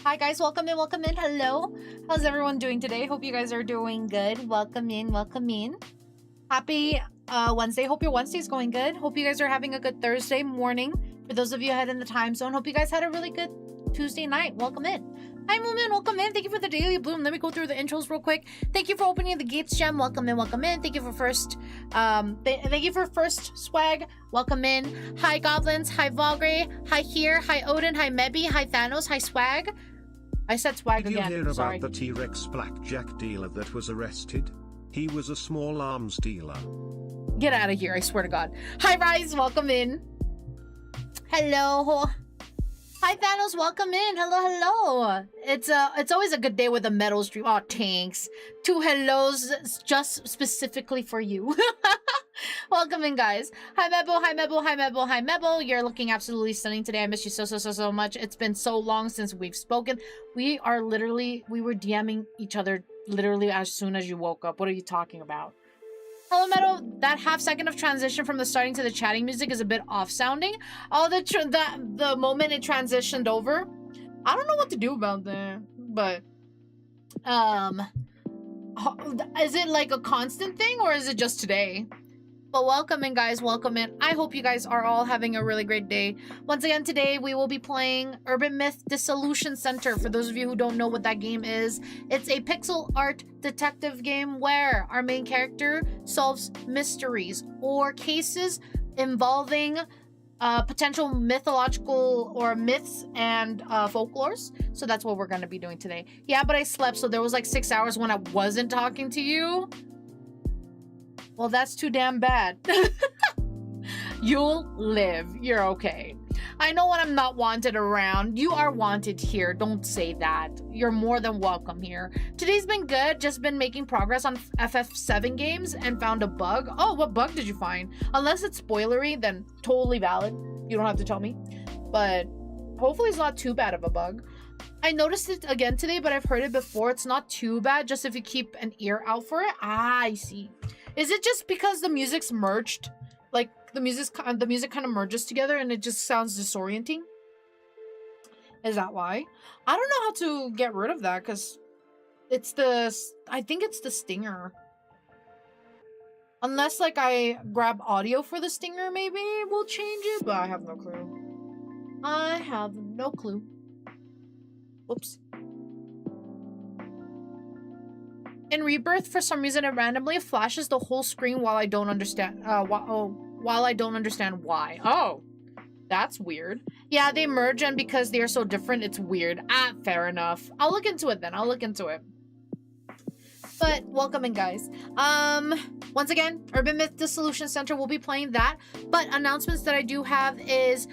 Hi guys, welcome in, welcome in. Hello. How's everyone doing today? Hope you guys are doing good. Welcome in, welcome in. Happy Wednesday. Hope your Wednesday's going good. Hope you guys are having a good Thursday morning. For those of you ahead in the time zone, hope you guys had a really good Tuesday night. Welcome in. Hi Moomin, welcome in. Thank you for the daily bloom. Let me go through the intros real quick. Thank you for opening the gates, Gem. Welcome in, welcome in. Thank you for first thank you for first swag. Welcome in. Hi Goblins, hi Valgray, hi Here, hi Odin, hi Mebby, hi Thanos, hi Swag. I said swag Did again. you hear Sorry. about the T-Rex blackjack dealer that was arrested? He was a small arms dealer. Get out of here, I swear to God. Hi Rise, welcome in. Hello. Hi Thanos, welcome in. Hello, hello. It's always a good day with a metal stream. Oh, thanks. Two hellos just specifically for you. Welcome in, guys. Hi Mebo, hi Mebo, hi Mebo, hi Mebo. You're looking absolutely stunning today. I miss you so much. It's been so long since we've spoken. We were DMing each other literally as soon as you woke up. What are you talking about? Hello, Meadow. That half second of transition from the starting to the chatting music is a bit off-sounding. Oh, the moment it transitioned over, I don't know what to do about that. But, is it like a constant thing or is it just today? But welcome in, guys. Welcome in. I hope you guys are all having a really great day. Once again, today we will be playing Urban Myth Dissolution Center. For those of you who don't know what that game is, it's a pixel art detective game where our main character solves mysteries or cases involving potential mythological or myths and folklores. So that's what we're going to be doing today. Yeah, but I slept, so there was like 6 hours when I wasn't talking to you. Well, that's too damn bad. You'll live. You're okay. I know when I'm not wanted around. You are wanted here. Don't say that. You're more than welcome here. Today's been good. Just been making progress on FF7 games and found a bug. Oh, what bug did you find? Unless it's spoilery, then totally valid. You don't have to tell me. But hopefully it's not too bad of a bug. I noticed it again today, but I've heard it before. It's not too bad, just if you keep an ear out for it. Ah, I see. Is it just because the music's merged? Like, the music kind of merges together and it just sounds disorienting? Is that why? I don't know how to get rid of that, because I think it's the stinger. Unless, like, I grab audio for the stinger, maybe we'll change it, but I have no clue. I have no clue. Whoops. In Rebirth, for some reason, it randomly flashes the whole screen while I don't understand. While I don't understand why. Oh, that's weird. Yeah, they merge, and because they are so different, it's weird. Ah, fair enough. I'll look into it then. I'll look into it. But welcome in, guys. Once again, Urban Myth Dissolution Center will be playing that. But announcements that I do have is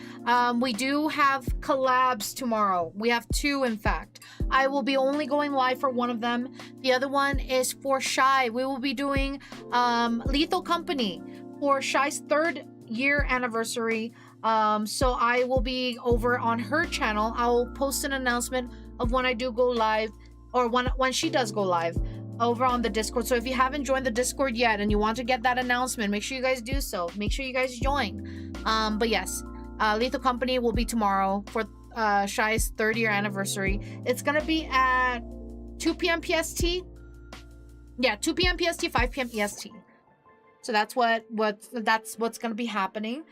we do have collabs tomorrow. We have two, in fact. I will be only going live for one of them. The other one is for Shy. We will be doing Lethal Company for Shy's 3rd year anniversary. So I will be over on her channel. I'll post an announcement of when I do go live, or when she does go live, over on the Discord. So if you haven't joined the Discord yet and you want to get that announcement, make sure you guys do so. Make sure you guys join. But yes, Lethal Company will be tomorrow for Shy's 3rd year anniversary. It's gonna be at 2 p.m. PST. Yeah, 2 p.m. PST, 5 p.m. EST. So that's what's gonna be happening.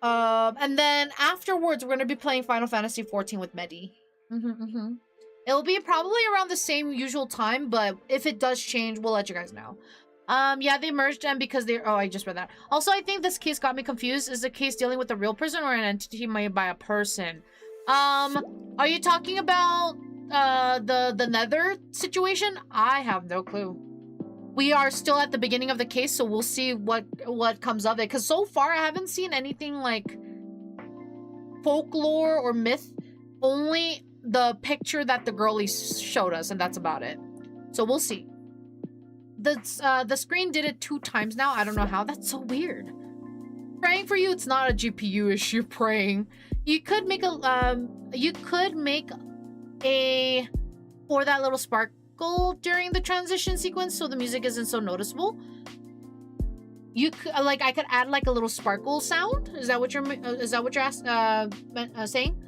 And then afterwards, we're gonna be playing Final Fantasy 14 with Medi. It'll be probably around the same usual time, but if it does change, we'll let you guys know. Yeah, they merged them because oh, I just read that. Also, I think this case got me confused. Is the case dealing with a real person or an entity made by a person? Are you talking about the nether situation? I have no clue. We are still at the beginning of the case, so we'll see what comes of it. Because so far, I haven't seen anything like folklore or myth. Only the picture that the girlie showed us, and that's about it. So we'll see. The screen did it 2 times now. I don't know how. That's so weird. Praying for you, it's not a GPU issue. Praying. You could make a for that little sparkle during the transition sequence, so the music isn't so noticeable. You could I could add like a little sparkle sound. Is that what you're saying?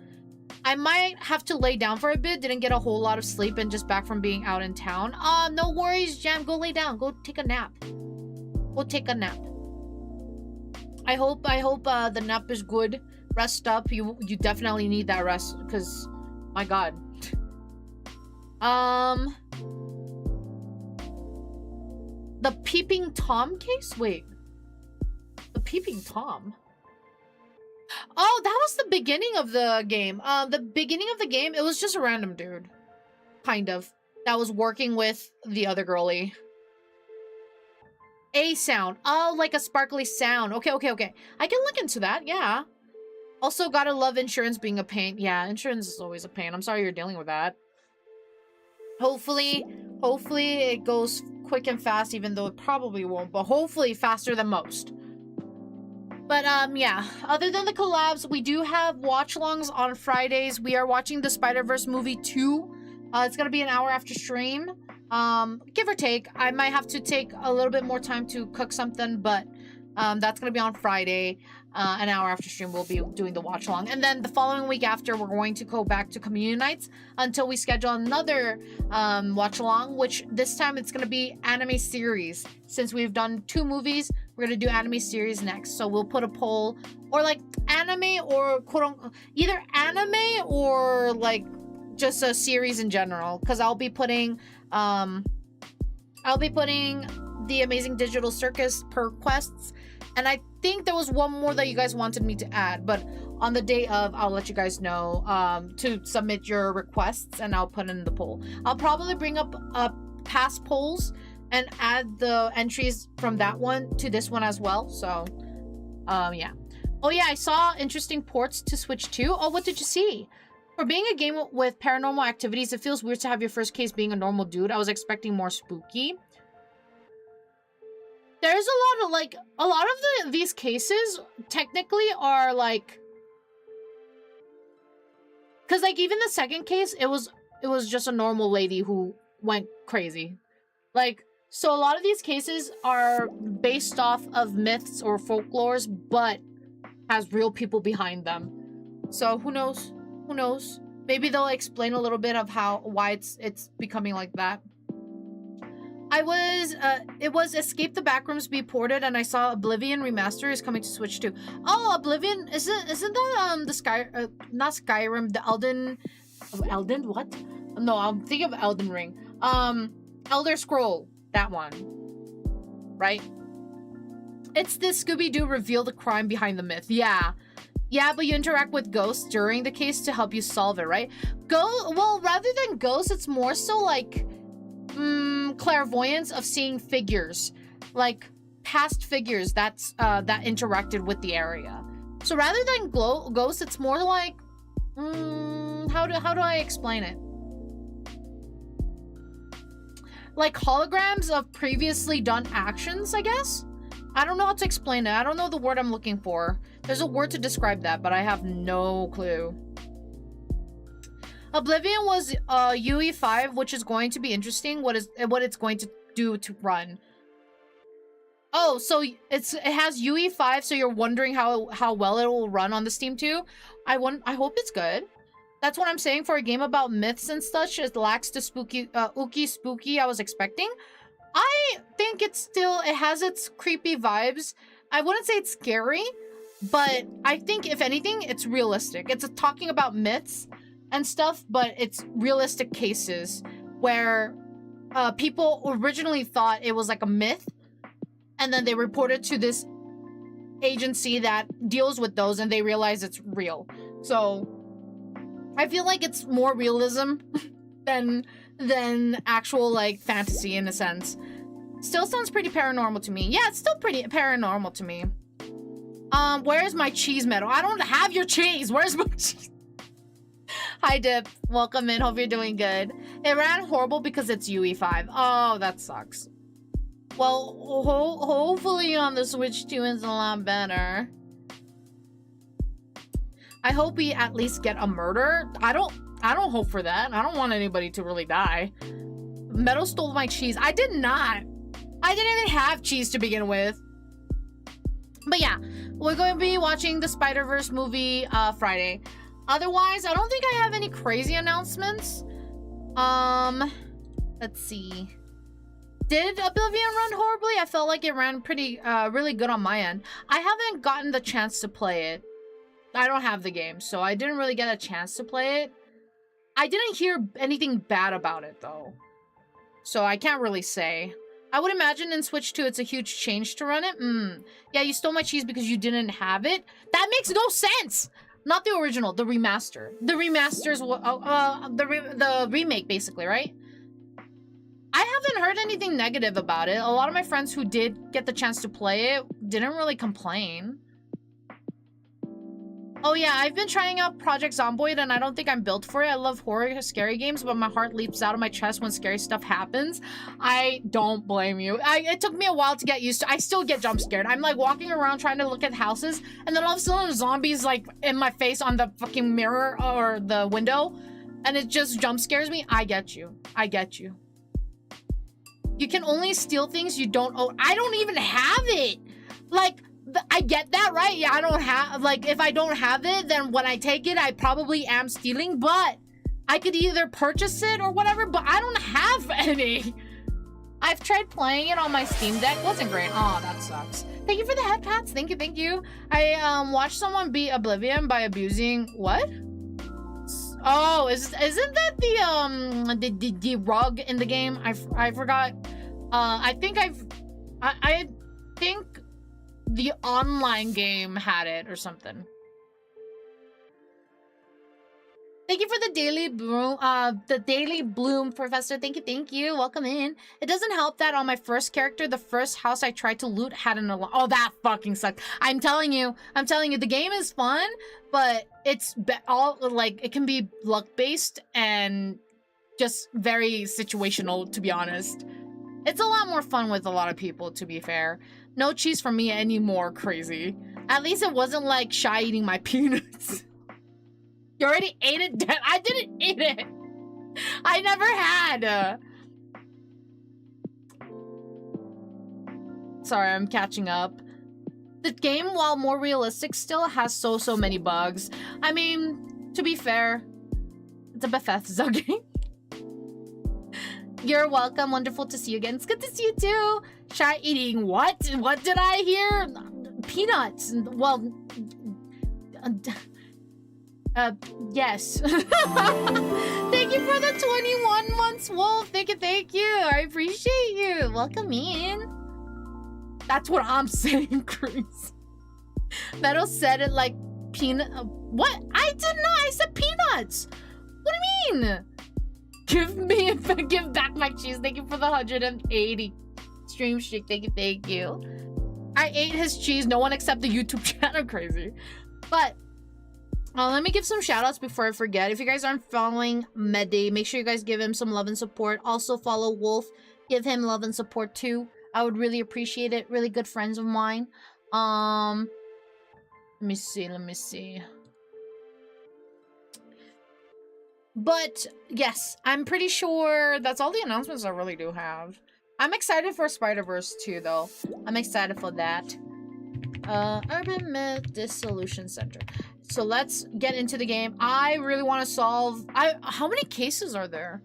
I might have to lay down for a bit. Didn't get a whole lot of sleep and just back from being out in town. No worries, Jam. Go lay down. Go take a nap. Go take a nap. I hope the nap is good. Rest up. You definitely need that rest because, my God. The Peeping Tom case? Wait. The Peeping Tom? Oh, that was the beginning of the game. The beginning of the game, it was just a random dude. Kind of. That was working with the other girlie. A sound. Oh, like a sparkly sound. Okay. I can look into that, yeah. Also, gotta love insurance being a pain. Yeah, insurance is always a pain. I'm sorry you're dealing with that. Hopefully it goes quick and fast, even though it probably won't, but hopefully faster than most. But, yeah. Other than the collabs, we do have watch-alongs on Fridays. We are watching the Spider-Verse movie 2. It's gonna be an hour after stream. Give or take. I might have to take a little bit more time to cook something, but that's gonna be on Friday. An hour after stream, we'll be doing the watch along, and then the following week after, we're going to go back to community nights until we schedule another watch along, which this time it's gonna be anime series. Since we've done 2 movies, we're gonna do anime series next. So we'll put a poll, or like anime, or either anime or like just a series in general, because I'll be putting the Amazing Digital Circus per quests, and I think there was one more that you guys wanted me to add, but on the day of, I'll let you guys know to submit your requests, and I'll put in the poll. I'll probably bring up past polls and add the entries from that one to this one as well. So yeah. Oh yeah, I saw interesting ports to Switch 2. Oh, what did you see? For being a game with paranormal activities, it feels weird to have your first case being a normal dude. I was expecting more spooky. There's a lot of these cases technically are like, because like even the second case, it was just a normal lady who went crazy. Like, so a lot of these cases are based off of myths or folklores, but has real people behind them. So who knows? Who knows? Maybe they'll explain a little bit of why it's becoming like that. It was Escape the Backrooms be ported, and I saw Oblivion Remaster is coming to Switch too. Oh, Oblivion, isn't that not Skyrim, the Elden what? No, I'm thinking of Elden Ring. Elder Scroll, that one. Right? It's this Scooby-Doo reveal the crime behind the myth. Yeah. Yeah, but you interact with ghosts during the case to help you solve it, right? Well, rather than ghosts, it's more so like clairvoyance of seeing figures, like past figures that interacted with the area. So rather than ghosts, it's more like how do I explain it? Like holograms of previously done actions, I guess. I don't know how to explain it. I don't know the word I'm looking for. There's a word to describe that, but I have no clue. Oblivion was UE5, which is going to be interesting. What it's going to do to run. Oh, so it has UE5, so you're wondering how well it will run on the Steam 2. I hope it's good. That's what I'm saying for a game about myths and such. It lacks the spooky I was expecting. I think it has its creepy vibes. I wouldn't say it's scary, but I think if anything, it's realistic. It's talking about myths and stuff, but it's realistic cases where people originally thought it was like a myth, and then they reported to this agency that deals with those, and they realize it's real. So I feel like it's more realism than actual like fantasy in a sense. Still sounds pretty paranormal to me. Yeah, it's still pretty paranormal to me. Where's my cheese medal? I don't have your cheese. Where's my cheese? Hi, Dip. Welcome in. Hope you're doing good. It ran horrible because it's UE5. Oh, that sucks. Well, hopefully on the Switch 2 it's a lot better. I hope we at least get a murder. I don't hope for that. I don't want anybody to really die. Meadow stole my cheese. I did not. I didn't even have cheese to begin with. But yeah, we're going to be watching the Spider-Verse movie Friday. Otherwise, I don't think I have any crazy announcements. Let's see. Did Oblivion run horribly? I felt like it ran pretty, really good on my end. I haven't gotten the chance to play it. I don't have the game, so I didn't really get a chance to play it. I didn't hear anything bad about it, though. So I can't really say. I would imagine in Switch 2, it's a huge change to run it. Yeah, you stole my cheese because you didn't have it? That makes no sense! Not the original, the remaster. The remasters, the remake, basically, right? I haven't heard anything negative about it. A lot of my friends who did get the chance to play it didn't really complain. Oh yeah, I've been trying out Project Zomboid and I don't think I'm built for it. I love horror, scary games, but my heart leaps out of my chest when scary stuff happens. I don't blame you. It took me a while to get used to. I still get jump scared. I'm like walking around trying to look at houses and then all of a sudden a zombie's like in my face on the fucking mirror or the window and it just jump scares me. I get you. I get you. You can only steal things you don't own. I don't even have it. Like, I get that, right? Yeah, I don't have, like, if I don't have it, then when I take it, I probably am stealing, but I could either purchase it or whatever, but I don't have any. I've tried playing it on my Steam Deck. Wasn't great. Oh, that sucks. Thank you for the head pats. Thank you, thank you. I watched someone beat Oblivion by abusing, what? Oh, isn't that the rug in the game? I forgot. I think I think the online game had it or something. Thank you for the daily bloom, Professor. Thank you. Welcome in. It doesn't help that on my first character, the first house I tried to loot had an alarm. Oh, that fucking sucked. I'm telling you, the game is fun, but it's all like it can be luck based and just very situational, to be honest. It's a lot more fun with a lot of people, to be fair. No cheese for me anymore, crazy. At least it wasn't like Shy eating my peanuts. You already ate it? I didn't eat it. I never had. Sorry, I'm catching up. The game, while more realistic, still has so many bugs. I mean, to be fair, it's a Bethesda game. You're welcome. Wonderful to see you again. It's good to see you too. Shy eating what? What did I hear? Peanuts. Well, yes. Thank you for the 21 months, Wolf. Thank you. I appreciate you. Welcome in. That's what I'm saying, Cruz. Meadow said it like peanut. What? I did not. I said peanuts. What do you mean? Give back my cheese. Thank you for the 180 stream streak. Thank you. I ate his cheese. No one except the YouTube channel. Crazy. But let me give some shout outs before I forget. If you guys aren't following Meadow, make sure you guys give him some love and support. Also follow Wolf. Give him love and support too. I would really appreciate it. Really good friends of mine. Let me see. But yes, I'm pretty sure that's all the announcements I really do have. I'm excited for Spider-Verse 2 though. I'm excited for that. Urban Myth Dissolution Center. So let's get into the game. I really want to solve... how many cases are there?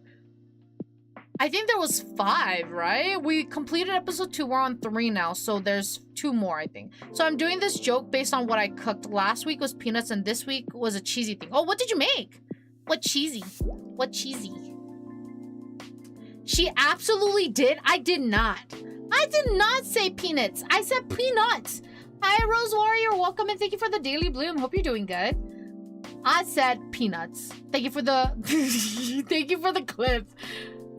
I think there was 5, right? We completed episode 2. We're on 3 now. So there's 2 more, I think. So I'm doing this joke based on what I cooked. Last week was peanuts and this week was a cheesy thing. Oh, what did you make? What cheesy? What cheesy? She absolutely did? I did not. I did not say peanuts. I said peanuts. Hi, Rose Warrior. Welcome and thank you for the daily bloom. Hope you're doing good. I said peanuts. Thank you for the... thank you for the clip.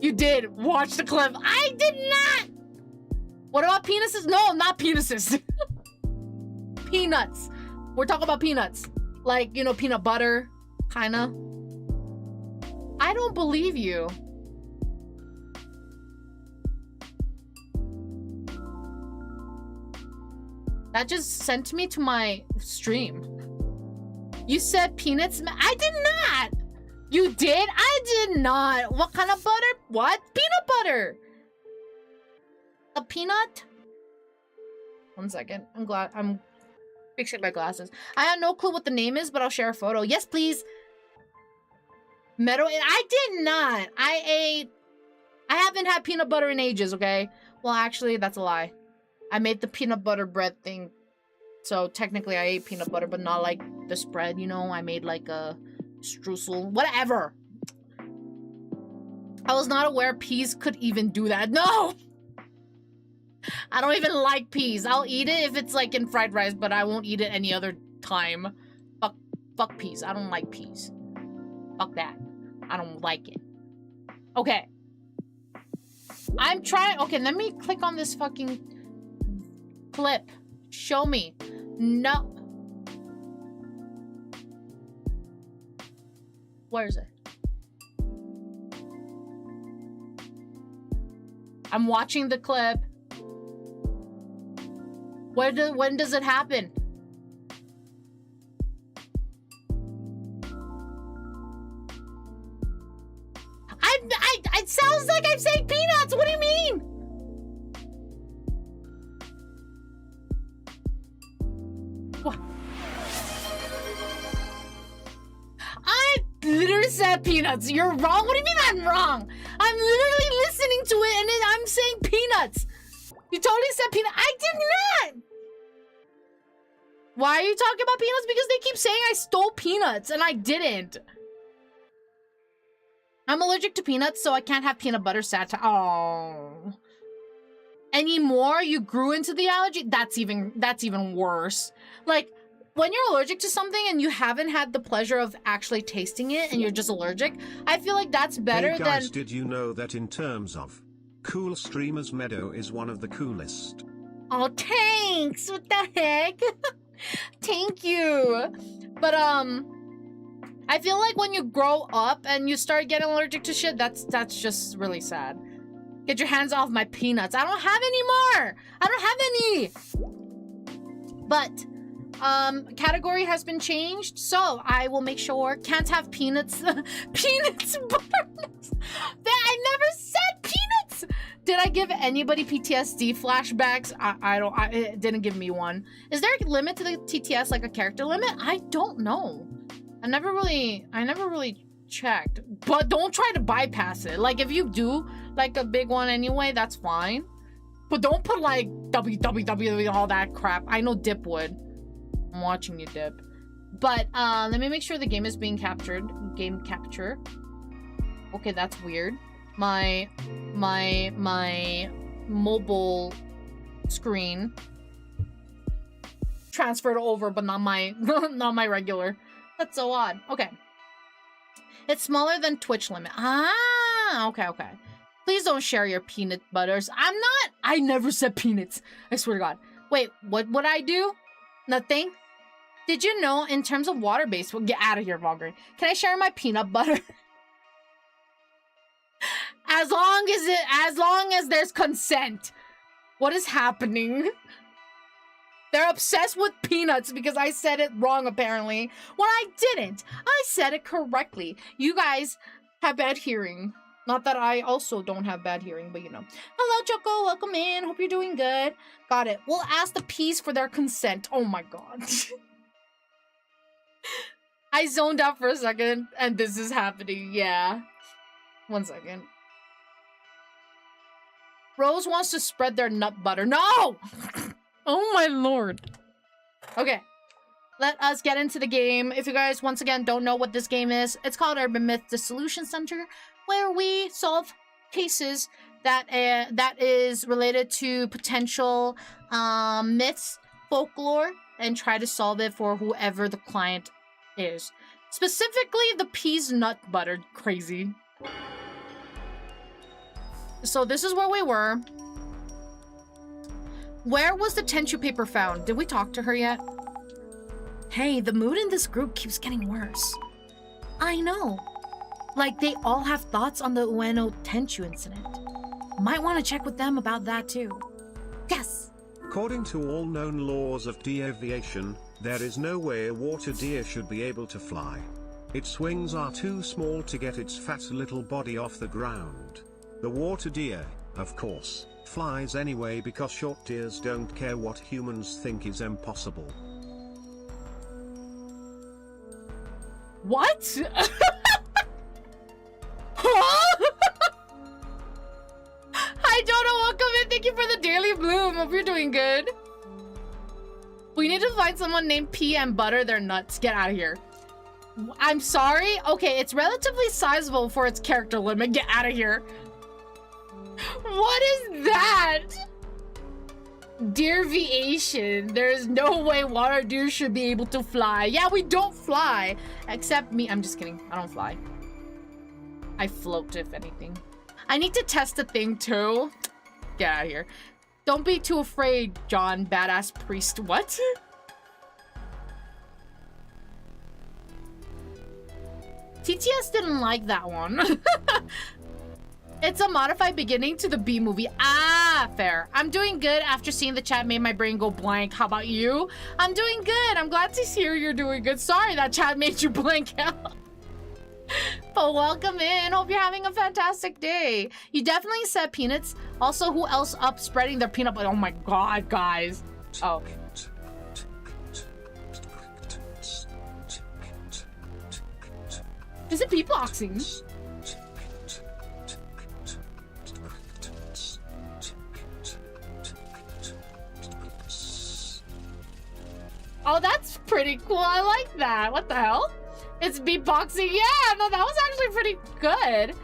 You did. Watch the clip. I did not. What about penises? No, not penises. Peanuts. We're talking about peanuts. Like, you know, peanut butter. Kinda. I don't believe you. That just sent me to my stream. You said peanuts? I did not. You did? I did not. What kind of butter? What? Peanut butter. A peanut? 1 second. I'm fixing my glasses. I have no clue what the name is, but I'll share a photo. Yes, please. Meadow, and I did not. I haven't had peanut butter in ages, okay? Well, actually, that's a lie. I made the peanut butter bread thing. So technically I ate peanut butter, but not like the spread, you know? I made like a streusel, whatever. I was not aware peas could even do that. No! I don't even like peas. I'll eat it if it's like in fried rice, but I won't eat it any other time. Fuck peas. I don't like peas. Fuck that. I don't like it. Okay. I'm trying. Okay, let me click on this fucking clip. Show me. No. Where is it? I'm watching the clip. When does it happen? It sounds like I'm saying peanuts. What do you mean? What? I literally said peanuts. You're wrong. What do you mean I'm wrong? I'm literally listening to it and I'm saying peanuts. You totally said peanut. I did not. Why are you talking about peanuts? Because they keep saying I stole peanuts and I didn't. I'm allergic to peanuts, so I can't have peanut butter satire. Oh. Anymore? You grew into the allergy? That's even worse. Like, when you're allergic to something and you haven't had the pleasure of actually tasting it and you're just allergic, I feel like that's better hey guys, than... did you know that in terms of cool streamers, Meadow is one of the coolest? Oh, thanks! What the heck? Thank you! But, I feel like when you grow up and you start getting allergic to shit, that's just really sad. Get your hands off my peanuts. I don't have any more. I don't have any. But category has been changed, so I will make sure can't have peanuts. Peanuts. I never said peanuts. Did I give anybody PTSD flashbacks? It didn't give me one. Is there a limit to the TTS, like a character limit? I don't know. I never really checked, but don't try to bypass it. Like, if you do like a big one anyway, that's fine, but don't put like www all that crap. I know Dip would. I'm watching you, Dip. But let me make sure the game is being captured. Game capture. Okay, that's weird. My mobile screen transferred over, but not my not my regular. That's so odd. Okay. It's smaller than Twitch limit. Ah, okay. Please don't share your peanut butters. I never said peanuts. I swear to God. Wait, what would I do? Nothing? Did you know in terms of water-based, well, get out of here, Valkyrie. Can I share my peanut butter? as long as there's consent. What is happening? They're obsessed with peanuts because I said it wrong, apparently. Well, I didn't. I said it correctly. You guys have bad hearing. Not that I also don't have bad hearing, but you know. Hello, Choco. Welcome in. Hope you're doing good. Got it. We'll ask the peas for their consent. Oh my God. I zoned out for a second, and this is happening. Yeah. 1 second. Rose wants to spread their nut butter. No! Oh my Lord. Okay. Let us get into the game. If you guys, once again, don't know what this game is, it's called Urban Myth Dissolution Center, where we solve cases that is related to potential myths, folklore, and try to solve it for whoever the client is. Specifically, the peas nut butter crazy. So this is where we were. Where was the THRU paper found? Did we talk to her yet? Hey, the mood in this group keeps getting worse. I know. Like, they all have thoughts on the Ueno THRU incident. Might want to check with them about that too. Yes! According to all known laws of deviation, there is no way a water deer should be able to fly. Its wings are too small to get its fat little body off the ground. The water deer, of course, flies anyway because short deers don't care what humans think is impossible. What? you for the daily bloom. Hope you're doing good. We need to find someone named P and butter their nuts. Get out of here. I'm sorry. Okay, it's relatively sizable for its character limit. Get out of here. What is that? Deviation. There's no way water deer should be able to fly. Yeah, we don't fly. Except me. I'm just kidding. I don't fly. I float, if anything. I need to test a thing, too. Get out of here. Don't be too afraid, John, badass priest. What? TTS didn't like that one. It's a modified beginning to the B movie. Ah, fair. I'm doing good. After seeing the chat made my brain go blank. How about you? I'm doing good. I'm glad to hear you're doing good. Sorry that chat made you blank out. But welcome in. Hope you're having a fantastic day. You definitely said peanuts. Also, who else up spreading their peanut butter? Oh my god, guys. Oh. Is it beatboxing? Oh, that's pretty cool. I like that. What the hell? It's beatboxing. Yeah, no, that was actually pretty good.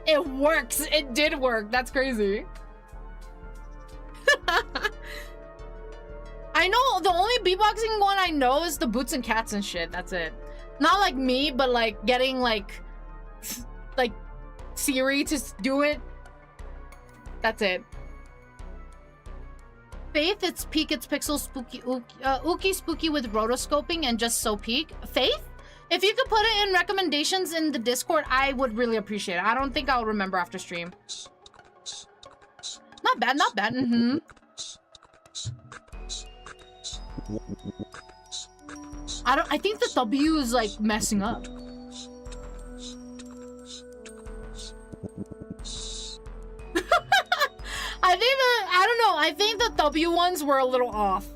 It works. It did work. That's crazy. I know the only beatboxing one I know is the boots and cats and shit. That's it. Not like me, but like getting like Siri to do it. That's it. Faith, it's peak, it's pixel, spooky, ooky spooky with rotoscoping and just so peak. Faith? If you could put it in recommendations in the Discord, I would really appreciate it. I don't think I'll remember after stream. Not bad, not bad. Mm-hmm. I think the W is like messing up. I think the W ones were a little off.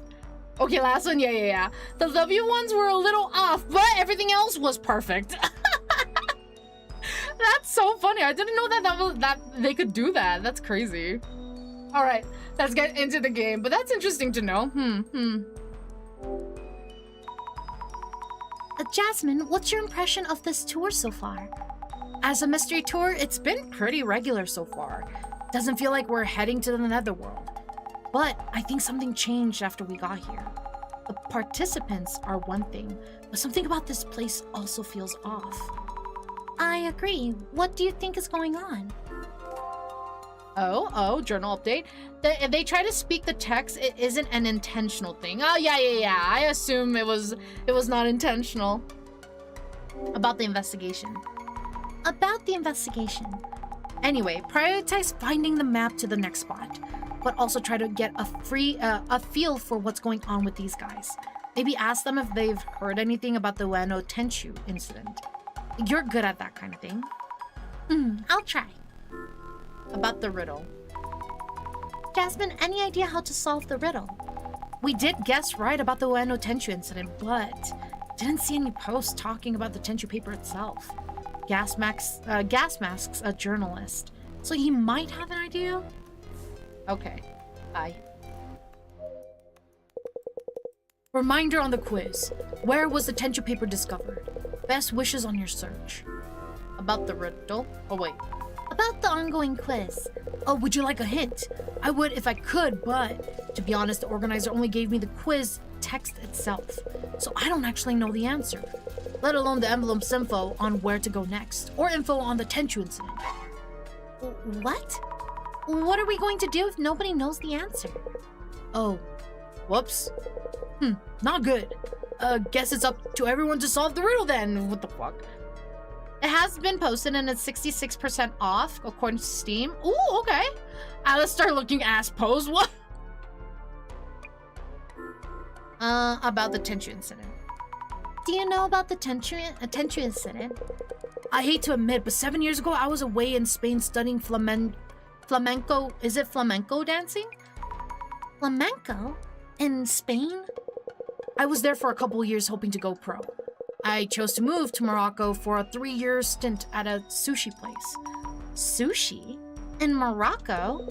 Okay, last one, yeah. The W ones were a little off, but everything else was perfect. That's so funny. I didn't know that they could do that. That's crazy. All right, let's get into the game. But that's interesting to know. Jasmine, what's your impression of this tour so far? As a mystery tour, it's been pretty regular so far. Doesn't feel like we're heading to the netherworld. But I think something changed after we got here. The participants are one thing, but something about this place also feels off. I agree. What do you think is going on? Oh, journal update. If they try to speak the text, it isn't an intentional thing. Oh, yeah. I assume it was not intentional. About the investigation. Anyway, prioritize finding the map to the next spot, but also try to get a feel for what's going on with these guys. Maybe ask them if they've heard anything about the THRU incident. You're good at that kind of thing. I'll try. About the riddle. Jasmine, any idea how to solve the riddle? We did guess right about the THRU incident, but didn't see any posts talking about the THRU paper itself. Gas Mask's a journalist, so he might have an idea. Okay, bye. Reminder on the quiz. Where was the THRU paper discovered? Best wishes on your search. About the riddle? Oh, wait. About the ongoing quiz. Oh, would you like a hint? I would if I could, but to be honest, the organizer only gave me the quiz text itself, so I don't actually know the answer, let alone the envelope's info on where to go next, or info on the THRU incident. What? What are we going to do if nobody knows the answer? Oh, whoops. Not good. Guess it's up to everyone to solve the riddle then. What the fuck? It has been posted and it's 66% off according to Steam. Ooh, okay. Alistair looking ass pose. What? About the THRU incident. Do you know about the THRU incident? I hate to admit, but 7 years ago I was away in Spain studying flamenco. Is it flamenco dancing? Flamenco? In Spain? I was there for a couple years hoping to go pro. I chose to move to Morocco for a 3-year stint at a sushi place. Sushi? In Morocco?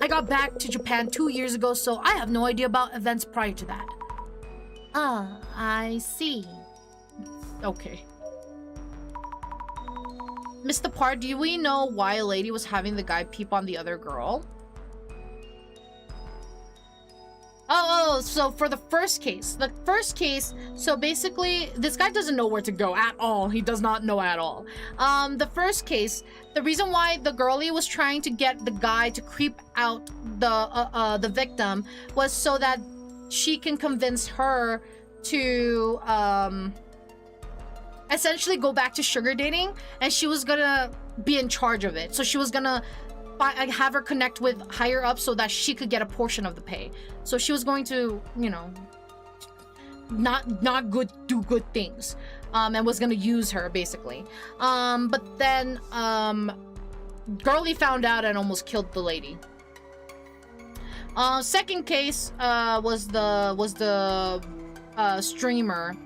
I got back to Japan 2 years ago, so I have no idea about events prior to that. Ah, I see. Okay. Mr. Parr, do we know why a lady was having the guy peep on the other girl? Oh, so for the first case, so basically, this guy doesn't know where to go at all. He does not know at all. The first case, the reason why the girlie was trying to get the guy to creep out the victim was so that she can convince her to, essentially go back to sugar dating, and she was gonna be in charge of it. So she was gonna have her connect with higher up so that she could get a portion of the pay. So she was going to, you know, do good things, and was gonna use her basically. But then girlie found out and almost killed the lady. Second case was the streamer.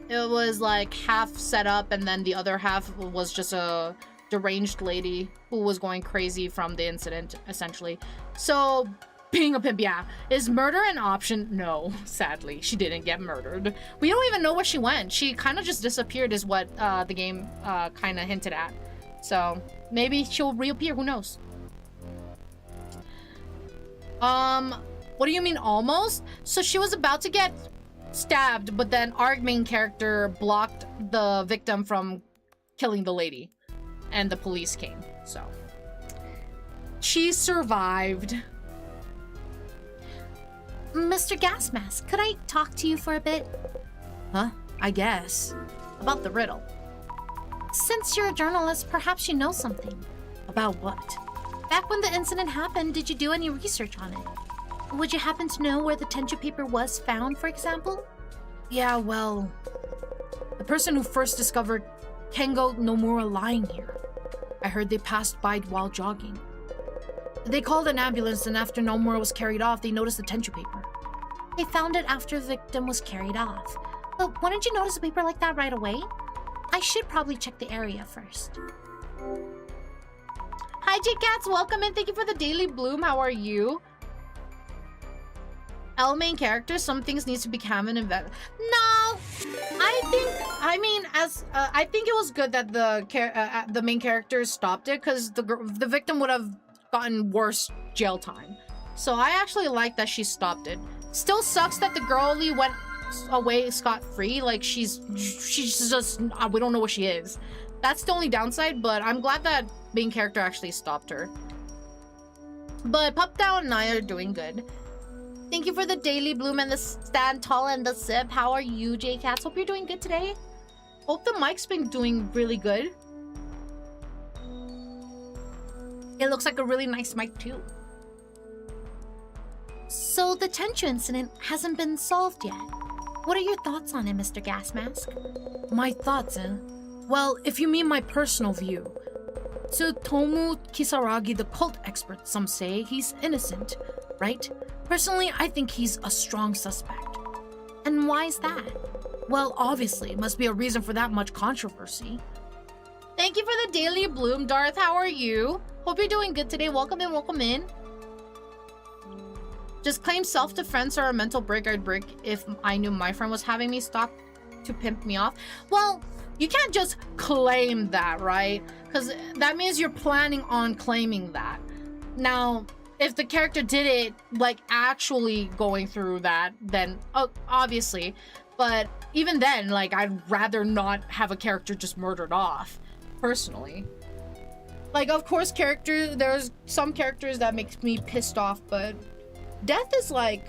It was like half set up, and then the other half was just a deranged lady who was going crazy from the incident, essentially. So, being a pimp, yeah. Is murder an option? No, sadly. She didn't get murdered. We don't even know where she went. She kind of just disappeared is what the game kind of hinted at. So, maybe she'll reappear, who knows? What do you mean almost? So she was about to get stabbed, but then our main character blocked the victim from killing the lady. And the police came, so. She survived. Mr. Gasmask, could I talk to you for a bit? Huh? I guess. About the riddle. Since you're a journalist, perhaps you know something. About what? Back when the incident happened, did you do any research on it? Would you happen to know where the THRU paper was found, for example? Yeah, well, the person who first discovered Kengo Nomura lying here, I heard they passed by while jogging. They called an ambulance, and after Nomura was carried off, they noticed the THRU paper. They found it after the victim was carried off. But why didn't you notice a paper like that right away? I should probably check the area first. Hi, J-Cats, welcome in. Thank you for the daily bloom. How are you? L main character, some things needs to be canon and vet. No, I think it was good that the main character stopped it, because the victim would have gotten worse jail time. So I actually like that she stopped it. Still sucks that the girlie went away scot-free. Like she's just we don't know where she is. That's the only downside, but I'm glad that main character actually stopped her. But Pup Down and I are doing good. Thank you for the daily bloom and the stand tall and the sip. How are you, J-Cats? Hope you're doing good today. Hope the mic's been doing really good. It looks like a really nice mic too. So the THRU incident hasn't been solved yet. What are your thoughts on it, Mr. Gasmask? My thoughts, eh? Well, if you mean my personal view. Tsutomu Kisaragi, the cult expert, some say he's innocent, right? Personally, I think he's a strong suspect. And why is that? Well, obviously, it must be a reason for that much controversy. Thank you for the daily bloom, Darth. How are you? Hope you're doing good today. Welcome in, welcome in. Just claim self-defense or a mental break. I'd break if I knew my friend was having me stop to pimp me off. Well, you can't just claim that, right? Because that means you're planning on claiming that. Now, if the character did it, like, actually going through that, then obviously. But even then, like, I'd rather not have a character just murdered off, personally. Like, of course, there's some characters that make me pissed off, but death is, like,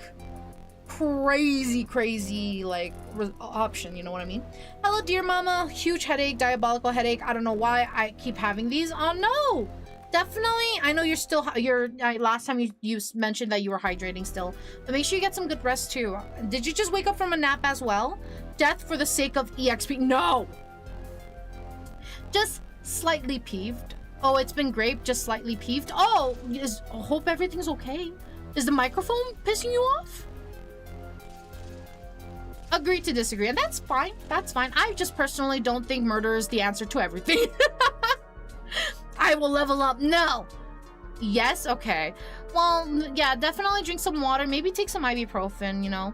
crazy, like, option, you know what I mean? Hello, dear mama. Huge headache, diabolical headache. I don't know why I keep having these. Oh, no! Definitely, I know last time you mentioned that you were hydrating still, but make sure you get some good rest too. Did you just wake up from a nap as well? Death for the sake of EXP? No! Just slightly peeved. Oh, it's been great, just slightly peeved. Oh, hope everything's okay. Is the microphone pissing you off? Agree to disagree, and that's fine, that's fine. I just personally don't think murder is the answer to everything. I will level up. No. Yes? Okay. Well, yeah, definitely drink some water. Maybe take some ibuprofen, you know.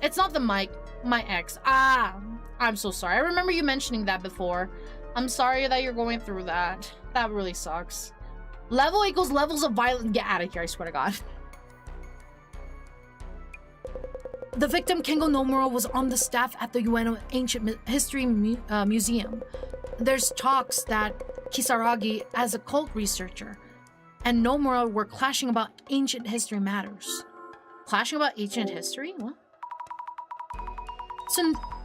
It's not the mic. My ex. I'm so sorry. I remember you mentioning that before. I'm sorry that you're going through that. That really sucks. Level equals levels of violence. Get out of here, I swear to God. The victim, Kengo Nomura, was on the staff at the Ueno Ancient History Museum. There's talks that Kisaragi, as a cult researcher, and Nomura were clashing about ancient history matters. Clashing about ancient history? What?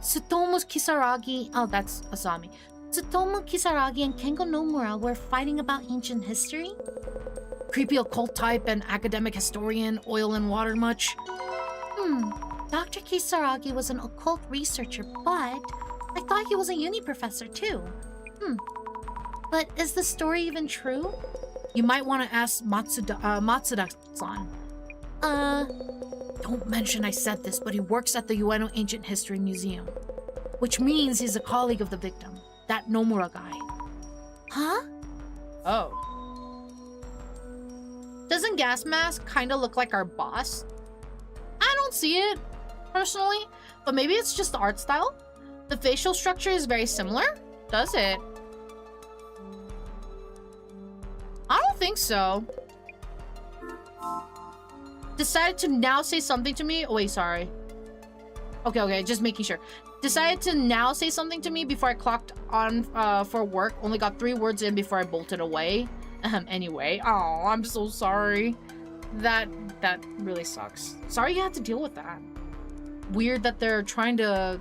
Tsutomu Kisaragi... Oh, that's Asami. Tsutomu Kisaragi and Kengo Nomura were fighting about ancient history? Creepy occult type and academic historian, oil and water much? Dr. Kisaragi was an occult researcher, but I thought he was a uni professor too. But is the story even true? You might want to ask Matsuda-san. Don't mention I said this, but he works at the Ueno Ancient History Museum. Which means he's a colleague of the victim. That Nomura guy. Huh? Oh. Doesn't Gas Mask kind of look like our boss? I don't see it, personally. But maybe it's just the art style? The facial structure is very similar? Does it? I don't think so. Decided to now say something to me. Oh, wait, sorry. Okay, just making sure. Decided to now say something to me before I clocked on for work. Only got 3 words in before I bolted away. Anyway. Oh, I'm so sorry. That really sucks. Sorry you had to deal with that. Weird that they're trying to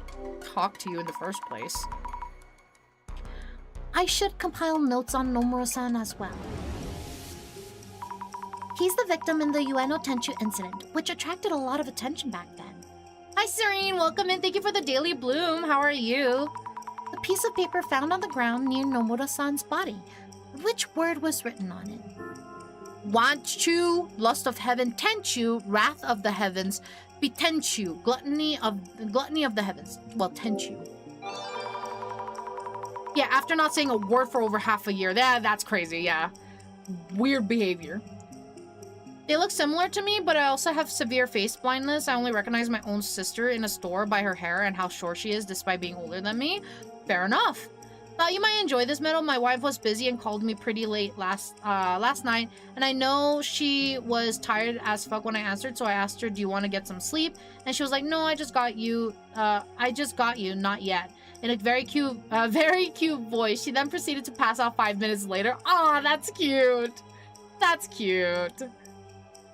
talk to you in the first place. I should compile notes on Nomura-san as well. He's the victim in the Ueno Tenchu incident, which attracted a lot of attention back then. Hi, Serene. Welcome in. Thank you for the daily bloom. How are you? A piece of paper found on the ground near Nomura-san's body. Which word was written on it? Wanchu, lust of heaven. Tenchu, wrath of the heavens. Bitenchu, gluttony of the heavens. Well, Tenchu. Yeah, after not saying a word for over half a year. That's crazy, yeah. Weird behavior. They look similar to me, but I also have severe face blindness. I only recognize my own sister in a store by her hair and how short she is despite being older than me. Fair enough. Thought you might enjoy this medal. My wife was busy and called me pretty late last night, and I know she was tired as fuck when I answered, so I asked her, do you want to get some sleep? And she was like, no, I just got you, not yet. In a very cute voice. She then proceeded to pass out 5 minutes later. Aw, that's cute. That's cute.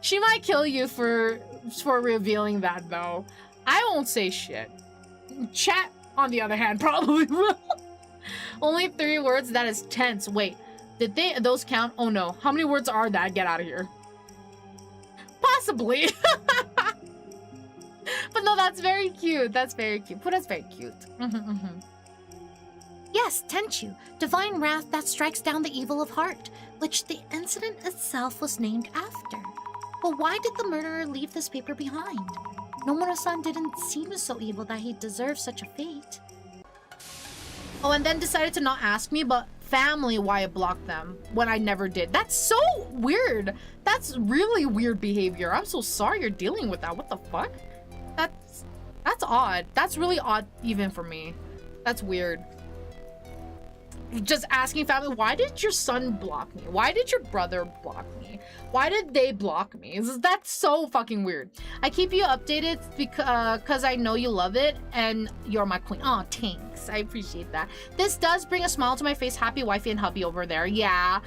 She might kill you for revealing that, though. I won't say shit. Chat, on the other hand, probably will. Only 3 words? That is tense. Wait, did those count? Oh no. How many words are that? Get out of here. Possibly. But no, that's very cute. That's very cute. But that's very cute. Yes, Tenchu, divine wrath that strikes down the evil of heart, which the incident itself was named after. But why did the murderer leave this paper behind? Nomura-san didn't seem so evil that he deserved such a fate. Oh, and then decided to not ask me, but family why I blocked them when I never did. That's so weird. That's really weird behavior. I'm so sorry you're dealing with that. What the fuck? That's odd. That's really odd even for me. That's weird. Just asking family, why did your son block me? Why did your brother block me? Why did they block me? That's so fucking weird. I keep you updated because I know you love it and you're my queen. Oh, thanks. I appreciate that. This does bring a smile to my face. Happy wifey and hubby over there. Yeah.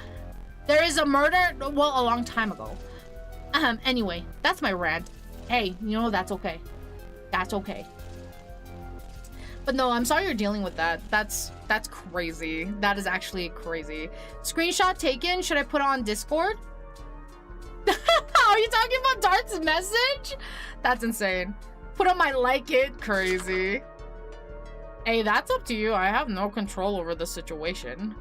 There is a murder. Well, a long time ago. Anyway, that's my rant. Hey, you know, that's okay. That's okay. But no, I'm sorry you're dealing with that. That's crazy. That is actually crazy. Screenshot taken. Should I put it on Discord? Are you talking about Dart's message? That's insane. Put on my like it. Crazy. Hey, that's up to you. I have no control over the situation.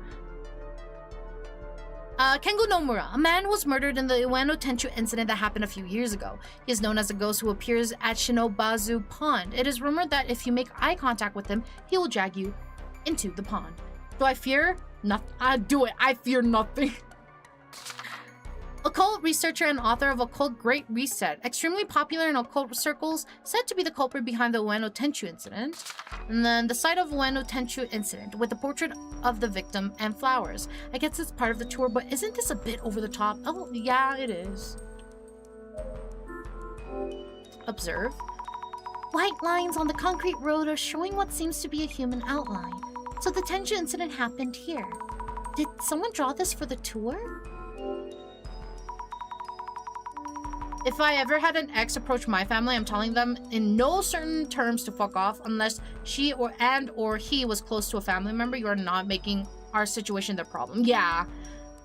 Kengo Nomura, a man was murdered in the Ueno Tenchu incident that happened a few years ago. He is known as a ghost who appears at Shinobazu Pond. It is rumored that if you make eye contact with him, he will drag you into the pond. Do I fear? Nothing. Do it. I fear nothing. Occult researcher and author of Occult Great Reset, extremely popular in occult circles, said to be the culprit behind the Ueno Tenchu incident. And then the site of Ueno Tenchu incident with the portrait of the victim and flowers. I guess it's part of the tour, but isn't this a bit over the top? Oh, yeah, it is. Observe. White lines on the concrete road are showing what seems to be a human outline. So the Tenchu incident happened here. Did someone draw this for the tour? If I ever had an ex approach my family, I'm telling them in no certain terms to fuck off unless she or he was close to a family member. You are not making our situation their problem. Yeah,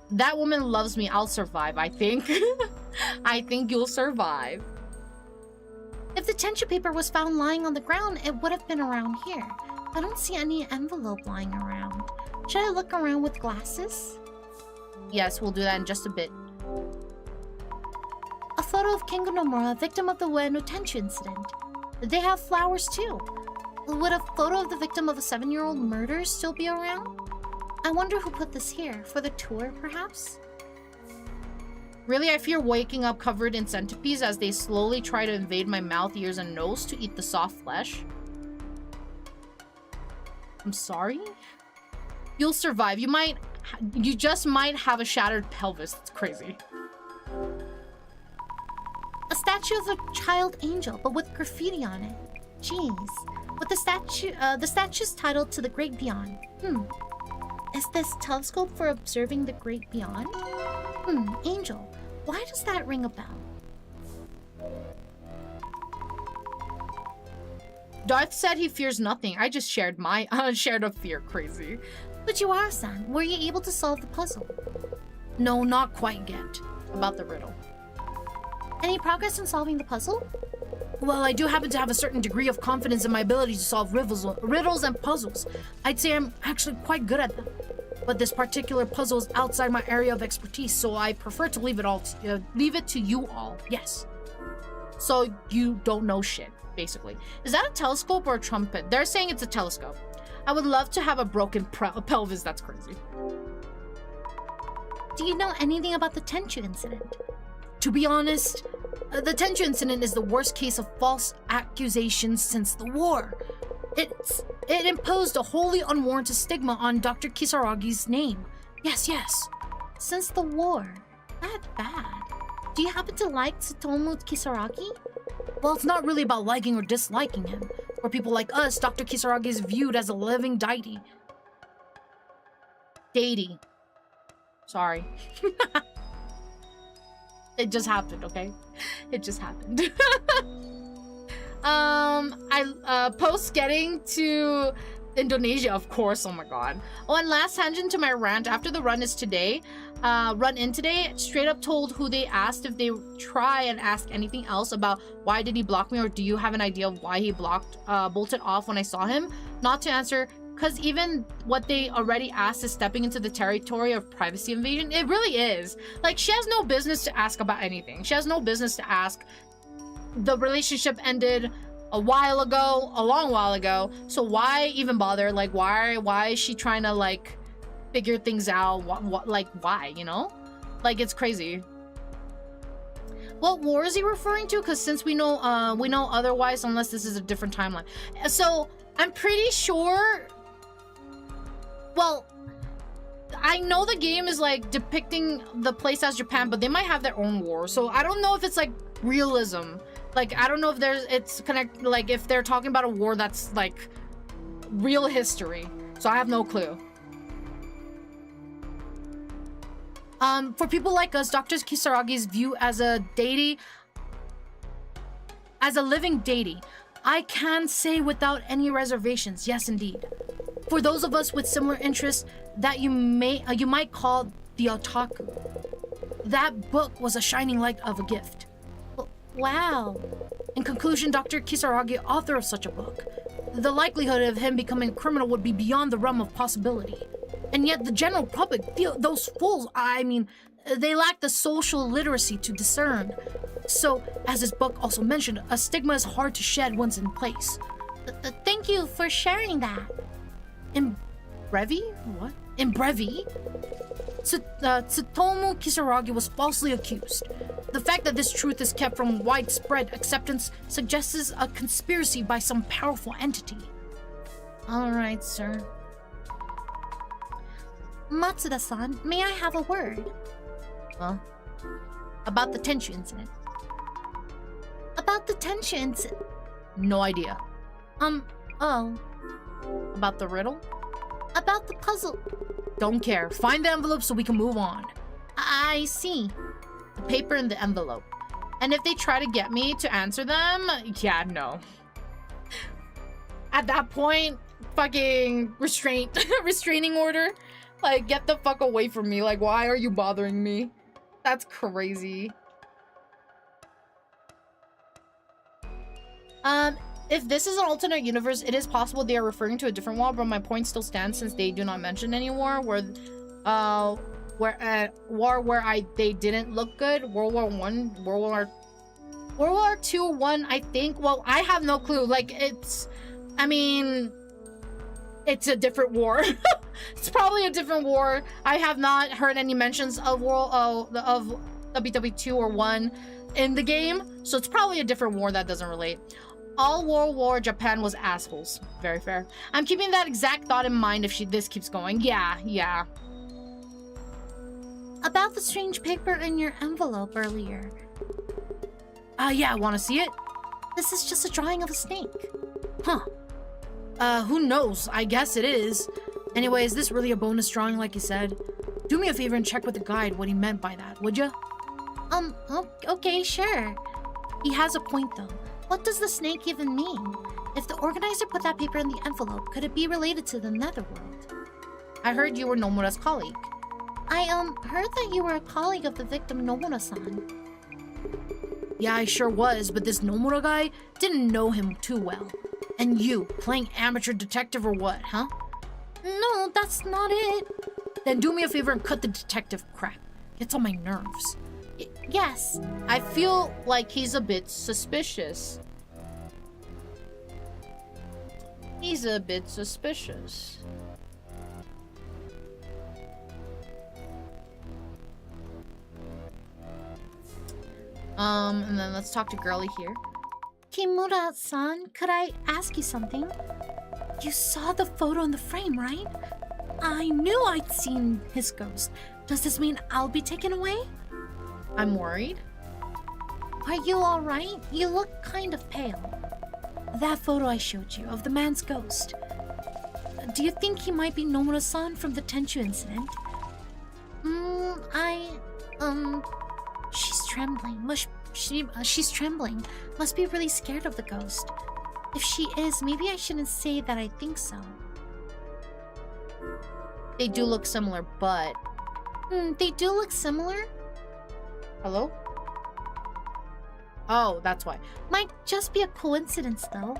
that woman loves me. I'll survive, I think. I think you'll survive. If the Tenchu paper was found lying on the ground, it would have been around here. I don't see any envelope lying around. Should I look around with glasses? Yes, we'll do that in just a bit. A photo of Kengo Nomura, victim of the Ueno Tenchu incident. They have flowers too. Would a photo of the victim of a 7-year-old murder still be around? I wonder who put this here. For the tour, perhaps? Really, I fear waking up covered in centipedes as they slowly try to invade my mouth, ears, and nose to eat the soft flesh. I'm sorry? You'll survive. You just might have a shattered pelvis. That's crazy. A statue of a child angel, but with graffiti on it. Jeez. With the statue's titled To the Great Beyond. Is this telescope for observing the great beyond? Angel. Why does that ring a bell? Darth said he fears nothing. I just shared my shared a fear. Crazy. Fujiwara-san, were you able to solve the puzzle? No, not quite yet. About the riddle. Any progress in solving the puzzle? Well, I do happen to have a certain degree of confidence in my ability to solve riddles and puzzles. I'd say I'm actually quite good at them. But this particular puzzle is outside my area of expertise, so I prefer to leave it to you all. Yes. So you don't know shit, basically. Is that a telescope or a trumpet? They're saying it's a telescope. I would love to have a broken pelvis. That's crazy. Do you know anything about the Tenchu incident? To be honest, the Tenchu incident is the worst case of false accusations since the war. It imposed a wholly unwarranted stigma on Dr. Kisaragi's name. Yes. Since the war? That bad. Do you happen to like Tsutomu Kisaragi? Well, it's not really about liking or disliking him. For people like us, Dr. Kisaragi is viewed as a living deity. Deity. Sorry. It just happened, okay? It just happened. Post getting to Indonesia, of course. Oh my god. Oh, and last tangent to my rant after the run in today, straight up told who they asked if they try and ask anything else about why did he block me, or do you have an idea of why he bolted off when I saw him, not to answer, because even what they already asked is stepping into the territory of privacy invasion. It really is. Like, she has no business to ask about anything. She has no business to ask. The relationship ended a long while ago, so why even bother? Like, why is she trying to, like, figure things out? Why, you know? Like, it's crazy. What war is he referring to? Because since we know otherwise, unless this is a different timeline. So I'm pretty sure. Well, I know the game is like depicting the place as Japan, but they might have their own war. So I don't know if it's like realism. Like, I don't know if like if they're talking about a war that's like real history. So I have no clue. For people like us, Dr. Kisaragi's view as a deity, as a living deity, I can say without any reservations, yes indeed. For those of us with similar interests that you might call the otaku, that book was a shining light of a gift. Wow. In conclusion, Dr. Kisaragi, author of such a book, the likelihood of him becoming a criminal would be beyond the realm of possibility. And yet the general public, those fools, I mean, they lack the social literacy to discern. So, as his book also mentioned, a stigma is hard to shed once in place. Thank you for sharing that. In brevi? What? In brevi? Tsutomu Kisaragi was falsely accused. The fact that this truth is kept from widespread acceptance suggests a conspiracy by some powerful entity. Alright, sir. Matsuda-san, may I have a word? Huh? About the Tenshu incident. About the Tenshu incident. No idea. Oh. About the riddle? About the puzzle. Don't care. Find the envelope so we can move on. I see. The paper in the envelope. And if they try to get me to answer them, yeah, no. At that point, fucking restraining order. Like, get the fuck away from me. Like, why are you bothering me? That's crazy. If this is an alternate universe, it is possible they are referring to a different wall, but my point still stands since they do not mention any war where they didn't look good. World War II, I think. Well, I have no clue. Like, it's a different war. It's probably a different war. I have not heard any mentions of WW2 or 1 in the game, so it's probably a different war that doesn't relate. All World War Japan was assholes. Very fair. I'm keeping that exact thought in mind if this keeps going. Yeah. About the strange paper in your envelope earlier. Yeah, wanna see it? This is just a drawing of a snake. Huh. Who knows? I guess it is. Anyway, is this really a bonus drawing like you said? Do me a favor and check with the guide what he meant by that, would ya? Okay, sure. He has a point though. What does the snake even mean? If the organizer put that paper in the envelope, could it be related to the netherworld? I heard you were Nomura's colleague. I heard that you were a colleague of the victim Nomura-san. Yeah, I sure was, but this Nomura guy didn't know him too well. And you, playing amateur detective or what, huh? No, that's not it. Then do me a favor and cut the detective crap. Gets on my nerves. Yes. I feel like he's a bit suspicious. He's a bit suspicious. And then let's talk to Girly here. Kimura-san, could I ask you something? You saw the photo in the frame, right? I knew I'd seen his ghost. Does this mean I'll be taken away? I'm worried. Are you alright? You look kind of pale. That photo I showed you of the man's ghost. Do you think he might be Nomura-san from the Tenshu incident? She's trembling. She's trembling. Must be really scared of the ghost. If she is, maybe I shouldn't say that I think so. They do look similar, but... They do look similar? Hello? Oh, that's why. Might just be a coincidence, though.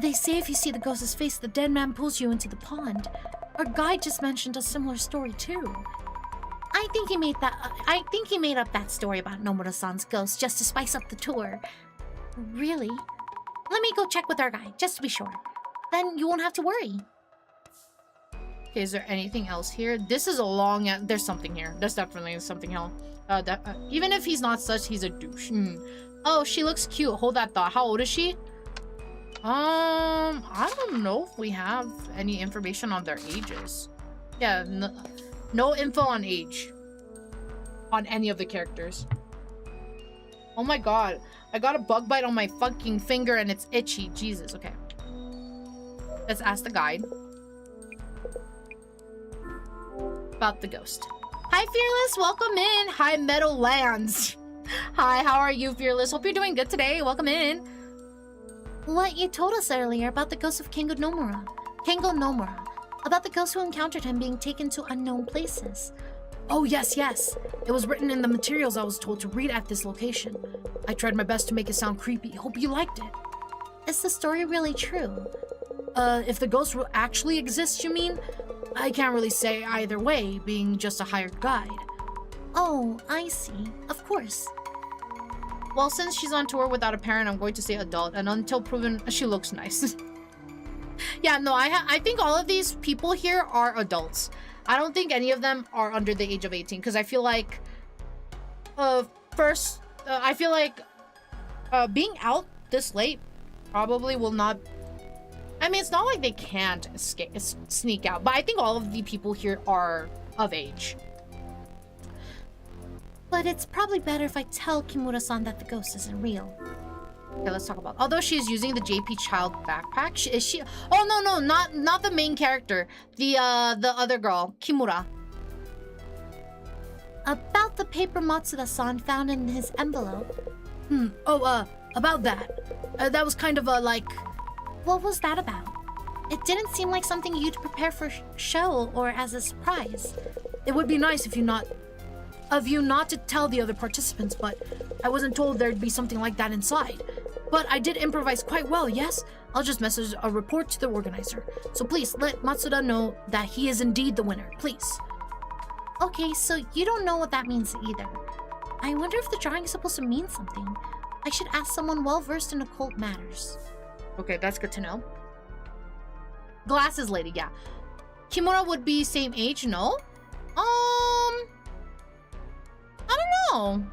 They say if you see the ghost's face, the dead man pulls you into the pond. Our guide just mentioned a similar story, too. I think he made up that story about Nomura-san's ghost just to spice up the tour. Really? Let me go check with our guide, just to be sure. Then you won't have to worry. Okay, is there anything else here? This is a long... There's something here. There's definitely something else. Even if he's not such, he's a douche. Oh, she looks cute. Hold that thought. How old is she? I don't know if we have any information on their ages. Yeah, no info on age. On any of the characters. Oh my god. I got a bug bite on my fucking finger and it's itchy. Jesus, okay. Let's ask the guide. About the ghost. Hi, Fearless. Welcome in. Hi, Meadowlands. Hi, how are you, Fearless? Hope you're doing good today. Welcome in. What you told us earlier about the ghost of Kengo Nomura. About the ghost who encountered him being taken to unknown places. Oh, yes. It was written in the materials I was told to read at this location. I tried my best to make it sound creepy. Hope you liked it. Is the story really true? If the ghost actually exists, you mean? I can't really say either way, being just a hired guide. Oh, I see. Of course. Well, since she's on tour without a parent, I'm going to say adult, and until proven, she looks nice. Yeah, no, I think all of these people here are adults. I don't think any of them are under the age of 18 because I feel like being out this late probably will not. I mean, it's not like they can't sneak out, but I think all of the people here are of age. But it's probably better if I tell Kimura-san that the ghost isn't real. Okay, let's talk about. Although she's using the JP Child backpack, is she? Oh no, not the main character. The other girl, Kimura. About the paper Matsuda-san found in his envelope. About that. That was kind of like. What was that about? It didn't seem like something you'd prepare for show or as a surprise. It would be nice if you not to tell the other participants, but I wasn't told there'd be something like that inside. But I did improvise quite well, yes? I'll just message a report to the organizer. So please let Matsuda know that he is indeed the winner, please. Okay, so you don't know what that means either. I wonder if the drawing is supposed to mean something. I should ask someone well-versed in occult matters. Okay, that's good to know. Glasses lady, yeah. Kimura would be same age, no? I don't know.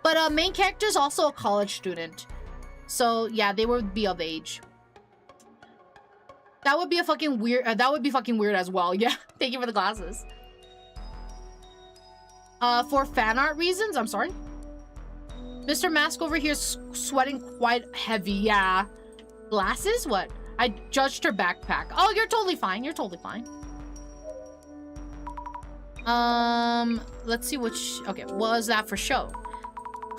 But main character is also a college student. So yeah, they would be of age. That would be fucking weird as well. Yeah, thank you for the glasses. For fan art reasons, I'm sorry. Mr. Mask over here is sweating quite heavy, yeah. Glasses? What? I judged her backpack. Oh, you're totally fine. You're totally fine. Let's see which... Okay, what was that for show?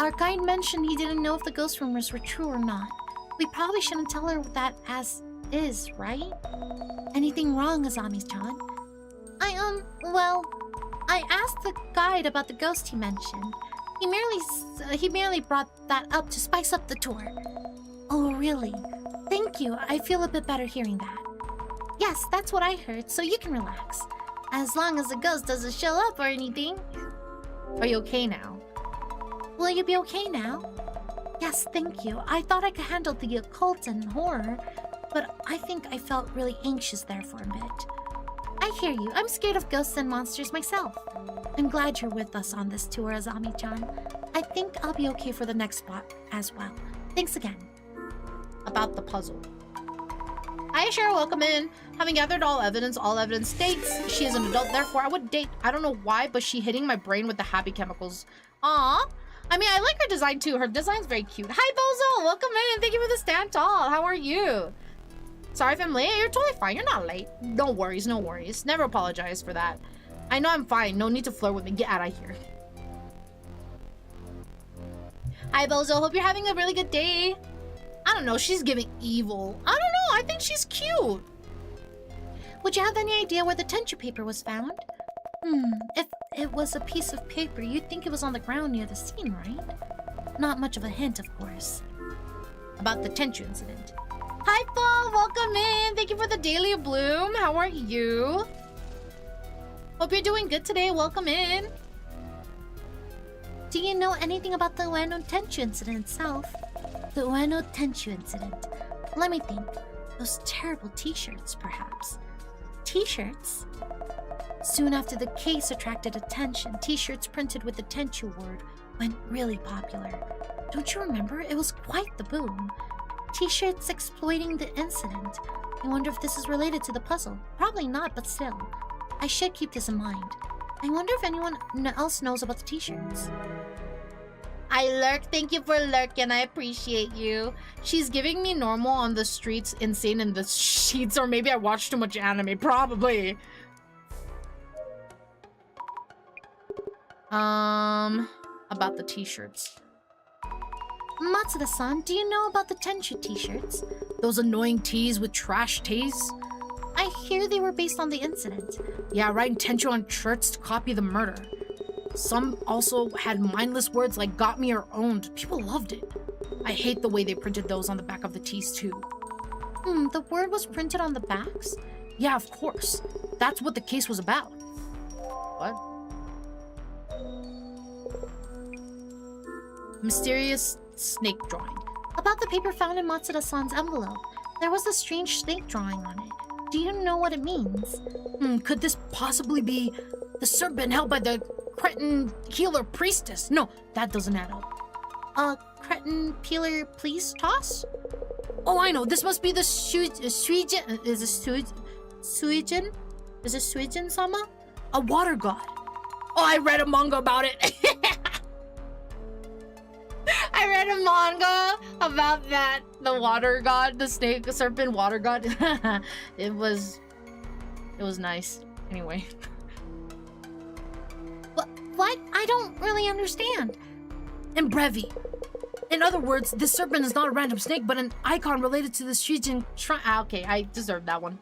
Our guide mentioned he didn't know if the ghost rumors were true or not. We probably shouldn't tell her that as is, right? Anything wrong, Azami-chan? Well, I asked the guide about the ghost he mentioned. He merely brought that up to spice up the tour. Oh, really? Thank you. I feel a bit better hearing that. Yes, that's what I heard, so you can relax. As long as the ghost doesn't show up or anything. Are you okay now? Will you be okay now? Yes, thank you. I thought I could handle the occult and horror, but I think I felt really anxious there for a bit. I hear you. I'm scared of ghosts and monsters myself. I'm glad you're with us on this tour, Azami-chan. I think I'll be okay for the next spot as well. Thanks again. About the puzzle. Hi, Cheryl. Welcome in. Having gathered all evidence states she is an adult. Therefore, I would date. I don't know why, but she hitting my brain with the happy chemicals. Aw. I mean, I like her design too. Her design's very cute. Hi, Bozo. Welcome in. Thank you for the stand tall. How are you? Sorry if I'm late. You're totally fine. You're not late. No worries. No worries. Never apologize for that. I know I'm fine. No need to flirt with me. Get out of here. Hi, Bozo. Hope you're having a really good day. I don't know. She's giving evil. I don't know. I think she's cute. Would you have any idea where the THRU paper was found? If it was a piece of paper, you'd think it was on the ground near the scene, right? Not much of a hint, of course. About the THRU incident. Hi, Paul. Welcome in. Thank you for the Daily Bloom. How are you? Hope you're doing good today. Welcome in. Do you know anything about the Ueno THRU incident itself? The Ueno THRU incident. Let me think. Those terrible t-shirts, perhaps. T-shirts? Soon after the case attracted attention, t-shirts printed with the THRU word went really popular. Don't you remember? It was quite the boom. T-shirts exploiting the incident. I wonder if this is related to the puzzle. Probably not, but still. I should keep this in mind. I wonder if anyone else knows about the t-shirts. I lurk. Thank you for lurking. I appreciate you. She's giving me normal on the streets, insane in the sheets, or maybe I watched too much anime. Probably. About the t-shirts. Matsuda-san, do you know about the THRU t-shirts? Those annoying tees with trash taste? I hear they were based on the incident. Yeah, writing THRU on shirts to copy the murder. Some also had mindless words like got me or owned. People loved it. I hate the way they printed those on the back of the tees too. The word was printed on the backs? Yeah, of course. That's what the case was about. What? Mysterious snake drawing. About the paper found in Matsuda-san's envelope. There was a strange snake drawing on it. Do you know what it means? Could this possibly be the serpent held by the cretin healer priestess? No, that doesn't add up. Cretin peeler please toss? Oh, I know. This must be the Suijin. Is it Suijin? Is it Suijin-sama? a water god? Oh, I read a manga about it. I read a manga about that. The water god, the snake, serpent water god. It was nice. Anyway. What? I don't really understand. In Brevi. In other words, this serpent is not a random snake, but an icon related to the Shujin shrine. Okay, I deserve that one.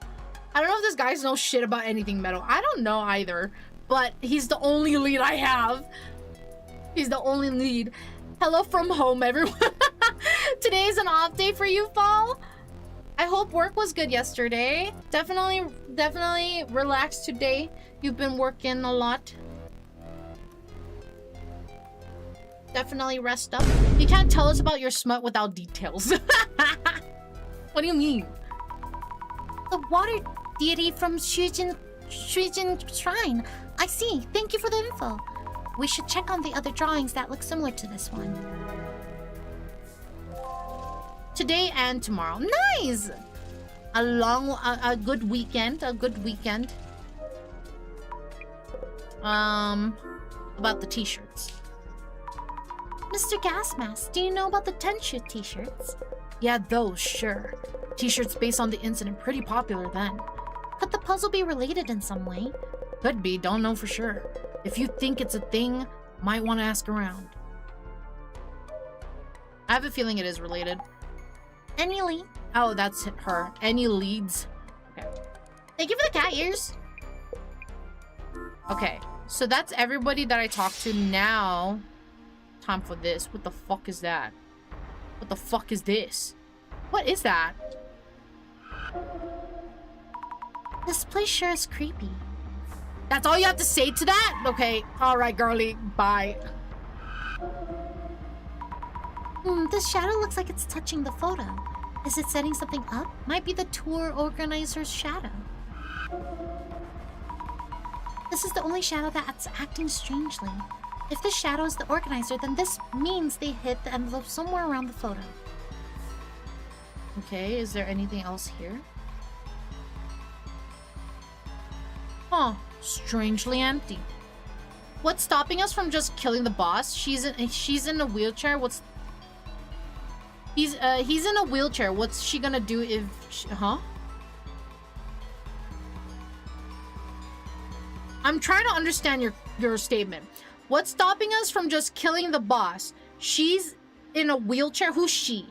I don't know if this guy knows shit about anything Meadow. I don't know either, but he's the only lead I have. He's the only lead. Hello from home, everyone. Today is an off day for you, Fall. I hope work was good yesterday. Definitely relax today. You've been working a lot. Definitely rest up. You can't tell us about your smut without details. What do you mean? The water deity from Shujin shrine. I see. Thank you for the info. We should check on the other drawings that look similar to this one. Today and tomorrow. Nice! A good weekend. About the t-shirts. Mr. Gasmask, do you know about the THRU t-shirts? Yeah, those, sure. T-shirts based on the incident, pretty popular then. Could the puzzle be related in some way? Could be, don't know for sure. If you think it's a thing, might want to ask around. I have a feeling it is related. Any lead? Oh, that's her. Any leads? Okay. Thank you for the cat ears. Okay, so that's everybody that I talked to now. Time for this. What the fuck is that? What the fuck is this? What is that? This place sure is creepy. That's all you have to say to that? Okay, alright, girly. Bye. This shadow looks like it's touching the photo. Is it setting something up? Might be the tour organizer's shadow. This is the only shadow that's acting strangely. If this shadow is the organizer, then this means they hid the envelope somewhere around the photo. Okay, is there anything else here? Huh, strangely empty. What's stopping us from just killing the boss? She's in a wheelchair. He's in a wheelchair. What's she gonna do if huh? I'm trying to understand your statement. What's stopping us from just killing the boss? She's in a wheelchair. Who's she?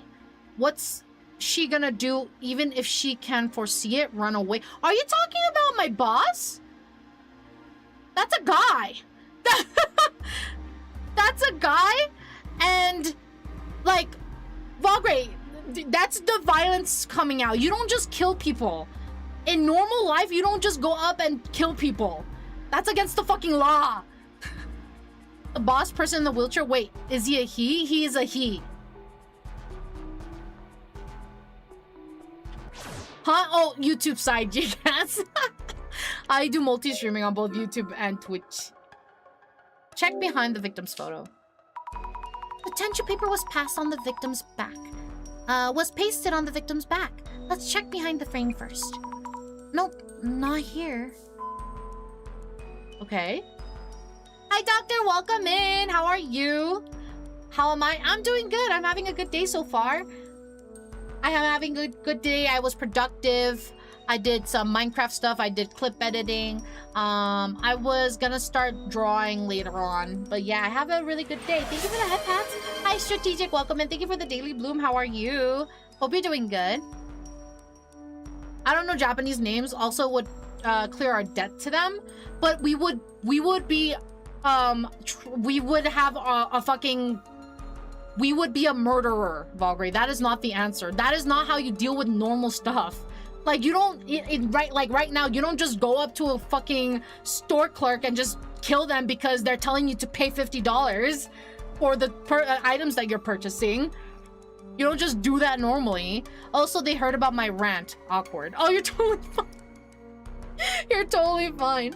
What's she gonna do even if she can foresee it? Run away? Are you talking about my boss? That's a guy. That's a guy, and like, Valgray, that's the violence coming out. You don't just kill people. In normal life, you don't just go up and kill people. That's against the fucking law. The boss person in the wheelchair, wait, is he a he? He is a he. Huh? Oh, YouTube side, yes. I do multi-streaming on both YouTube and Twitch. Check behind the victim's photo. The THRU paper was passed on the victim's back. Was pasted on the victim's back. Let's check behind the frame first. Nope, not here. Okay. Hi, doctor. Welcome in. How are you? How am I? I'm doing good. I'm having a good day so far. I am having a good day. I was productive. I did some Minecraft stuff. I did clip editing. I was gonna start drawing later on. But yeah, I have a really good day. Thank you for the head pats. Hi, Strategic. Welcome in. Thank you for the Daily Bloom. How are you? Hope you're doing good. I don't know Japanese names. Also would clear our debt to them. But we would be... we would have a fucking... We would be a murderer, Valgray. That is not the answer. That is not how you deal with normal stuff. Like, you don't, right now, you don't just go up to a fucking store clerk and just kill them because they're telling you to pay $50 for the items that you're purchasing. You don't just do that normally. Also, they heard about my rant. Awkward. Oh, you're totally fine. You're totally fine.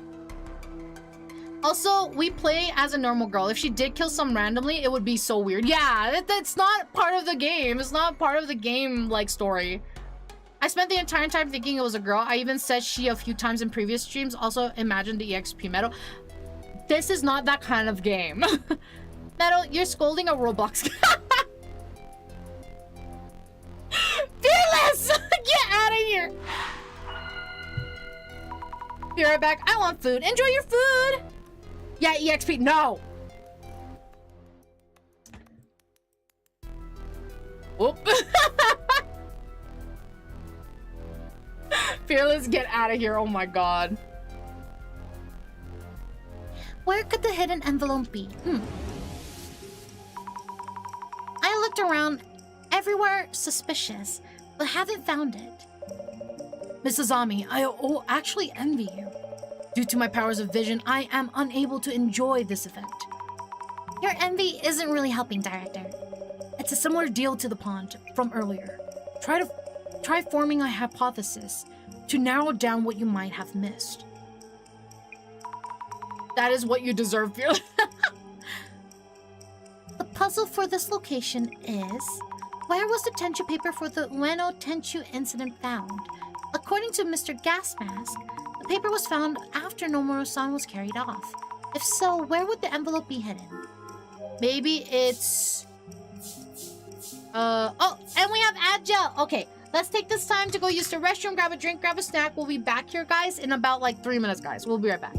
Also, we play as a normal girl. If she did kill some randomly, it would be so weird. Yeah, that's not part of the game. It's not part of the game, like, story. I spent the entire time thinking it was a girl. I even said she a few times in previous streams. Also, imagine the EXP Meadow. This is not that kind of game. Meadow, you're scolding a Roblox. Fearless! Get out of here! Be right back. I want food. Enjoy your food! Yeah, EXP. No! Whoop. Fearless, get out of here. Oh my god. Where could the hidden envelope be? I looked around everywhere suspicious, but haven't found it. Mrs. Ami, I actually envy you. Due to my powers of vision, I am unable to enjoy this event. Your envy isn't really helping, Director. It's a similar deal to the pond from earlier. Try forming a hypothesis to narrow down what you might have missed. That is what you deserve, Fearless. The puzzle for this location is... Where was the Tenchu paper for the Ueno Tenchu incident found? According to Mr. Gasmask, the paper was found after Nomura-san was carried off. If so, where would the envelope be hidden? Maybe it's... Oh, and we have Agile! Okay, let's take this time to go use the restroom, grab a drink, grab a snack. We'll be back here, guys, in about like 3 minutes, guys. We'll be right back.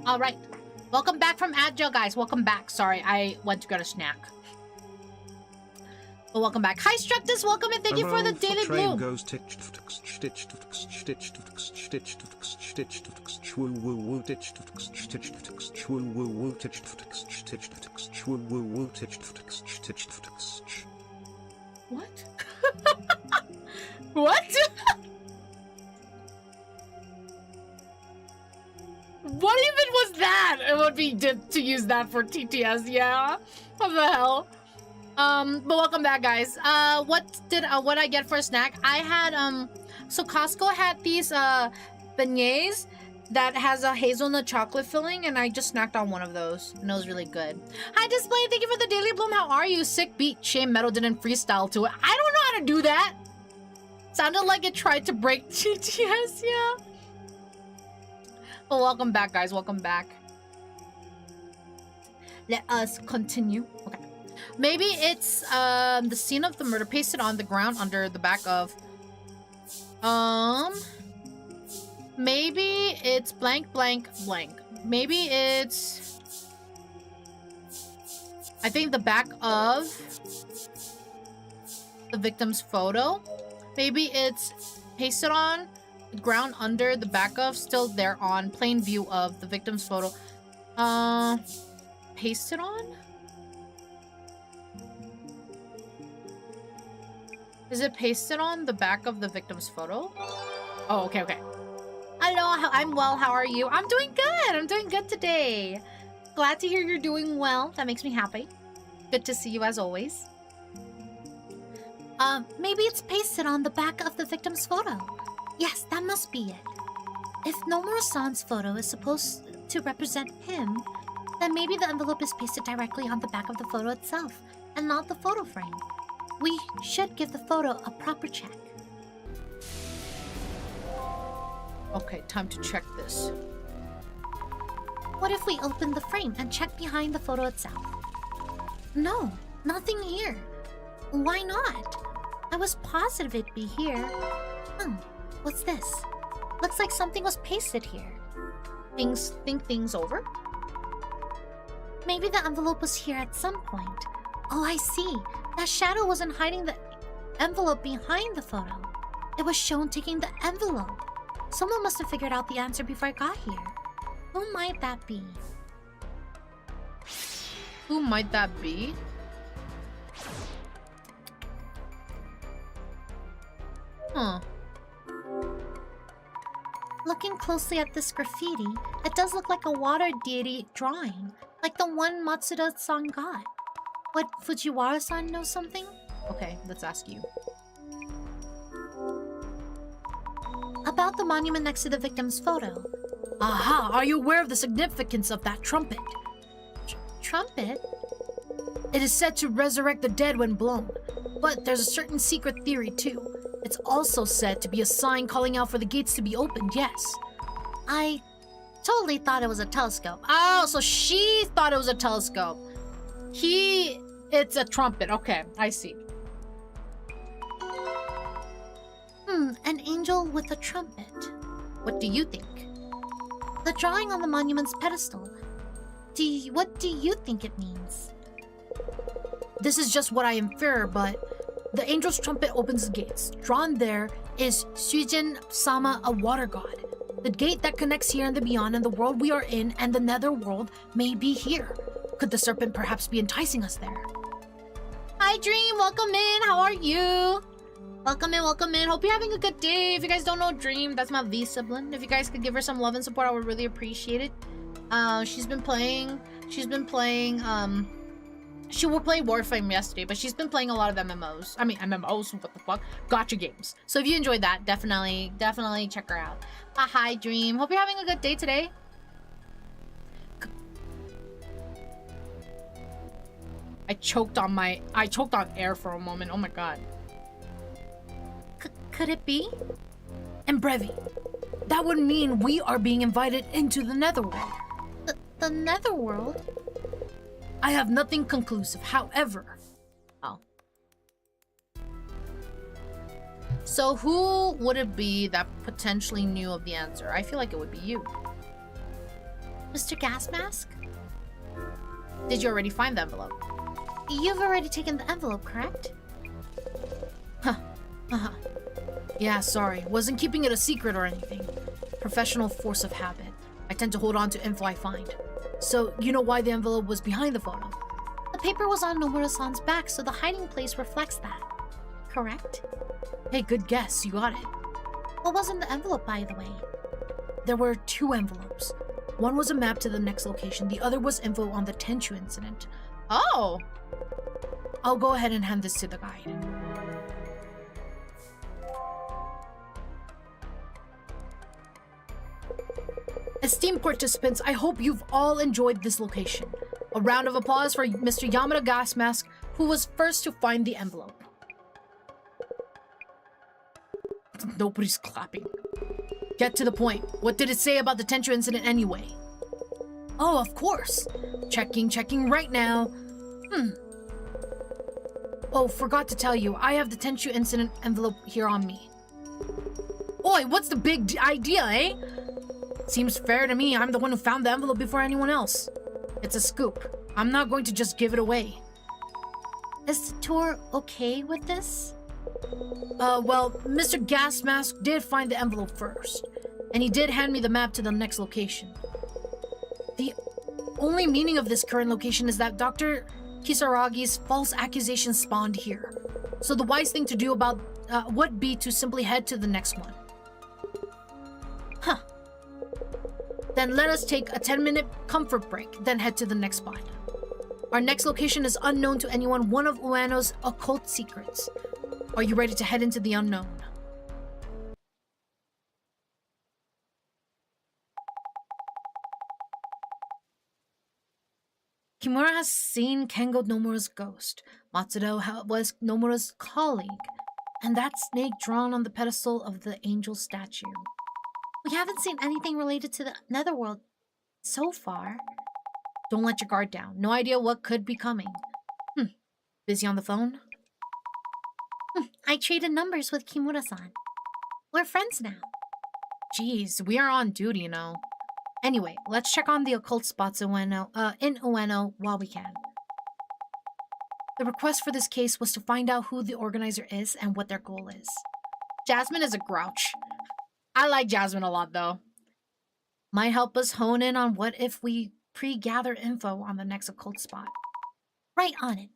All right. Welcome back from Agile, guys. Welcome back. Sorry, I went to get a snack. But welcome back. Hi, Structus. Welcome and thank you for the daily bloom. What? What? What even was that? It would be to use that for TTS, yeah. What the hell? But welcome back, guys. What I get for a snack? I had so Costco had these beignets that has a hazelnut chocolate filling, and I just snacked on one of those, and it was really good. Hi, Display. Thank you for the daily bloom. How are you? Sick beat. Shame Meadow didn't freestyle to it. I don't know how to do that. Sounded like it tried to break TTS, yeah. Well, welcome back, guys. Welcome back. Let us continue. Okay. Maybe it's the scene of the murder pasted on the ground under the back of maybe it's blank blank blank. Maybe it's I think the back of the victim's photo. Maybe it's pasted on the ground under the back of, still there on plain view of the victim's photo. Pasted on? Is it pasted on the back of the victim's photo? Oh, okay, okay. Hello, I'm well. How are you? I'm doing good. I'm doing good today. Glad to hear you're doing well. That makes me happy. Good to see you as always. Maybe it's pasted on the back of the victim's photo. Yes, that must be it. If Nomura-san's photo is supposed to represent him, then maybe the envelope is pasted directly on the back of the photo itself, and not the photo frame. We should give the photo a proper check. Okay, time to check this. What if we open the frame and check behind the photo itself? No, nothing here. Why not? I was positive it'd be here. What's this? Looks like something was pasted here. Think things over? Maybe the envelope was here at some point. Oh, I see. That shadow wasn't hiding the envelope behind the photo. It was shown taking the envelope. Someone must have figured out the answer before I got here. Who might that be? Who might that be? Huh. Looking closely at this graffiti, it does look like a water deity drawing, like the one Matsuda-san got. Would Fujiwara-san know something? Okay, let's ask you. About the monument next to the victim's photo. Aha! Are you aware of the significance of that trumpet? Trumpet? It is said to resurrect the dead when blown, but there's a certain secret theory too. It's also said to be a sign calling out for the gates to be opened, yes. I totally thought it was a telescope. Oh, so she thought it was a telescope. It's a trumpet. Okay, I see. An angel with a trumpet. What do you think? The drawing on the monument's pedestal. What do you think it means? This is just what I infer, but the angel's trumpet opens the gates. Drawn there is Suijin-sama, a water god. The gate that connects here and the beyond and the world we are in and the nether world may be here. Could the serpent perhaps be enticing us there? Hi Dream, welcome in. How are you? Welcome in, welcome in. Hope you're having a good day. If you guys don't know Dream, that's my V sibling. If you guys could give her some love and support, I would really appreciate it. She's been playing, she will play Warframe yesterday, but she's been playing a lot of MMOs. I mean, MMOs, what the fuck? Gotcha games. So if you enjoyed that, definitely check her out. Hi, Dream. Hope you're having a good day today. I choked on air for a moment. Oh my god. Could it be? And Brevi, that would mean we are being invited into the netherworld. The netherworld? I have nothing conclusive, however. Oh. So who would it be that potentially knew of the answer? I feel like it would be you. Mr. Gas Mask? Did you already find the envelope? You've already taken the envelope, correct? Yeah, sorry. Wasn't keeping it a secret or anything. Professional force of habit. I tend to hold on to info I find. So, you know why the envelope was behind the photo? The paper was on Nomura-san's back, so the hiding place reflects that. Correct? Hey, good guess. You got it. What was in the envelope, by the way? There were 2 envelopes. One was a map to the next location. The other was info on the THRU incident. Oh! I'll go ahead and hand this to the guide. Esteemed participants, I hope you've all enjoyed this location. A round of applause for Mr. Yamada Gas Mask, who was first to find the envelope. Nobody's clapping. Get to the point. What did it say about the THRU incident anyway? Oh, of course. Checking right now. Oh, forgot to tell you, I have the THRU incident envelope here on me. Oi, what's the big idea, eh? Seems fair to me. I'm the one who found the envelope before anyone else. It's a scoop. I'm not going to just give it away. Is the tour okay with this? Well, Mr. Gas Mask did find the envelope first, and he did hand me the map to the next location. The only meaning of this current location is that Dr. Kisaragi's false accusation spawned here. So the wise thing to do about would be to simply head to the next one. Then let us take a 10-minute comfort break, then head to the next spot. Our next location is unknown to anyone, one of Ueno's occult secrets. Are you ready to head into the unknown? Kimura has seen Kengo Nomura's ghost. Matsudo was Nomura's colleague. And that snake drawn on the pedestal of the angel statue. We haven't seen anything related to the netherworld so far. Don't let your guard down. No idea what could be coming. Busy on the phone? I traded numbers with Kimura-san. We're friends now. Jeez, we are on duty, you know. Anyway, let's check on the occult spots in Ueno while we can. The request for this case was to find out who the organizer is and what their goal is. Jasmine is a grouch. I like Jasmine a lot, though. Might help us hone in on what if we pre-gather info on the next occult spot. Right on it.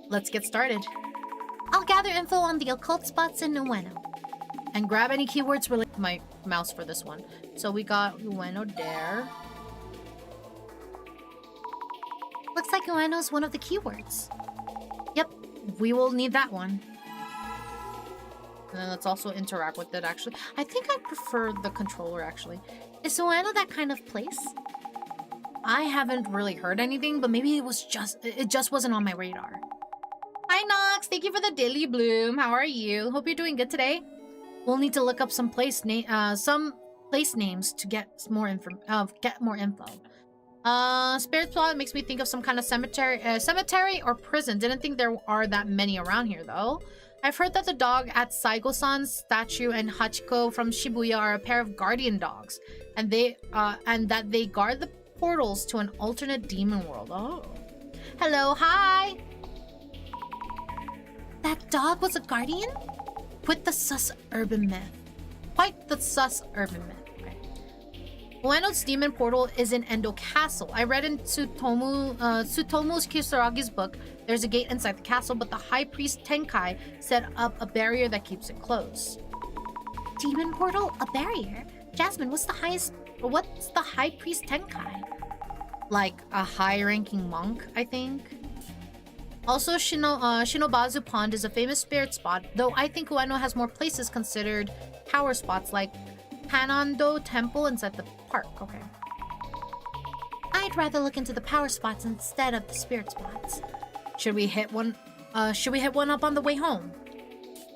Let's get started. I'll gather info on the occult spots in Ueno. And grab any keywords related to my mouse for this one. So we got Ueno there. Looks like Ueno's one of the keywords. Yep, we will need that one. And then let's also interact with it, actually. I think I prefer the controller, actually. Is Ueno that kind of place? I haven't really heard anything, but maybe it just wasn't on my radar. Hi, Nox. Thank you for the daily bloom. How are you? Hope you're doing good today. We'll need to look up some place names to get more info. Spirit plot makes me think of some kind of cemetery or prison. Didn't think there are that many around here, though. I've heard that the dog at Saigo-san's statue and Hachiko from Shibuya are a pair of guardian dogs, and that they guard the portals to an alternate demon world. Oh. Hello, hi! That dog was a guardian? Quite the sus urban myth. Ueno's demon portal is in Endo Castle. I read in Tsutomu Kisaragi's book, there's a gate inside the castle, but the High Priest Tenkai set up a barrier that keeps it closed. Demon portal? A barrier? Jasmine, what's the High Priest Tenkai? Like a high-ranking monk, I think. Also, Shinobazu Pond is a famous spirit spot, though I think Ueno has more places considered power spots like Hanando Temple inside the park. Okay. I'd rather look into the power spots instead of the spirit spots. Should we hit one up on the way home?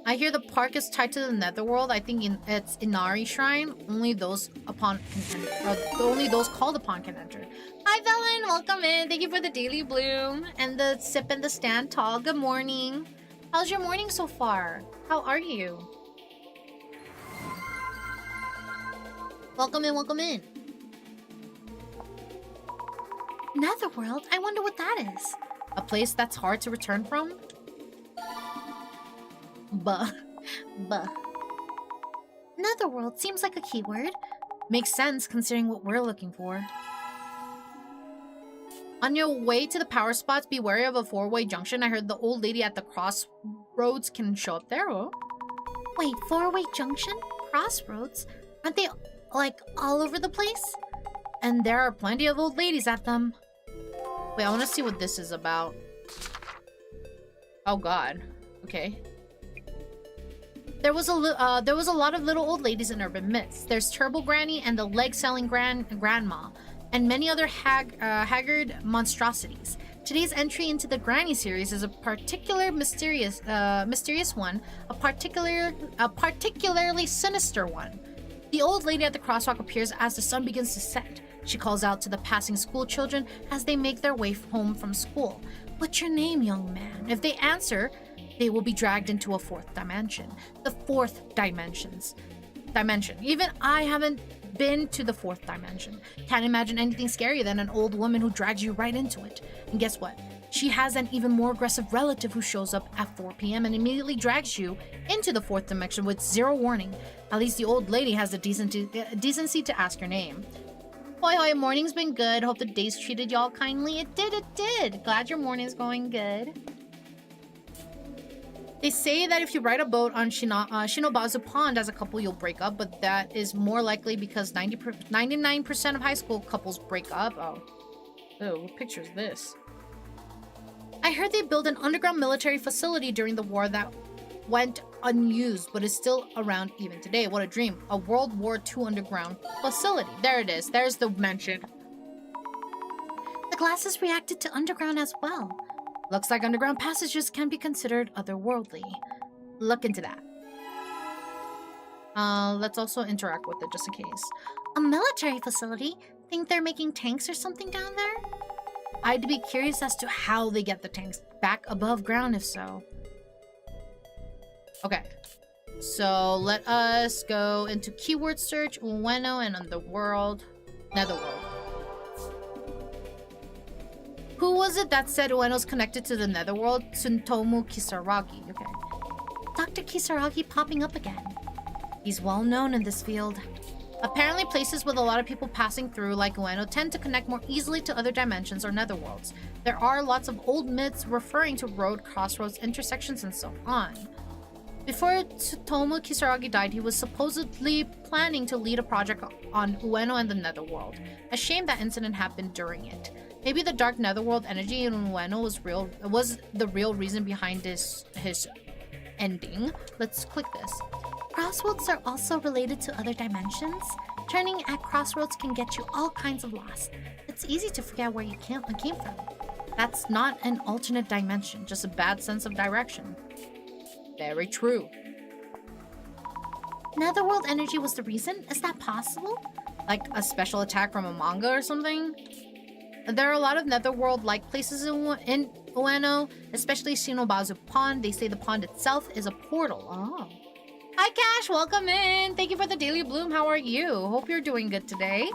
I hear the park is tied to the netherworld. I think it's Inari Shrine. Only those called upon can enter. Hi, Velen. Welcome in. Thank you for the daily bloom and the sip and the stand tall. Good morning. How's your morning so far? How are you? Welcome in, welcome in. Netherworld? I wonder what that is. A place that's hard to return from? Buh. Netherworld seems like a keyword. Makes sense considering what we're looking for. On your way to the power spots, be wary of a four-way junction. I heard the old lady at the crossroads can show up there. Oh. Wait, four-way junction? Crossroads? Aren't they, like, all over the place? And there are plenty of old ladies at them. Wait, I want to see what this is about. Oh god. Okay. There was a lot of little old ladies in urban myths. There's Turbo Granny and the leg-selling grandma, and many other haggard monstrosities. Today's entry into the Granny series is a particular mysterious one, a particularly sinister one. The old lady at the crosswalk appears as the sun begins to set. She calls out to the passing school children as they make their way home from school. "What's your name, young man?" If they answer, they will be dragged into a fourth dimension. The fourth dimension. Even I haven't been to the fourth dimension. Can't imagine anything scarier than an old woman who drags you right into it. And guess what? She has an even more aggressive relative who shows up at 4 p.m. and immediately drags you into the fourth dimension with zero warning. At least the old lady has the decency to ask your name. Hoi hoi, morning's been good. Hope the day's treated y'all kindly. It did. Glad your morning's going good. They say that if you ride a boat on Shinobazu Pond as a couple, you'll break up, but that is more likely because 99% of high school couples break up. Oh, what picture is this? I heard they built an underground military facility during the war that went unused, but is still around even today. What a dream. A World War II underground facility. There it is. There's the mention. The glasses reacted to underground as well. Looks like underground passages can be considered otherworldly. Look into that. Let's also interact with it just in case. A military facility? Think they're making tanks or something down there? I'd be curious as to how they get the tanks back above ground if so. Okay. So let us go into keyword search, Ueno and Underworld, Netherworld. Who was it that said Ueno's connected to the Netherworld? Tsuntomu Kisaragi. Okay. Dr. Kisaragi popping up again. He's well known in this field. Apparently places with a lot of people passing through, like Ueno, tend to connect more easily to other dimensions or netherworlds. There are lots of old myths referring to road, crossroads, intersections, and so on. Before Tsutomu Kisaragi died, he was supposedly planning to lead a project on Ueno and the Netherworld. A shame that incident happened during it. Maybe the dark Netherworld energy in Ueno was the real reason behind his ending. Let's click this. Crossroads are also related to other dimensions. Turning at crossroads can get you all kinds of lost. It's easy to forget where you came from. That's not an alternate dimension, just a bad sense of direction. Very true. Netherworld energy was the reason? Is that possible? Like a special attack from a manga or something? There are a lot of Netherworld-like places in Ueno, especially Shinobazu Pond. They say the pond itself is a portal. Oh. Hi, Cash. Welcome in. Thank you for the Daily Bloom. How are you? Hope you're doing good today.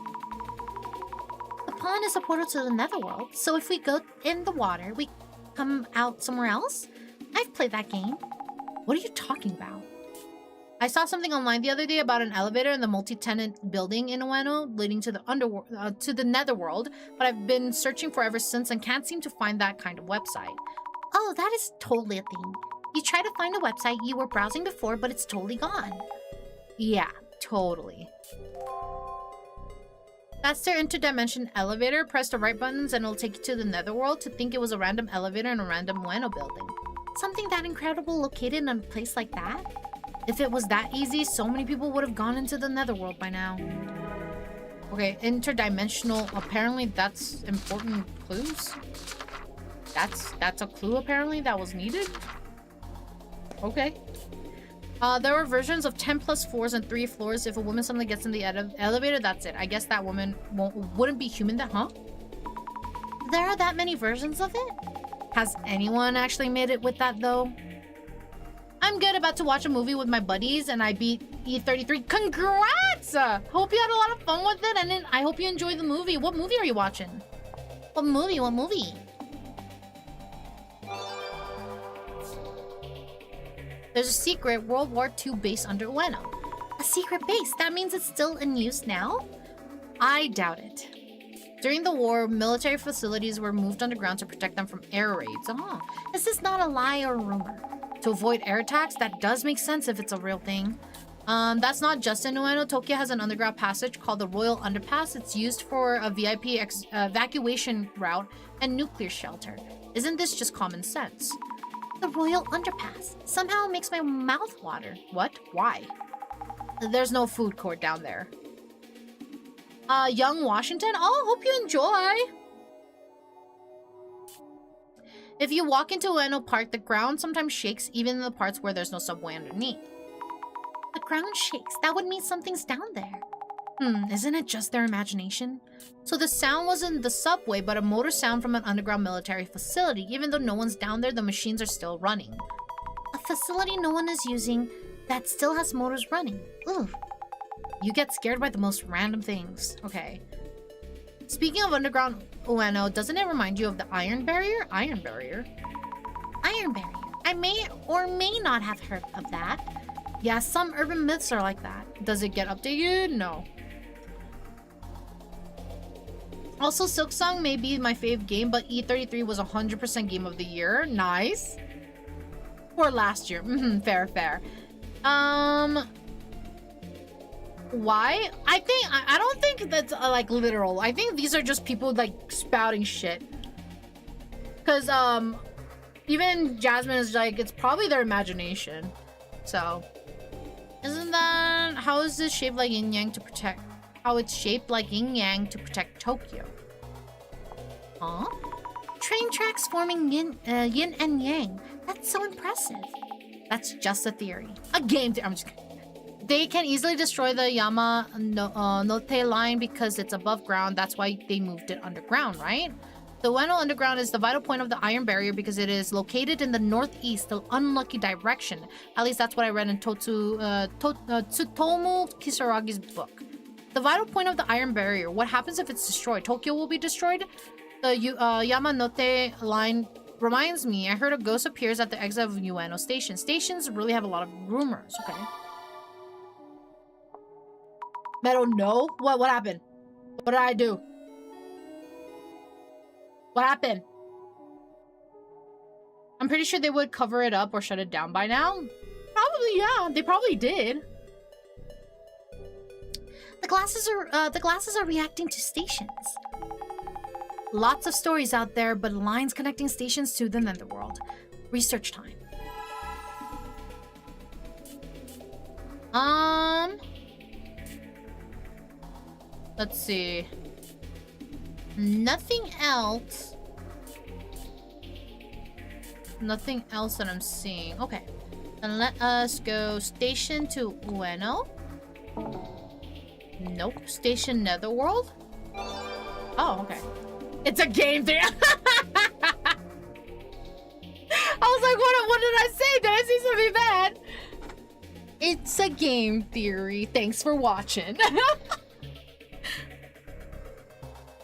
The pond is a portal to the Netherworld, so if we go in the water, we come out somewhere else? I've played that game. What are you talking about? I saw something online the other day about an elevator in the multi-tenant building in Ueno leading to the Netherworld, but I've been searching for ever since and can't seem to find that kind of website. Oh, that is totally a thing. You try to find a website you were browsing before, but it's totally gone. Yeah, totally. That's their interdimension elevator. Press the right buttons and it'll take you to the Netherworld. To think it was a random elevator in a random Ueno building. Something that incredible located in a place like that? If it was that easy, so many people would have gone into the Netherworld by now. Okay, interdimensional. Apparently that's important clues. That's a clue apparently that was needed. Okay. There are versions of 10 plus floors and 3 floors. If a woman suddenly gets in the elevator, that's it. I guess that woman wouldn't be human then, huh? There are that many versions of it? Has anyone actually made it with that though? I'm good, about to watch a movie with my buddies and I beat E33. Congrats! Hope you had a lot of fun with it and I hope you enjoyed the movie. What movie are you watching? What movie? What movie? There's a secret World War II base under Ueno. A secret base? That means it's still in use now? I doubt it. During the war, military facilities were moved underground to protect them from air raids. Oh, this is not a lie or a rumor. To avoid air attacks? That does make sense if it's a real thing. That's not just in Ueno. Tokyo has an underground passage called the Royal Underpass. It's used for a VIP evacuation route and nuclear shelter. Isn't this just common sense? The Royal Underpass. Somehow it makes my mouth water. What? Why? There's no food court down there. Young Washington? Oh, hope you enjoy! If you walk into Ueno Park, the ground sometimes shakes, even in the parts where there's no subway underneath. The ground shakes? That would mean something's down there. Isn't it just their imagination? So the sound wasn't the subway, but a motor sound from an underground military facility. Even though no one's down there, the machines are still running. A facility no one is using that still has motors running. Ooh. You get scared by the most random things. Okay. Speaking of underground Ueno, doesn't it remind you of the Iron Barrier? Iron Barrier? Iron Barrier. I may or may not have heard of that. Yeah, some urban myths are like that. Does it get updated? No. Also, Silksong may be my fave game, but E33 was 100% game of the year. Nice. Or last year. Fair, fair. Why? I don't think that's like literal. I think these are just people like spouting shit. Cause even Jasmine is like, it's probably their imagination. So isn't that how is this shaped like yin yang to protect? How it's shaped like yin yang to protect Tokyo? Huh? Train tracks forming yin and yang. That's so impressive. That's just a theory. A game theory. I'm just kidding. They can easily destroy the Yamanote line because it's above ground. That's why they moved it underground, right? The Ueno Underground is the vital point of the Iron Barrier because it is located in the northeast, the unlucky direction. At least that's what I read in Tsutomu Kisaragi's book. The vital point of the Iron Barrier. What happens if it's destroyed? Tokyo will be destroyed? The Yamanote line reminds me. I heard a ghost appears at the exit of Ueno Station. Stations really have a lot of rumors. Okay. Meadow, no? What happened? What did I do? What happened? I'm pretty sure they would cover it up or shut it down by now. Probably, yeah. They probably did. The glasses are reacting to stations. Lots of stories out there, but lines connecting stations to the Netherworld. Research time. Let's see. Nothing else. Nothing else that I'm seeing. Okay. Then let us go station to Ueno. Nope. Station Netherworld. Oh, okay. It's a game thing. I was like, what did I say? Did I say something bad? It's a game theory. Thanks for watching.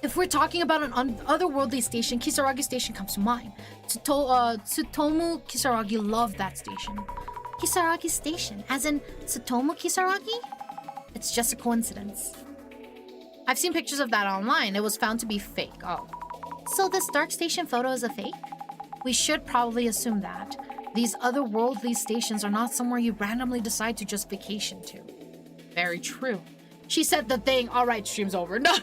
If we're talking about an otherworldly station, Kisaragi Station comes to mind. Tsutomu Kisaragi loved that station. Kisaragi Station, as in Tsutomu Kisaragi? It's just a coincidence. I've seen pictures of that online. It was found to be fake. Oh. So this dark station photo is a fake? We should probably assume that. These otherworldly stations are not somewhere you randomly decide to just vacation to. Very true. She said the thing. All right, stream's over. No.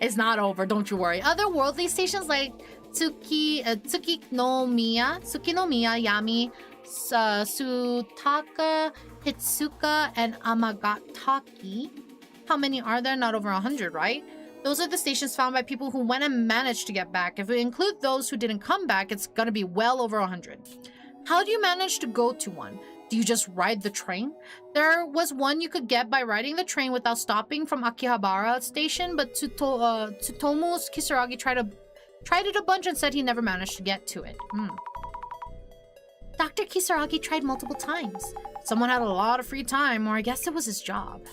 It's not over, don't you worry. Otherworldly stations like Tsukinomiya, Yami, Sutaka, Hitsuka, and Amagataki. How many are there? Not over 100, right? Those are the stations found by people who went and managed to get back. If we include those who didn't come back, it's gonna be well over 100. How do you manage to go to one? Do you just ride the train? There was one you could get by riding the train without stopping from Akihabara Station, but Tsutomu Kisaragi tried it a bunch and said he never managed to get to it. Dr. Kisaragi tried multiple times. Someone had a lot of free time, or I guess it was his job.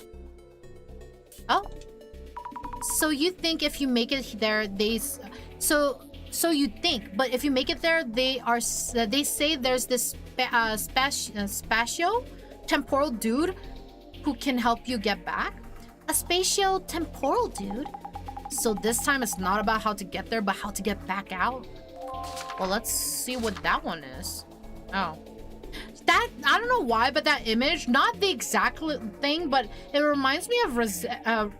Oh. So you think if you make it there, So you think, but if you make it there, they say there's this spatio-temporal dude who can help you get back? A spatio-temporal dude? So this time it's not about how to get there, but how to get back out? Well, let's see what that one is. Oh. That, I don't know why, but that image, not the exact thing, but it reminds me of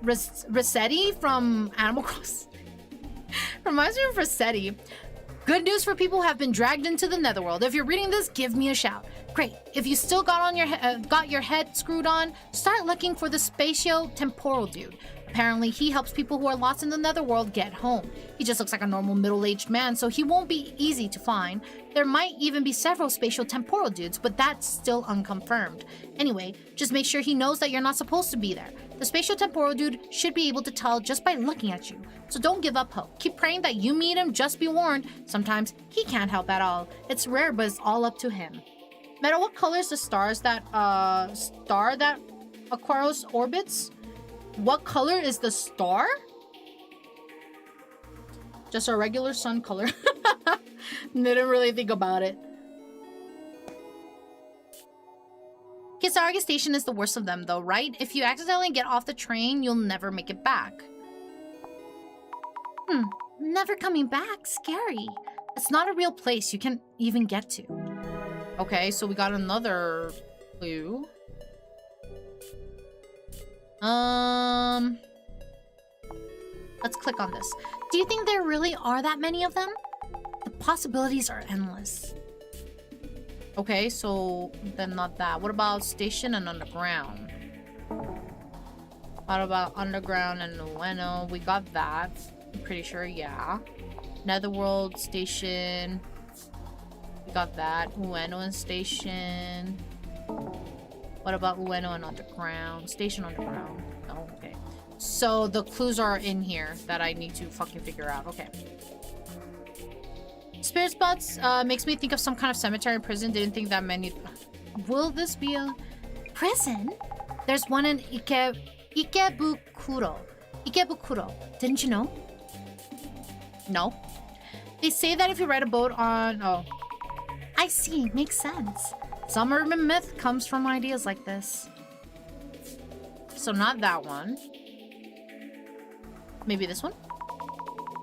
Rossetti from Animal Crossing. Reminds me of Rossetti. Good news for people who have been dragged into the Netherworld. If you're reading this, give me a shout. Great. If you still got your head screwed on, start looking for the spatio-temporal dude. Apparently, he helps people who are lost in the Netherworld get home. He just looks like a normal middle-aged man, so he won't be easy to find. There might even be several spatio-temporal dudes, but that's still unconfirmed. Anyway, just make sure he knows that you're not supposed to be there. The spatio-temporal dude should be able to tell just by looking at you. So don't give up hope. Keep praying that you meet him, just be warned. Sometimes he can't help at all. It's rare, but it's all up to him. Meadow, what color is the star that Aquarius orbits? What color is the star? Just a regular sun color. Didn't really think about it. Kisaragi Station is the worst of them though, right? If you accidentally get off the train, you'll never make it back. Never coming back? Scary. It's not a real place you can even get to. Okay, so we got another clue. Let's click on this. Do you think there really are that many of them? The possibilities are endless. Okay, so then not that. What about station and underground? What about underground and Ueno? We got that. I'm pretty sure, yeah. Netherworld station. We got that. Ueno and station. What about Ueno and underground? Station underground. Oh, okay. So the clues are in here that I need to fucking figure out. Okay. Spirit spots makes me think of some kind of cemetery and prison. Didn't think that many. Will this be a prison? There's one in Ikebukuro. Ikebukuro. Didn't you know? No. They say that if you ride a boat on... Oh. I see. Makes sense. Some urban myth comes from ideas like this. So not that one. Maybe this one?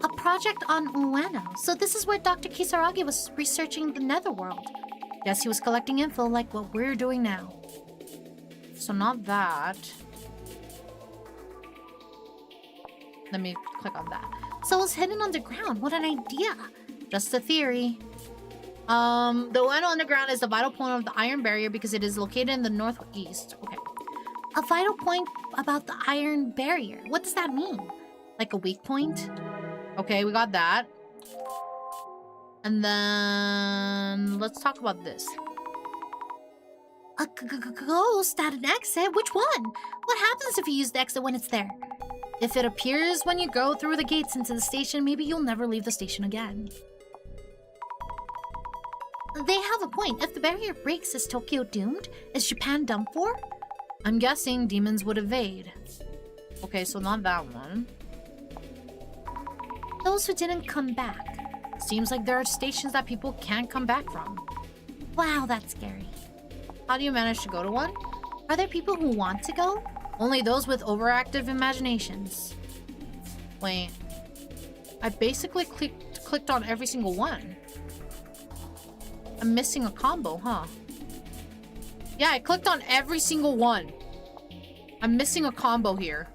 A project on Ueno. So this is where Dr. Kisaragi was researching the netherworld. Guess he was collecting info like what we're doing now. So not that. Let me click on that. So it was hidden underground. What an idea. Just a theory. The Ueno Underground is the vital point of the Iron Barrier because it is located in the northeast. Okay. A vital point about the Iron Barrier. What does that mean? Like a weak point? Okay, we got that. And then... let's talk about this. A ghost at an exit? Which one? What happens if you use the exit when it's there? If it appears when you go through the gates into the station, maybe you'll never leave the station again. They have a point. If the barrier breaks, is Tokyo doomed? Is Japan done for? I'm guessing demons would evade. Okay, so not that one. Those who didn't come back. Seems like there are stations that people can't come back from. Wow, that's scary. How do you manage to go to one? Are there people who want to go? Only those with overactive imaginations. Wait. I basically clicked on every single one. I'm missing a combo, huh? Yeah, I clicked on every single one. I'm missing a combo here.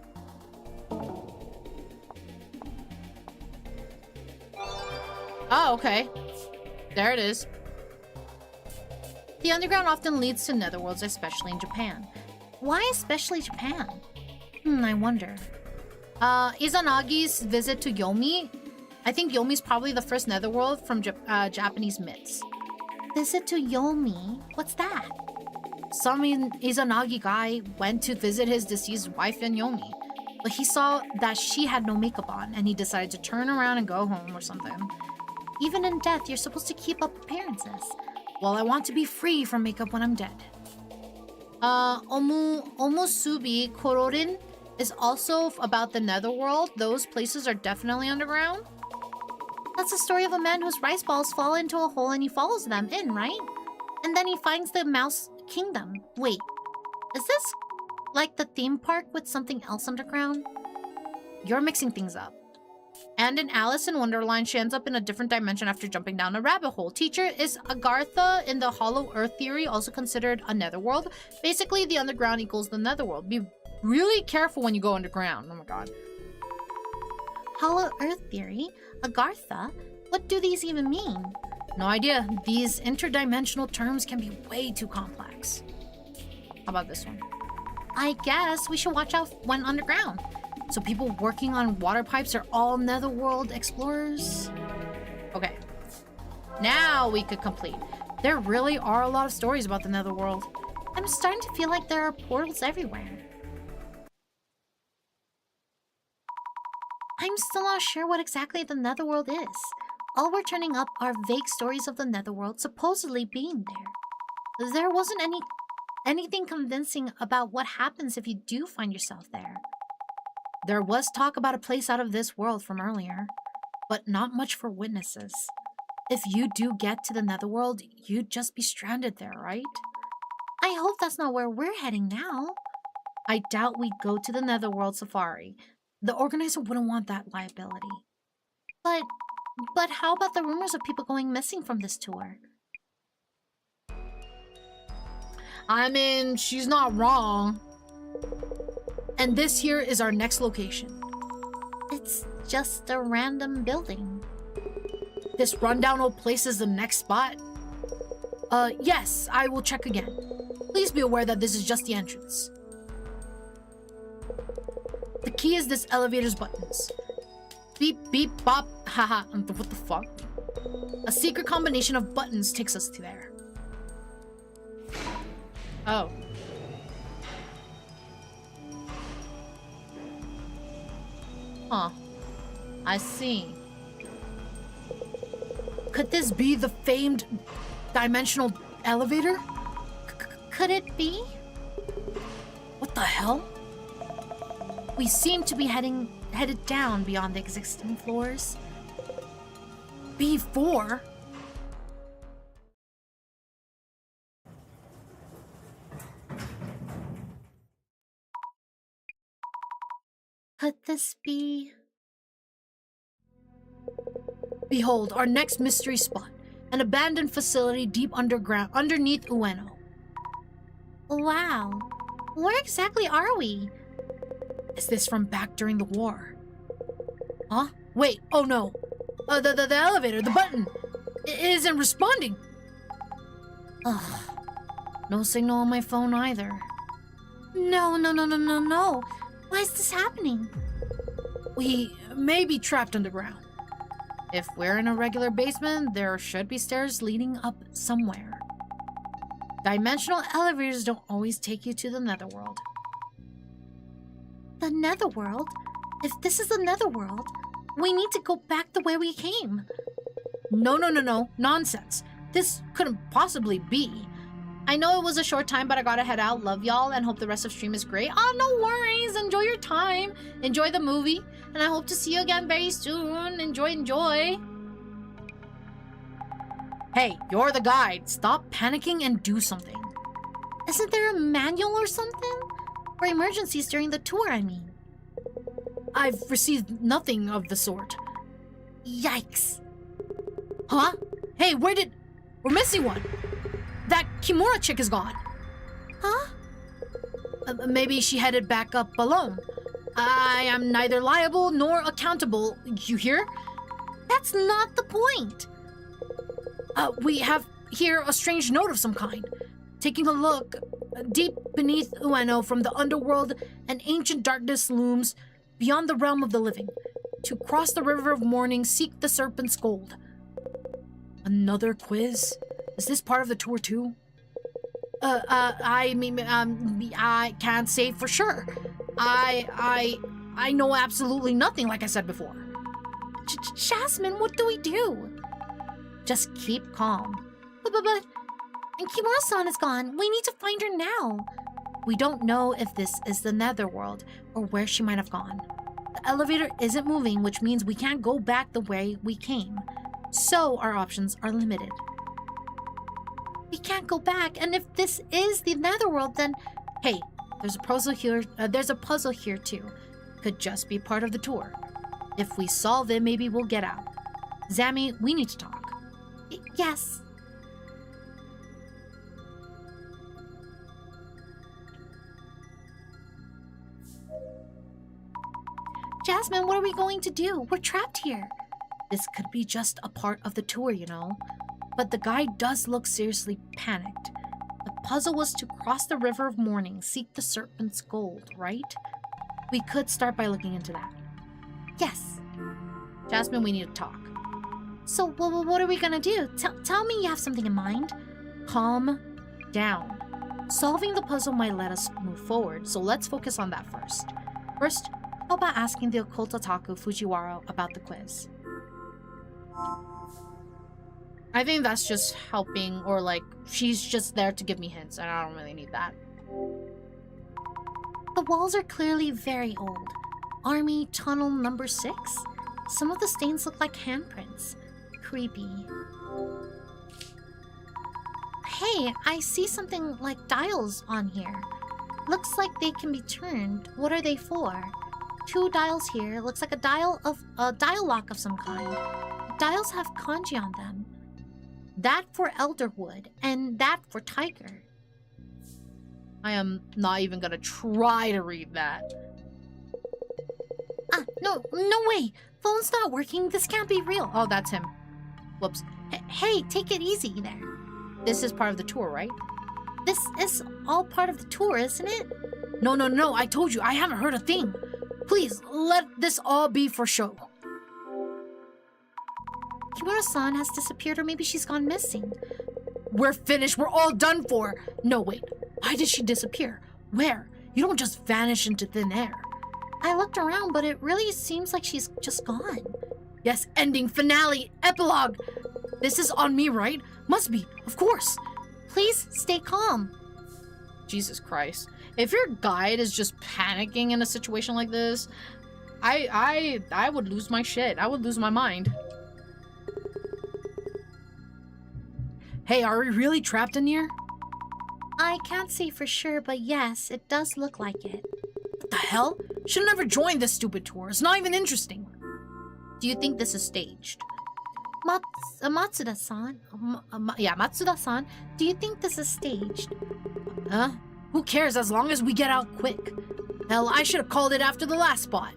Oh, okay. There it is. The underground often leads to netherworlds, especially in Japan. Why especially Japan? I wonder. Izanagi's visit to Yomi. I think Yomi's probably the first netherworld from Japanese myths. Visit to Yomi? What's that? Some Izanagi guy went to visit his deceased wife in Yomi. But he saw that she had no makeup on, and he decided to turn around and go home or something. Even in death, you're supposed to keep up appearances. Well, I want to be free from makeup when I'm dead. Omusubi Kororin is also about the netherworld. Those places are definitely underground. That's the story of a man whose rice balls fall into a hole and he follows them in, right? And then he finds the mouse kingdom. Wait, is this like the theme park with something else underground? You're mixing things up. And in Alice in Wonderland, she ends up in a different dimension after jumping down a rabbit hole. Teacher, is Agartha in the Hollow Earth theory also considered a netherworld? Basically, the underground equals the netherworld. Be really careful when you go underground. Oh my god. Hollow Earth theory? Agartha? What do these even mean? No idea. These interdimensional terms can be way too complex. How about this one? I guess we should watch out when underground. So people working on water pipes are all netherworld explorers? Okay. Now we could complete. There really are a lot of stories about the netherworld. I'm starting to feel like there are portals everywhere. I'm still not sure what exactly the netherworld is. All we're turning up are vague stories of the netherworld supposedly being there. There wasn't anything convincing about what happens if you do find yourself there. There was talk about a place out of this world from earlier, but not much for witnesses. If you do get to the netherworld, you'd just be stranded there, right? I hope that's not where we're heading now. I doubt we'd go to the netherworld safari. The organizer wouldn't want that liability. But how about the rumors of people going missing from this tour? I mean, she's not wrong. And this here is our next location. It's just a random building. This rundown old place is the next spot. Yes, I will check again. Please be aware that this is just the entrance. The key is this elevator's buttons. Beep, beep, bop, haha, what the fuck? A secret combination of buttons takes us to there. Oh. Huh. I see. Could this be the famed dimensional elevator? Could it be? What the hell? We seem to be headed down beyond the existing floors. B4? Could this be? Behold, our next mystery spot. An abandoned facility deep underground, underneath Ueno. Wow. Where exactly are we? Is this from back during the war? Huh? Wait, oh no. The elevator, the button. It isn't responding. Ugh. No signal on my phone either. No. Why is this happening? We may be trapped underground. If we're in a regular basement, there should be stairs leading up somewhere. Dimensional elevators don't always take you to the netherworld. The netherworld? If this is the netherworld, we need to go back the way we came. No. Nonsense. This couldn't possibly be. I know it was a short time, but I gotta head out. Love y'all and hope the rest of stream is great. Oh, no worries. Enjoy your time. Enjoy the movie. And I hope to see you again very soon. Enjoy. Hey, you're the guide. Stop panicking and do something. Isn't there a manual or something? For emergencies during the tour, I mean. I've received nothing of the sort. Yikes. Huh? Hey, we're missing one. That Kimura chick is gone. Huh? Maybe she headed back up alone. I am neither liable nor accountable, you hear? That's not the point. We have here a strange note of some kind. Taking a look, deep beneath Ueno from the underworld, an ancient darkness looms beyond the realm of the living. To cross the river of morning, seek the serpent's gold. Another quiz? Is this part of the tour too? I can't say for sure. I know absolutely nothing, like I said before. Jasmine, what do we do? Just keep calm. But, and Kimura-san is gone. We need to find her now. We don't know if this is the netherworld or where she might have gone. The elevator isn't moving, which means we can't go back the way we came. So our options are limited. We can't go back, and if this is the netherworld, then... Hey, there's a puzzle here too. Could just be part of the tour. If we solve it, maybe we'll get out. Zammy, we need to talk. Yes. Jasmine, what are we going to do? We're trapped here. This could be just a part of the tour, you know. But the guide does look seriously panicked. The puzzle was to cross the river of morning, seek the serpent's gold, right? We could start by looking into that. Yes. Jasmine, we need to talk. So, what are we gonna do? Tell me you have something in mind. Calm down. Solving the puzzle might let us move forward, so let's focus on that first. First, how about asking the occult otaku Fujiwara about the quiz? I think that's just helping, or like, she's just there to give me hints, and I don't really need that. The walls are clearly very old. Army Tunnel number 6? Some of the stains look like handprints. Creepy. Hey, I see something like dials on here. Looks like they can be turned. What are they for? 2 dials here. Looks like a dial lock of some kind. The dials have kanji on them. That for Elderwood, and that for Tiger. I am not even gonna try to read that. No way. Phone's not working. This can't be real. Oh, that's him. Whoops. Hey, take it easy there. This is part of the tour, right? This is all part of the tour, isn't it? No. I told you, I haven't heard a thing. Please, let this all be for show. Kimura-san has disappeared, or maybe she's gone missing. We're finished. We're all done for. No, wait. Why did she disappear? Where? You don't just vanish into thin air. I looked around, but it really seems like she's just gone. Yes, ending, finale, epilogue. This is on me, right? Must be, of course. Please stay calm. Jesus Christ. If your guide is just panicking in a situation like this, I would lose my shit. I would lose my mind. Hey, are we really trapped in here? I can't say for sure, but yes, it does look like it. What the hell? Should never join this stupid tour. It's not even interesting. Do you think this is staged? Matsuda-san? Matsuda-san, do you think this is staged? Huh? Who cares as long as we get out quick? Hell, I should have called it after the last spot.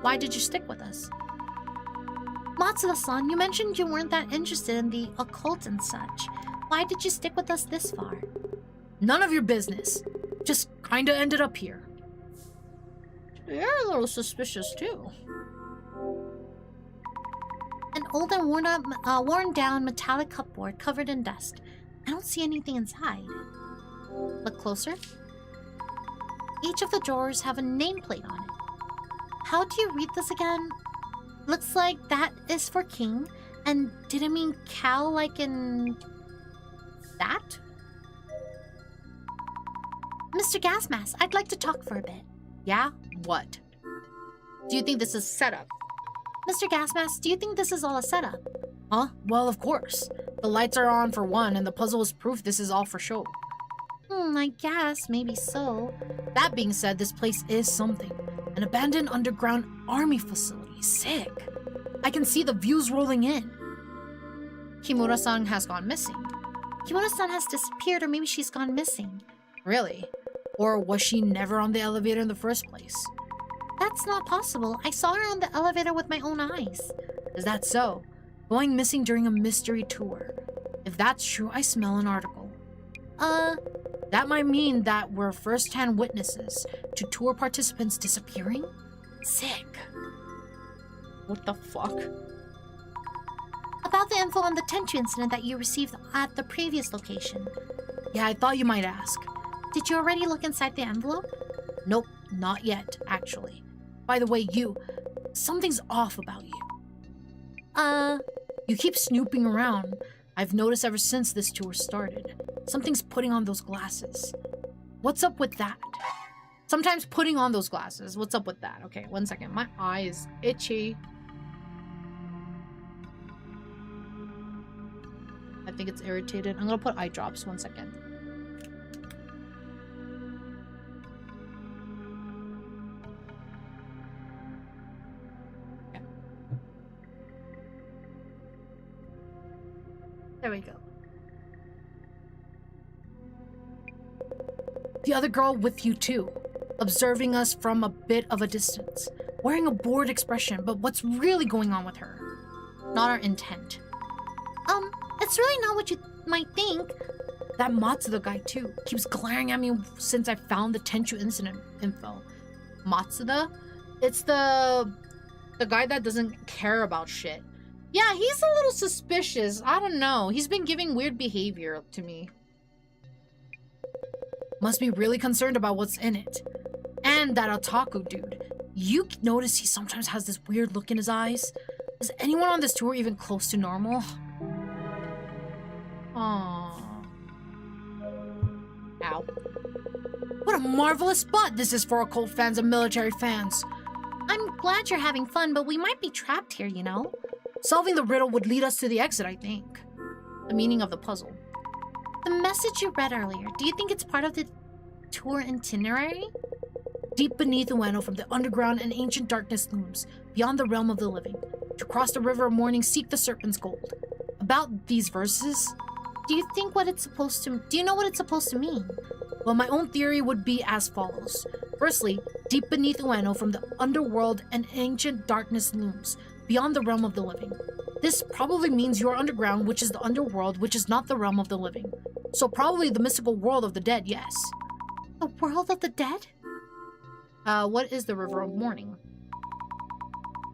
Why did you stick with us? Matsuda-san, you mentioned you weren't that interested in the occult and such. Why did you stick with us this far? None of your business. Just kinda ended up here. You're a little suspicious too. An old and worn down metallic cupboard covered in dust. I don't see anything inside. Look closer. Each of the drawers have a nameplate on it. How do you read this again? Looks like that is for king. And did it mean cow like in that? Mr. Gasmask, I'd like to talk for a bit. Yeah? What? Do you think this is set up? Mr. Gasmask, do you think this is all a setup? Huh? Well, of course. The lights are on for one, and the puzzle is proof this is all for show. I guess, maybe so. That being said, this place is something. An abandoned underground army facility. Sick. I can see the views rolling in. Kimura-san has gone missing. Kimura-san has disappeared, or maybe she's gone missing. Really? Or was she never on the elevator in the first place? That's not possible. I saw her on the elevator with my own eyes. Is that so? Going missing during a mystery tour. If that's true, I smell an article. That might mean that we're first-hand witnesses to tour participants disappearing? Sick. What the fuck? About the info on the THRU incident that you received at the previous location. Yeah, I thought you might ask. Did you already look inside the envelope? Nope, not yet, actually. By the way, something's off about you. You keep snooping around. I've noticed ever since this tour started. Something's putting on those glasses. What's up with that? Sometimes putting on those glasses. What's up with that? Okay, 1 second. My eye is itchy. I think it's irritated. I'm gonna put eye drops. 1 second. Okay. There we go. The other girl with you too, observing us from a bit of a distance, wearing a bored expression, but what's really going on with her? Not our intent. It's really not what you might think. That Matsuda guy too, keeps glaring at me since I found the THRU incident info. Matsuda? It's the guy that doesn't care about shit. Yeah, he's a little suspicious. I don't know. He's been giving weird behavior to me. Must be really concerned about what's in it. And that otaku dude. You notice he sometimes has this weird look in his eyes? Is anyone on this tour even close to normal? Aww. Ow. What a marvelous spot this is for occult fans and military fans. I'm glad you're having fun, but we might be trapped here, you know? Solving the riddle would lead us to the exit, I think. The meaning of the puzzle. The message you read earlier, do you think it's part of the tour itinerary? Deep beneath Ueno from the underground and ancient darkness looms, beyond the realm of the living. To cross the river of morning, seek the serpent's gold. About these verses, do you know what it's supposed to mean? Well, my own theory would be as follows. Firstly, deep beneath Ueno from the underworld an ancient darkness looms, beyond the realm of the living. This probably means you're underground, which is the underworld, which is not the realm of the living. So probably the mystical world of the dead, yes. The world of the dead? What is the River of Mourning?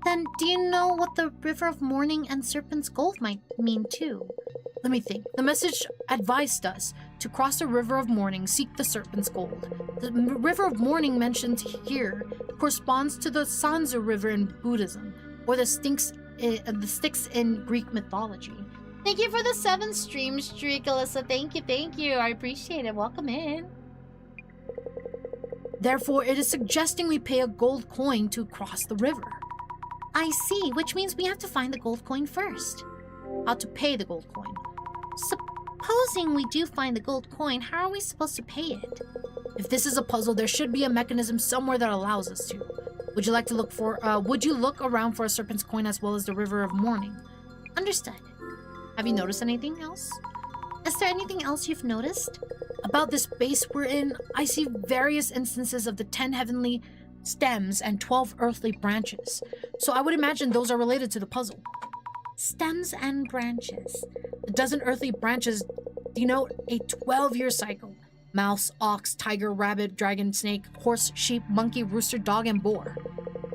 Then do you know what the River of Mourning and Serpent's Gold might mean too? Let me think. The message advised us to cross the River of Mourning, seek the Serpent's Gold. The River of Mourning mentioned here corresponds to the Sanzu River in Buddhism, or the Styx in Greek mythology. Thank you for the 7 stream streak, Alyssa. Thank you. I appreciate it. Welcome in. Therefore, it is suggesting we pay a gold coin to cross the river. I see, which means we have to find the gold coin first. How to pay the gold coin? Supposing we do find the gold coin, how are we supposed to pay it? If this is a puzzle, there should be a mechanism somewhere that allows us to. Would you like to look for, would you look around for a serpent's coin as well as the River of Mourning? Understood. Have you noticed anything else? Is there anything else you've noticed? About this base we're in, I see various instances of the 10 heavenly stems and 12 earthly branches. So I would imagine those are related to the puzzle. Stems and branches. The dozen earthly branches denote a 12-year cycle. Mouse, ox, tiger, rabbit, dragon, snake, horse, sheep, monkey, rooster, dog, and boar.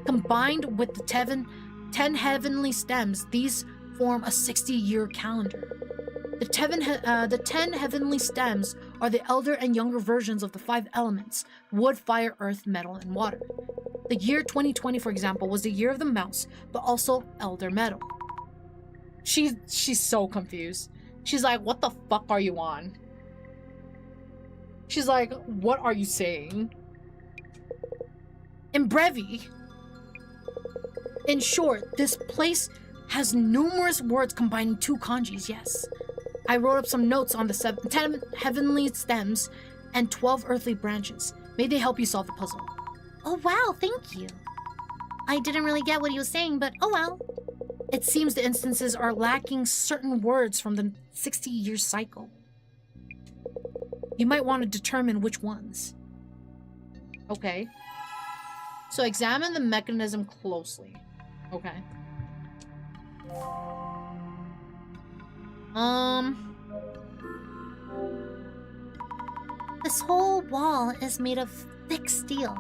Combined with the 10 heavenly stems, these form a 60-year calendar. The 10 heavenly stems are the elder and younger versions of the 5 elements: wood, fire, earth, metal, and water. The year 2020, for example, was the year of the mouse, but also elder metal. She's so confused. She's like, what the fuck are you on? She's like, what are you saying? In Brevi, in short, this place has numerous words combining 2 kanjis, yes. I wrote up some notes on the 10 heavenly stems and 12 earthly branches. May they help you solve the puzzle. Oh wow, thank you. I didn't really get what he was saying, but oh well. It seems the instances are lacking certain words from the 60-year cycle. You might want to determine which ones. Okay. So examine the mechanism closely. Okay. This whole wall is made of thick steel.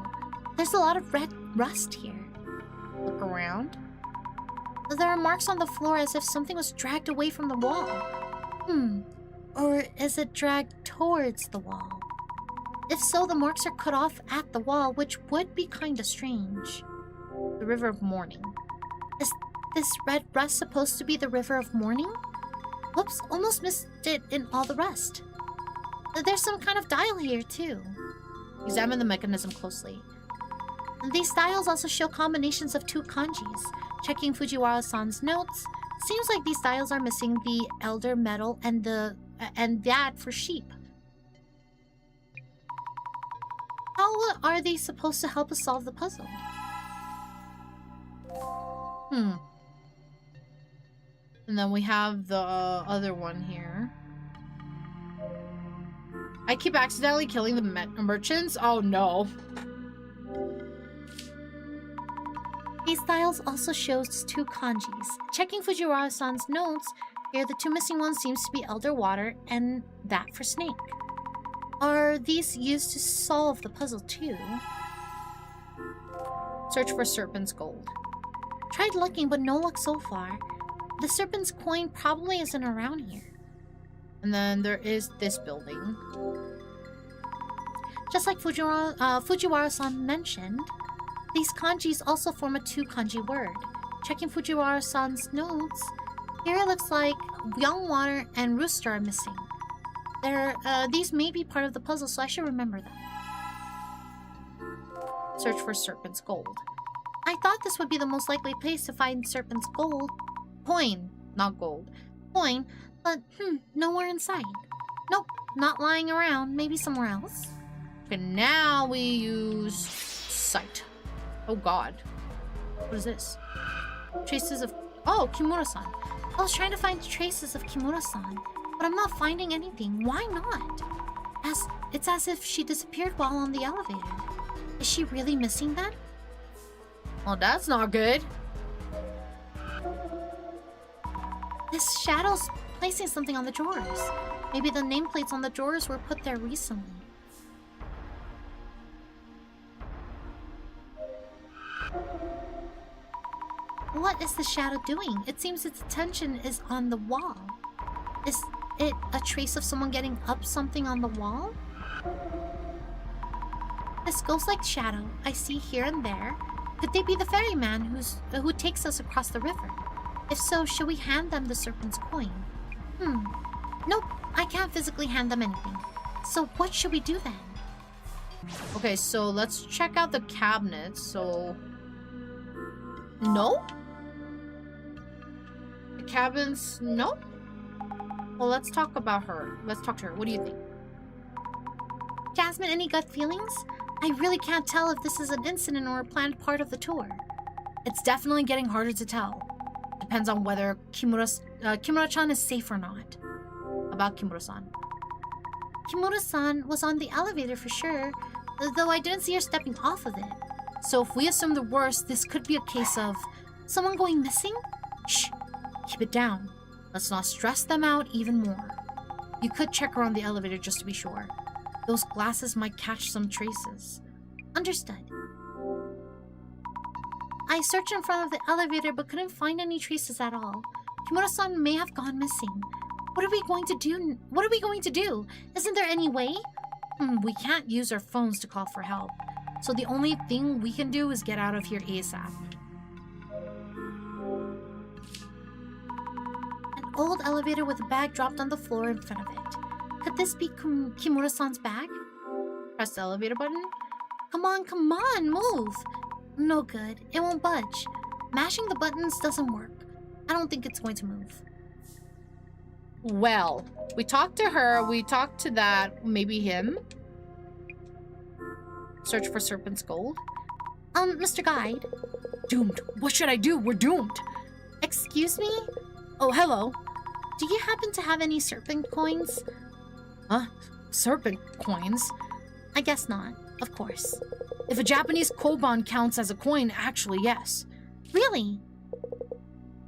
There's a lot of red rust here. Look around. There are marks on the floor as if something was dragged away from the wall. Or is it dragged towards the wall? If so, the marks are cut off at the wall, which would be kinda strange. The River of Mourning. Is this red rust supposed to be the River of Mourning? Whoops, almost missed it in all the rust. There's some kind of dial here, too. Examine the mechanism closely. These dials also show combinations of 2 kanjis. Checking Fujiwara-san's notes, seems like these dials are missing the elder metal and that for sheep. How are they supposed to help us solve the puzzle? And then we have the other one here. I keep accidentally killing the merchants? Oh no. These dials also shows 2 kanjis. Checking Fujiwara-san's notes, here the 2 missing ones seems to be elder water and that for snake. Are these used to solve the puzzle too? Search for serpent's gold. Tried looking, but no luck so far. The serpent's coin probably isn't around here. And then there is this building. Just like Fujiwara-san mentioned, these kanjis also form a 2 kanji word. Checking Fujiwara-san's notes, here it looks like young water and rooster are missing. These may be part of the puzzle, so I should remember them. Search for serpent's gold. I thought this would be the most likely place to find serpent's gold. Coin, not gold. Coin, but nowhere in sight. Nope, not lying around. Maybe somewhere else. Okay, now we use sight. Oh god. What is this? Traces of... Oh, Kimura-san. I was trying to find traces of Kimura-san, but I'm not finding anything. Why not? It's as if she disappeared while on the elevator. Is she really missing then? Well, that's not good. This shadow's placing something on the drawers. Maybe the nameplates on the drawers were put there recently. What is the shadow doing? It seems its attention is on the wall. Is it a trace of someone getting up something on the wall? This ghost-like shadow I see here and there. Could they be the ferryman who takes us across the river? If so, should we hand them the serpent's coin? Nope, I can't physically hand them anything. So what should we do then? Okay, so let's check out the cabinet. So... No? The cabin's... No? Well, let's talk about her. Let's talk to her. What do you think? Jasmine, any gut feelings? I really can't tell if this is an incident or a planned part of the tour. It's definitely getting harder to tell. Depends on whether Kimura-chan is safe or not. About Kimura-san. Kimura-san was on the elevator for sure, though I didn't see her stepping off of it. So if we assume the worst, this could be a case of someone going missing? Shh! Keep it down. Let's not stress them out even more. You could check her on the elevator just to be sure. Those glasses might catch some traces. Understood. I searched in front of the elevator but couldn't find any traces at all. Kimura-san may have gone missing. What are we going to do? What are we going to do? Isn't there any way? We can't use our phones to call for help. So the only thing we can do is get out of here ASAP. An old elevator with a bag dropped on the floor in front of it. Could this be Kimura-san's bag? Press the elevator button. Come on, move! No good, it won't budge. Mashing the buttons doesn't work. I don't think it's going to move. Well, we talked to her, we talked to that, maybe him. Search for Serpent's Gold. Mr. Guide. Doomed. What should I do? We're doomed. Excuse me? Oh, hello. Do you happen to have any serpent coins? Huh? Serpent coins? I guess not, of course. If a Japanese koban counts as a coin, actually, yes. Really?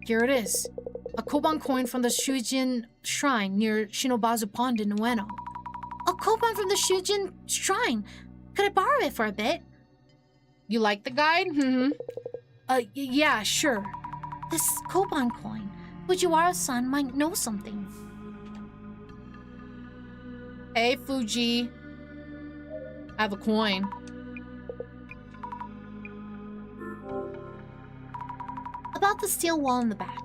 Here it is. A koban coin from the Shujin Shrine near Shinobazu Pond in Ueno. A koban from the Shujin Shrine? Could I borrow it for a bit? You like the guide? Yeah, sure. This koban coin. Fujiwara-san might know something. Hey, Fuji. I have a coin. About the steel wall in the back.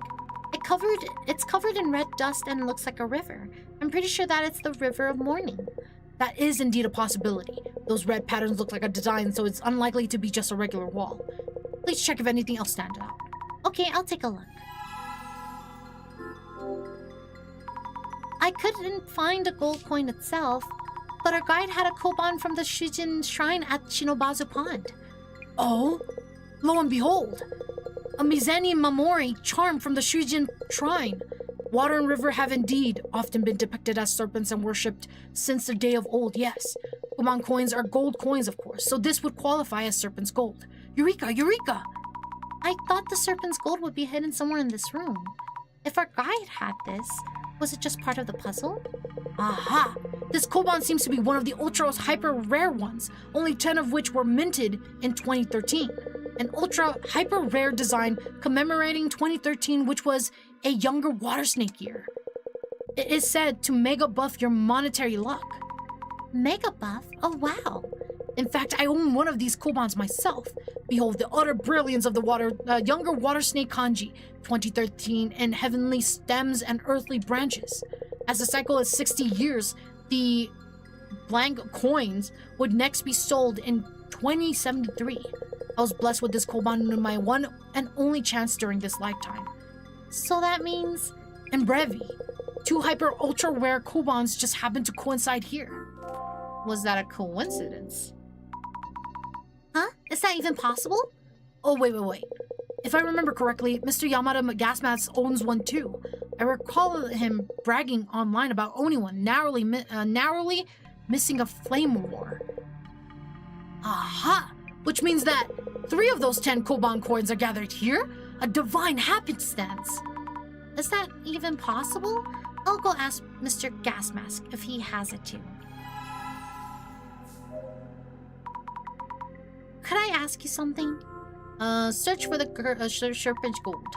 It's covered in red dust and looks like a river. I'm pretty sure that it's the River of Mourning. That is indeed a possibility. Those red patterns look like a design, so it's unlikely to be just a regular wall. Please check if anything else stands out. Okay, I'll take a look. I couldn't find a gold coin itself, but our guide had a koban from the Shujin Shrine at Shinobazu Pond. Oh? Lo and behold! A Mizani Mamori charm from the Shujin Shrine. Water and river have indeed often been depicted as serpents and worshipped since the day of old, yes. Koban coins are gold coins, of course, so this would qualify as serpent's gold. Eureka! Eureka! I thought the serpent's gold would be hidden somewhere in this room. If our guide had this, was it just part of the puzzle? Aha! This koban seems to be one of the ultra hyper rare ones, only 10 of which were minted in 2013. An ultra hyper rare design commemorating 2013, which was a younger water snake year. It is said to mega buff your monetary luck. Mega buff? Oh wow. In fact, I own one of these kobans myself. Behold the utter brilliance of the younger water snake kanji, 2013, and heavenly stems and earthly branches. As the cycle is 60 years, the blank coins would next be sold in 2073. I was blessed with this koban in my one and only chance during this lifetime. So that means... And Brevi, 2 hyper ultra rare kobans just happened to coincide here. Was that a coincidence? Huh? Is that even possible? Oh, wait. If I remember correctly, Mr. Yamada Gas Mask owns one too. I recall him bragging online about owning one, narrowly missing a flame war. Aha! Which means that 3 of those 10 Koban coins are gathered here? A divine happenstance! Is that even possible? I'll go ask Mr. Gasmask if he has it too. Could I ask you something? Search for the serpent's gold.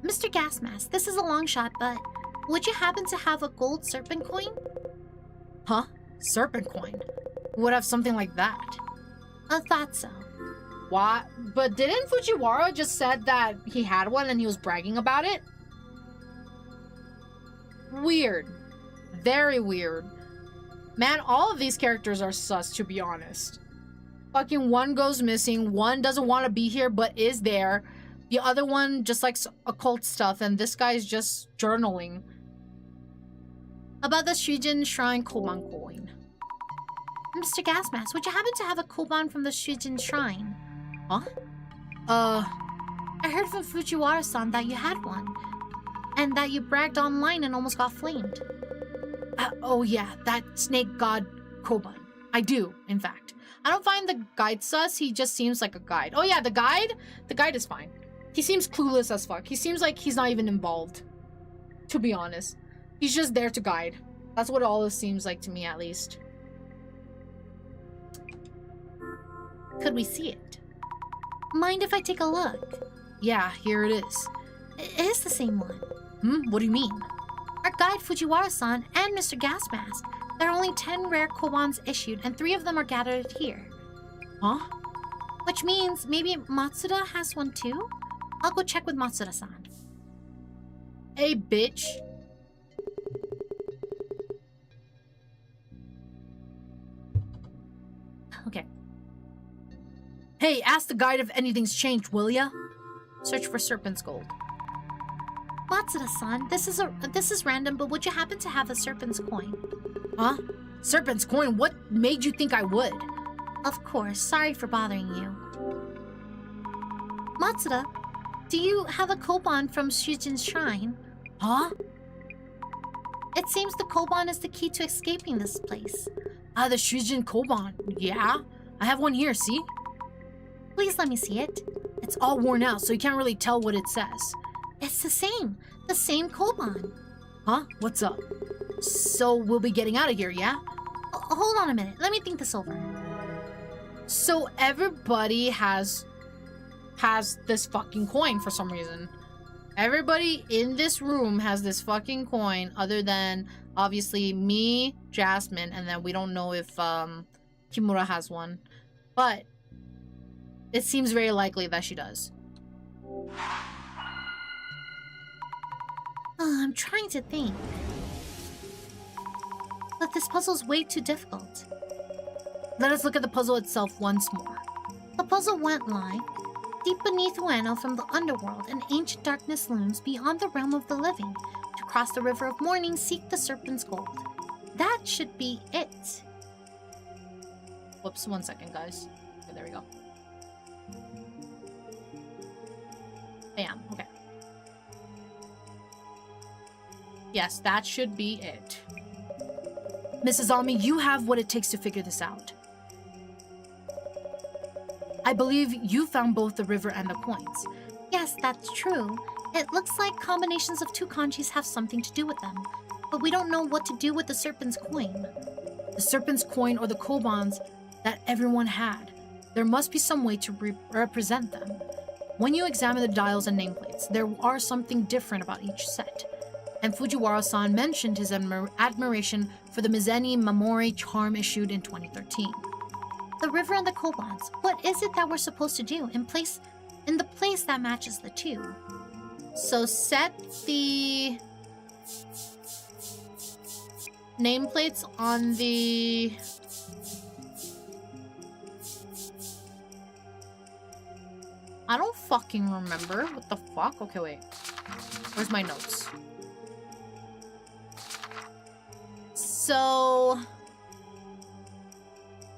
Mr. Gasmask, this is a long shot, but would you happen to have a gold serpent coin? Huh? Serpent coin? Who would have something like that? I thought so. What? But didn't Fujiwara just said that he had one and he was bragging about it? Weird. Very weird. Man, all of these characters are sus, to be honest. Fucking one goes missing, one doesn't want to be here but is there. The other one just likes occult stuff, and this guy's just journaling. About the Shujin Shrine Koban coin. Mr. Gasmask, would you happen to have a Koban from the Shujin Shrine? Huh? I heard from Fujiwara-san that you had one. And that you bragged online and almost got flamed. Oh yeah, that snake god Koban. I do, in fact. I don't find the guide sus, he just seems like a guide. Oh yeah, the guide? The guide is fine. He seems clueless as fuck. He seems like he's not even involved. To be honest. He's just there to guide. That's what all this seems like to me, at least. Could we see it? Mind if I take a look? Yeah, here it is. It is the same one. What do you mean? Our guide Fujiwara-san and Mr. Gasmask. There are only 10 rare Kobans issued, and 3 of them are gathered here. Huh? Which means maybe Matsuda has one too? I'll go check with Matsuda-san. Hey, bitch. Okay. Hey, ask the guide if anything's changed, will ya? Search for serpent's gold. Matsuda-san, this is random, but would you happen to have a serpent's coin? Huh? Serpent's coin? What made you think I would? Of course, sorry for bothering you. Matsuda, do you have a Koban from Shujin's shrine? Huh? It seems the Koban is the key to escaping this place. The Shujin Koban. Yeah? I have one here, see? Please let me see it. It's all worn out, so you can't really tell what it says. It's the same Koban. Huh? What's up? So we'll be getting out of here, yeah? Hold on a minute, let me think this over. So everybody has this fucking coin for some reason. Everybody in this room has this fucking coin, other than obviously me, Jasmine, and then we don't know if Kimura has one. But it seems very likely that she does. I'm trying to think. But this puzzle's way too difficult. Let us look at the puzzle itself once more. The puzzle went like, deep beneath Ueno from the underworld, an ancient darkness looms beyond the realm of the living. To cross the river of morning, seek the serpent's gold. That should be it. Whoops, 1 second, guys. Okay, there we go. Bam, okay. Yes, that should be it. Mrs. Almi, you have what it takes to figure this out. I believe you found both the river and the coins. Yes, that's true. It looks like combinations of 2 kanjis have something to do with them. But we don't know what to do with the serpent's coin. The serpent's coin or the kobans that everyone had. There must be some way to represent them. When you examine the dials and nameplates, there are something different about each set. And Fujiwara-san mentioned his admiration for the Mizeni Mamori charm issued in 2013. The river and the Kobans. What is it that we're supposed to do in the place that matches the 2? So set the nameplates on the... I don't fucking remember. What the fuck? Okay, wait. Where's my notes? So...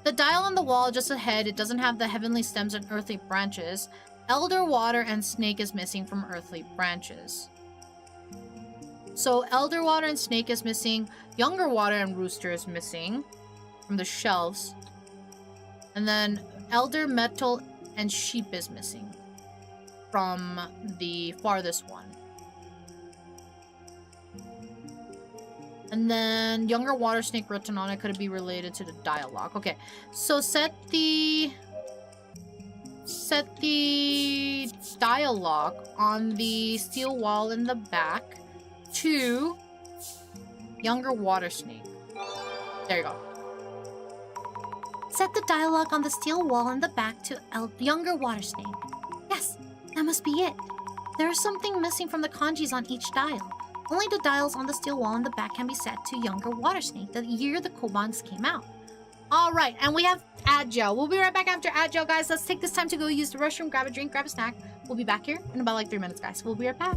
the dial on the wall just ahead, it doesn't have the heavenly stems and earthly branches. Elder, water, and snake is missing from earthly branches. So Elder Water and Snake is missing. Younger Water and Rooster is missing from the shelves. And then Elder Metal and Sheep is missing from the farthest one. And then Younger Water Snake written on it, could it be related to the dialogue? Okay, so set the dialogue on the steel wall in the back to Younger Water Snake. There you go. Set the dialogue on the steel wall in the back to Younger Water Snake. Yes, that must be it. There is something missing from the kanjis on each dial. Only the dials on the steel wall in the back can be set to Younger Water Snake, the year the Kobans came out. Alright, and we have Agile. We'll be right back after Agile, guys. Let's take this time to go use the restroom, grab a drink, grab a snack. We'll be back here in about like 3 minutes, guys. We'll be right back.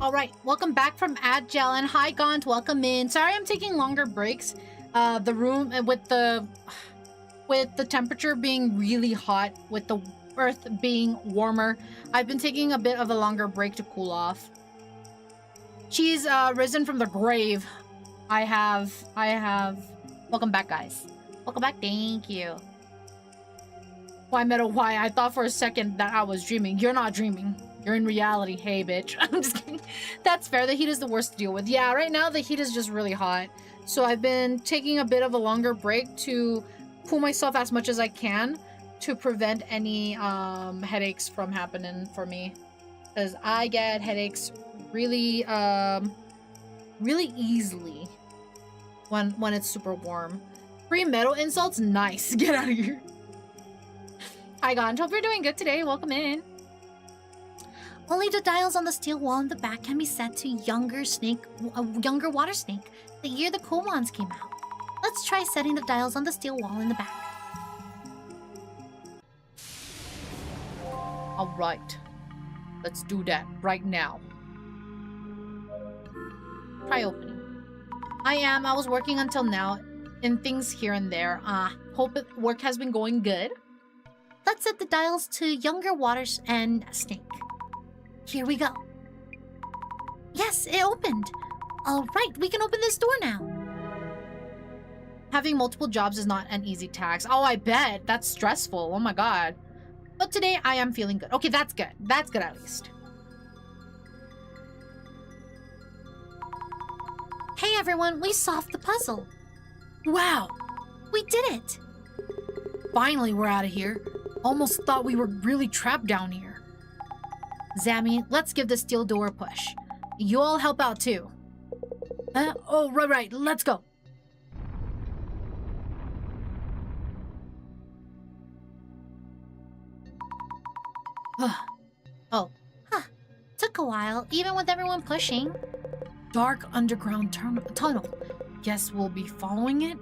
All right, welcome back from Agile, and hi Gaunt, welcome in. Sorry I'm taking longer breaks. The room with the temperature being really hot, with the earth being warmer, I've been taking a bit of a longer break to cool off. She's risen from the grave. I have. Welcome back, guys. Welcome back. Thank you. Why, Meadow? Why? I thought for a second that I was dreaming. You're not dreaming. You're in reality. Hey, bitch. I'm just kidding. That's fair. The heat is the worst to deal with. Yeah, right now the heat is just really hot. So I've been taking a bit of a longer break to cool myself as much as I can to prevent any headaches from happening for me. Because I get headaches really, really easily when it's super warm. Free Meadow insults? Nice. Get out of here. Hi, Gaunt. Hope you're doing good today. Welcome in. Only the dials on the steel wall in the back can be set to younger water snake, the year the cool ones came out. Let's try setting the dials on the steel wall in the back. All right. Let's do that right now. Try opening. I was working until now in things here and there. Hope work has been going good. Let's set the dials to younger waters and snake. Here we go. Yes, it opened. All right, we can open this door now. Having multiple jobs is not an easy task. Oh, I bet. That's stressful. Oh my god. But today I am feeling good. Okay, that's good. That's good at least. Hey everyone, we solved the puzzle. Wow. We did it. Finally, we're out of here. Almost thought we were really trapped down here. Zammy, let's give the steel door a push. You all help out too. Oh, right, let's go. Oh. Huh. Took a while, even with everyone pushing. Dark underground tunnel. Guess we'll be following it?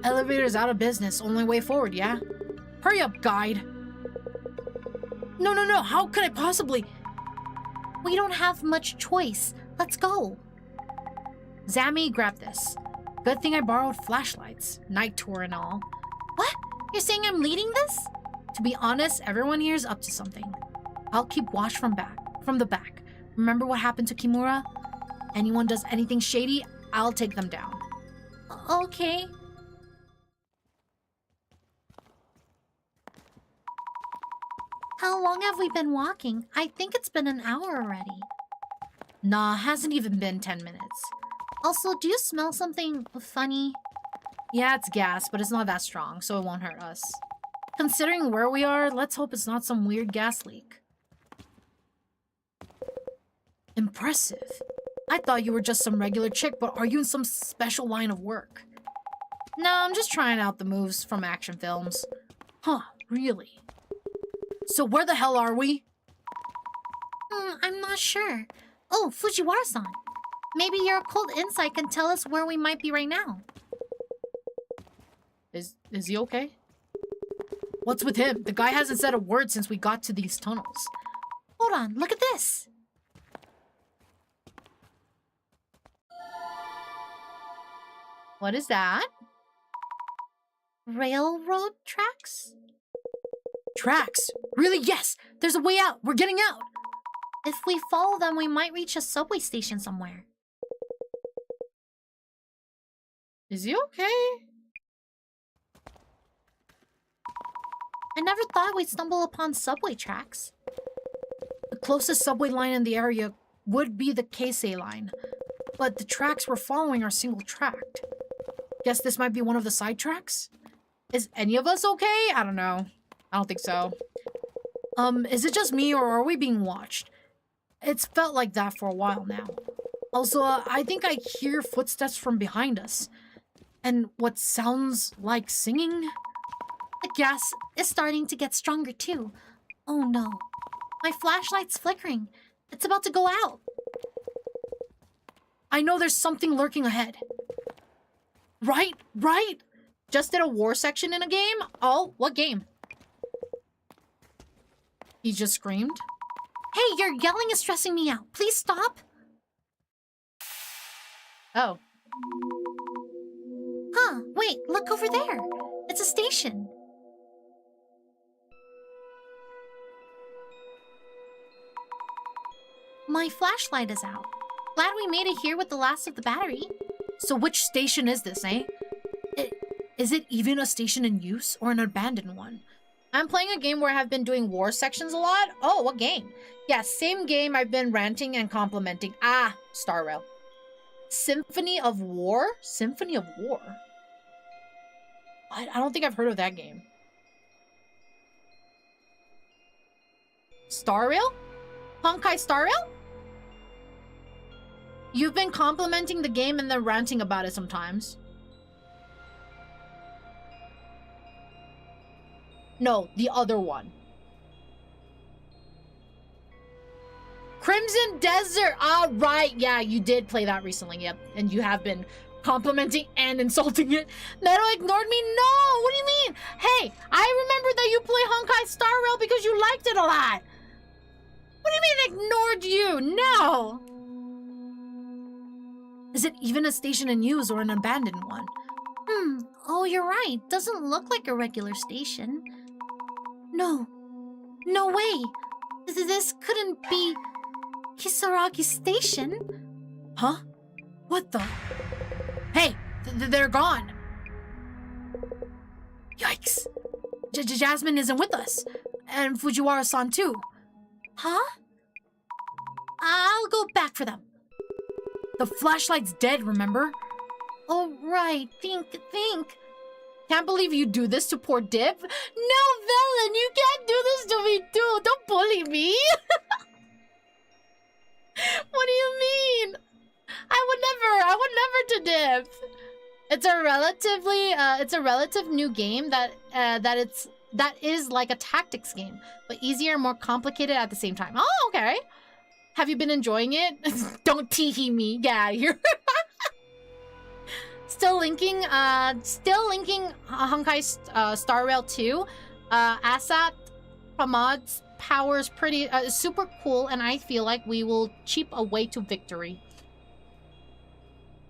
Elevator's out of business. Only way forward, yeah? Hurry up, guide. No. How could I possibly? We don't have much choice. Let's go. Zammy, grab this. Good thing I borrowed flashlights. Night tour and all. What? You're saying I'm leading this? To be honest, everyone here is up to something. I'll keep watch from the back. Remember what happened to Kimura? Anyone does anything shady, I'll take them down. Okay. How long have we been walking? I think it's been an hour already. Nah, hasn't even been 10 minutes. Also, do you smell something funny? Yeah, it's gas, but it's not that strong, so it won't hurt us. Considering where we are, let's hope it's not some weird gas leak. Impressive. I thought you were just some regular chick, but are you in some special line of work? No, I'm just trying out the moves from action films. Huh, really? So where the hell are we? I'm not sure. Oh, Fujiwara-san. Maybe your occult insight can tell us where we might be right now. Is he okay? What's with him? The guy hasn't said a word since we got to these tunnels. Hold on, look at this. What is that? Railroad tracks? Tracks? Really? Yes! There's a way out! We're getting out! If we follow them, we might reach a subway station somewhere. Is he okay? I never thought we'd stumble upon subway tracks. The closest subway line in the area would be the Keisei line, but the tracks we're following are single-tracked. Guess this might be one of the side tracks? Is any of us okay? I don't know. I don't think so. Is it just me or are we being watched? It's felt like that for a while now. Also, I think I hear footsteps from behind us. And what sounds like singing? The gas is starting to get stronger too. Oh no. My flashlight's flickering. It's about to go out. I know there's something lurking ahead. Right? Just did a war section in a game? Oh, what game? He just screamed. Hey, your yelling is stressing me out. Please stop. Oh. Huh, wait, look over there. It's a station. My flashlight is out. Glad we made it here with the last of the battery. So which station is this, eh? Is it even a station in use or an abandoned one? I'm playing a game where I have been doing war sections a lot. Oh, what game? Yeah, same game I've been ranting and complimenting. Ah, Star Rail. Symphony of War? Symphony of War? I don't think I've heard of that game. Star Rail? Honkai Star Rail? You've been complimenting the game and then ranting about it sometimes. No, the other one. Crimson Desert! Ah, right. Yeah, you did play that recently. Yep. And you have been complimenting and insulting it. Meadow ignored me? No! What do you mean? Hey, I remember that you play Honkai Star Rail because you liked it a lot. What do you mean ignored you? No! Is it even a station in use or an abandoned one? Oh, you're right. Doesn't look like a regular station. No way. This couldn't be Kisaragi Station. Huh? What the? Hey, they're gone. Yikes. Jasmine isn't with us. And Fujiwara-san too. Huh? I'll go back for them. The flashlight's dead, remember? Oh, right. Think. Can't believe you do this to poor Dip. No, Velen, you can't do this to me too. Don't bully me. What do you mean? I would never to Dip. It's a relative new game that is like a tactics game, but easier and more complicated at the same time. Oh, okay. Have you been enjoying it? Don't tee-hee me. Get out of here. Still linking Honkai Star Rail 2. Asat Pramad's power is pretty super cool, and I feel like we will cheap a way to victory.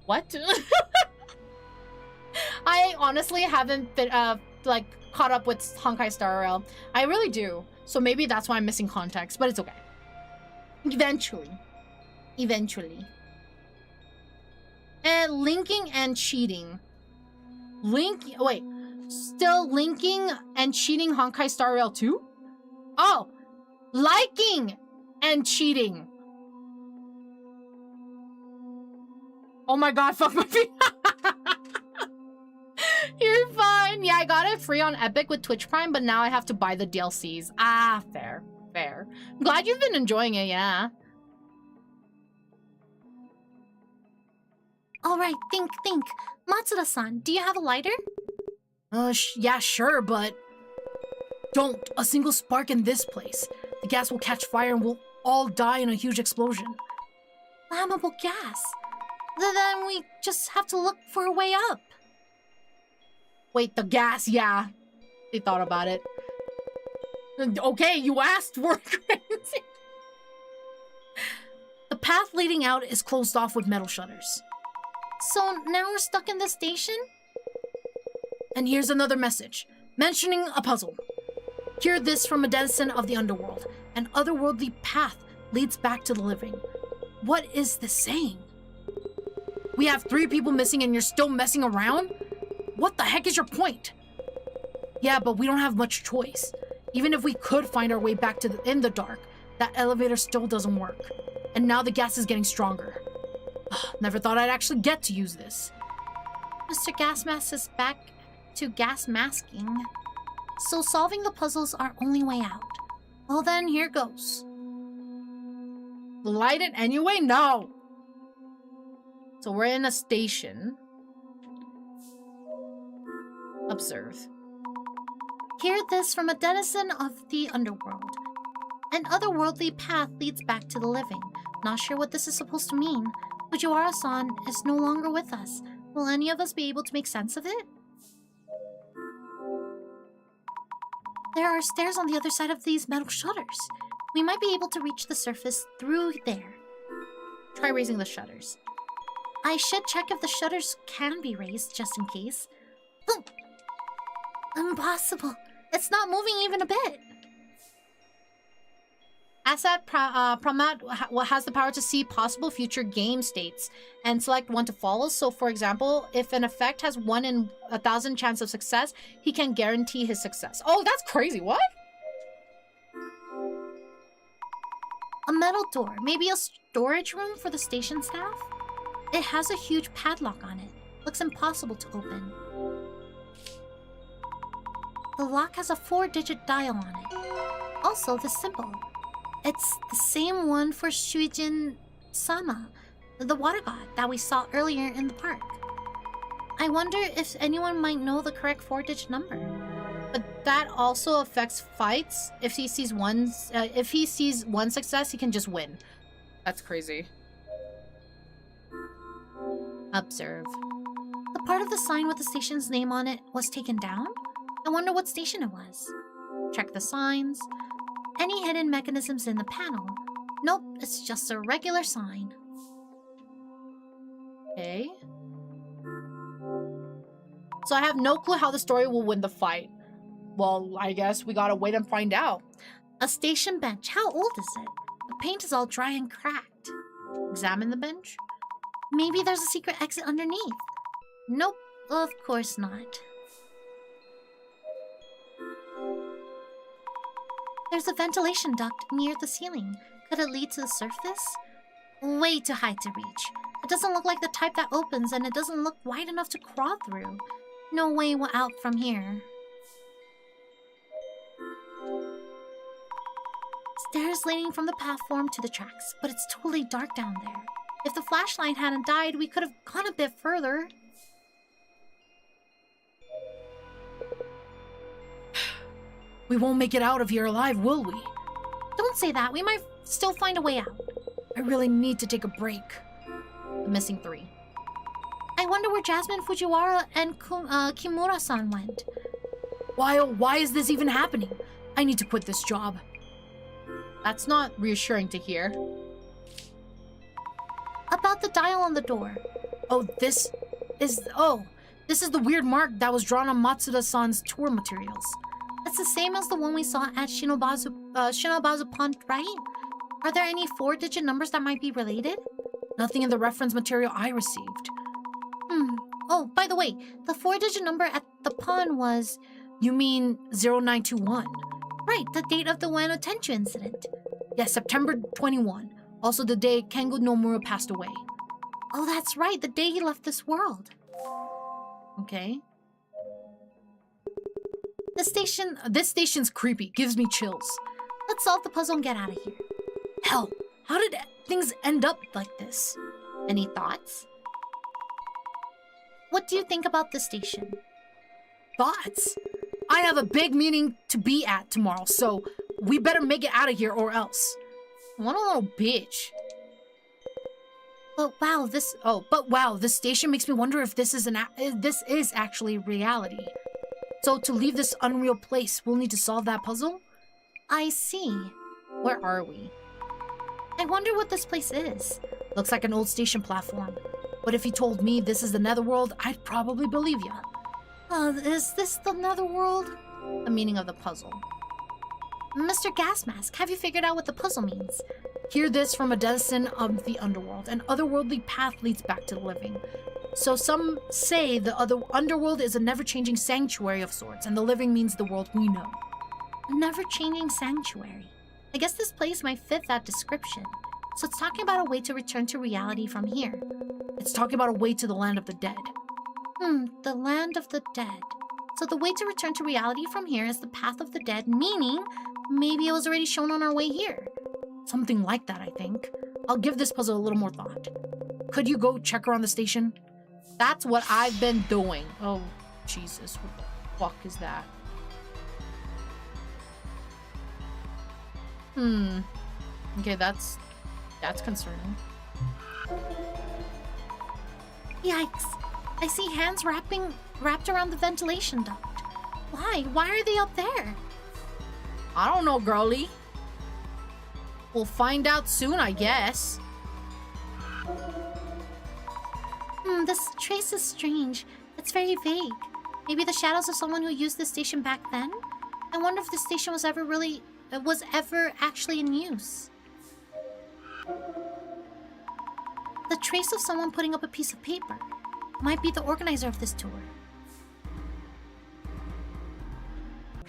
What? I honestly haven't been like caught up with Honkai Star Rail. I really do. So maybe that's why I'm missing context, but it's okay. Eventually. Linking and cheating. Still linking and cheating Honkai Star Rail 2? Oh, liking and cheating. Oh my god, fuck my feet. You're fine. Yeah, I got it free on Epic with Twitch Prime, but now I have to buy the DLCs. Ah, fair. I'm glad you've been enjoying it, yeah. Alright, think. Matsuda-san, do you have a lighter? Yeah, sure, but... Don't! A single spark in this place. The gas will catch fire and we'll all die in a huge explosion. Flammable gas. Then we just have to look for a way up. Wait, the gas, yeah. They thought about it. Okay, you asked for it. The path leading out is closed off with metal shutters. So now we're stuck in this station? And here's another message, mentioning a puzzle. Hear this from a denizen of the underworld. An otherworldly path leads back to the living. What is this saying? We have 3 people missing and you're still messing around? What the heck is your point? Yeah, but we don't have much choice. Even if we could find our way back to in the dark, that elevator still doesn't work. And now the gas is getting stronger. Never thought I'd actually get to use this. Mr. Gasmask is back to gas masking. So solving the puzzle's our only way out. Well then, here goes. Light it anyway? No! So we're in a station. Observe. Hear this from a denizen of the underworld. An otherworldly path leads back to the living. Not sure what this is supposed to mean. Fujiwara-san is no longer with us. Will any of us be able to make sense of it? There are stairs on the other side of these metal shutters. We might be able to reach the surface through there. Try raising the shutters. I should check if the shutters can be raised, just in case. Impossible. It's not moving even a bit. Asset Pramat has the power to see possible future game states and select one to follow. So, for example, if an effect has 1 in 1,000 chance of success, he can guarantee his success. Oh, that's crazy. What? A metal door. Maybe a storage room for the station staff? It has a huge padlock on it. Looks impossible to open. The lock has a 4-digit dial on it. Also, the symbol. It's the same one for Shuijin-sama, the water god that we saw earlier in the park. I wonder if anyone might know the correct 4-digit number. But that also affects fights. If he sees one success, he can just win. That's crazy. Observe. The part of the sign with the station's name on it was taken down? I wonder what station it was. Check the signs. Any hidden mechanisms in the panel? Nope, it's just a regular sign. Okay. So I have no clue how the story will win the fight. Well, I guess we gotta wait and find out. A station bench. How old is it? The paint is all dry and cracked. Examine the bench. Maybe there's a secret exit underneath. Nope, of course not. There's a ventilation duct near the ceiling. Could it lead to the surface? Way too high to reach. It doesn't look like the type that opens, and it doesn't look wide enough to crawl through. No way out from here. Stairs leading from the platform to the tracks, but it's totally dark down there. If the flashlight hadn't died, we could have gone a bit further. We won't make it out of here alive, will we? Don't say that. We might still find a way out. I really need to take a break. The missing 3. I wonder where Jasmine, Fujiwara, and Kimura-san went. Why is this even happening? I need to quit this job. That's not reassuring to hear. About the dial on the door. This is the weird mark that was drawn on Matsuda-san's tour materials. It's the same as the one we saw at Shinobazu Pond, right? Are there any 4-digit numbers that might be related? Nothing in the reference material I received. Oh, by the way, the 4-digit number at the pond was... You mean 0921? Right, the date of the Wano Tenchu incident. Yes, September 21. Also the day Kengo Nomura passed away. Oh, that's right, the day he left this world. Okay. This station's creepy. Gives me chills. Let's solve the puzzle and get out of here. Hell, how did things end up like this? Any thoughts? what do you think about the station? Thoughts? I have a big meeting to be at tomorrow, so we better make it out of here or else. What a little bitch. But wow, this station makes me wonder if this is actually reality. So to leave this unreal place, we'll need to solve that puzzle? I see. Where are we? I wonder what this place is. Looks like an old station platform. But if you told me this is the netherworld, I'd probably believe you. Is this the netherworld? The meaning of the puzzle. Mr. Gasmask, have you figured out what the puzzle means? Hear this from a denizen of the underworld. An otherworldly path leads back to the living. So some say the underworld is a never-changing sanctuary of sorts, and the living means the world we know. A never-changing sanctuary. I guess this place might fit that description. So it's talking about a way to return to reality from here. It's talking about a way to the land of the dead. The land of the dead. So the way to return to reality from here is the path of the dead, meaning maybe it was already shown on our way here. Something like that, I think. I'll give this puzzle a little more thought. Could you go check around the station? That's what I've been doing. Oh, Jesus. What the fuck is that? Okay, that's concerning. Yikes. I see hands wrapped around the ventilation duct. Why? Why are they up there? I don't know, girlie. We'll find out soon, I guess. This trace is strange. It's very vague. Maybe the shadows of someone who used this station back then? I wonder if the station was ever actually in use. The trace of someone putting up a piece of paper might be the organizer of this tour.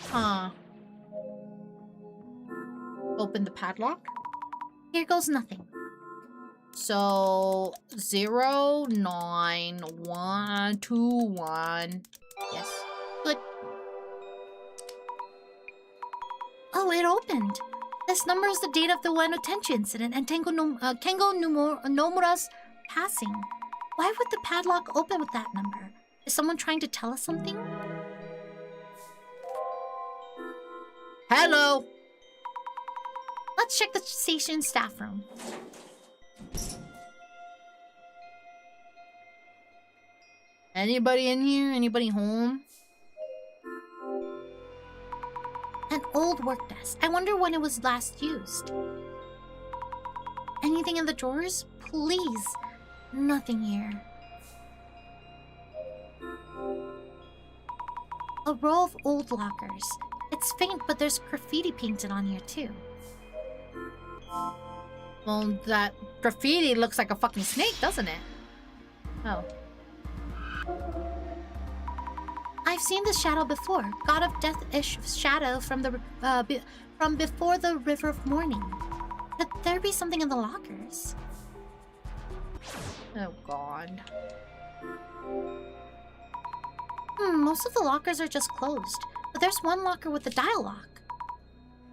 Huh. Open the padlock? Here goes nothing. So 09121. Yes. Good. Oh, it opened. This number is the date of the Ueno Tenchi incident and Kengo Nomura's passing. Why would the padlock open with that number? Is someone trying to tell us something? Hello. Let's check the station staff room. Anybody in here? Anybody home? An old work desk. I wonder when it was last used. Anything in the drawers? Please. Nothing here. A row of old lockers. It's faint, but there's graffiti painted on here too. Well, that graffiti looks like a fucking snake, doesn't it? Oh. I've seen this shadow before. God of Death-ish shadow from before the River of Morning. Could there be something in the lockers? Oh god. Most of the lockers are just closed. But there's one locker with a dial lock.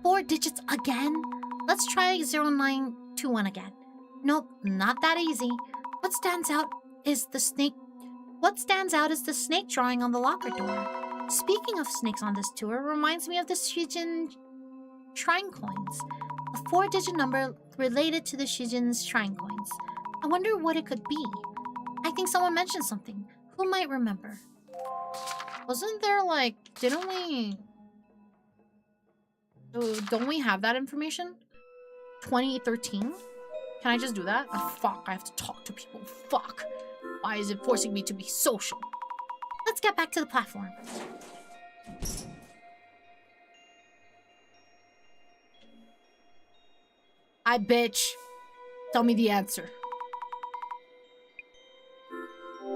4 digits again? Let's try 0921 again. Nope, not that easy. What stands out is the snake drawing on the locker door. Speaking of snakes on this tour, reminds me of the Shijin shrine coins. A 4-digit number related to the Shijin's shrine coins. I wonder what it could be. I think someone mentioned something. Who might remember? Wasn't there like... Don't we have that information? 2013? Can I just do that? Oh, fuck, I have to talk to people. Fuck. Why is it forcing me to be social? Let's get back to the platform. I bitch. Tell me the answer.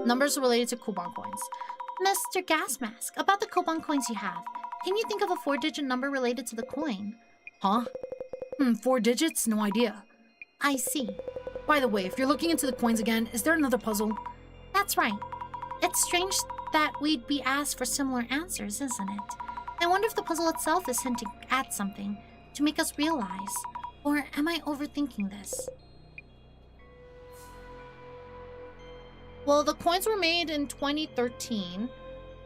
Numbers related to coupon coins. Mr. Gasmask, about the coupon coins you have, can you think of a 4-digit number related to the coin? Huh? 4 digits? No idea. I see. By the way, if you're looking into the coins again, is there another puzzle? That's right. It's strange that we'd be asked for similar answers, isn't it? I wonder if the puzzle itself is hinting at something to make us realize. Or am I overthinking this? Well, the coins were made in 2013.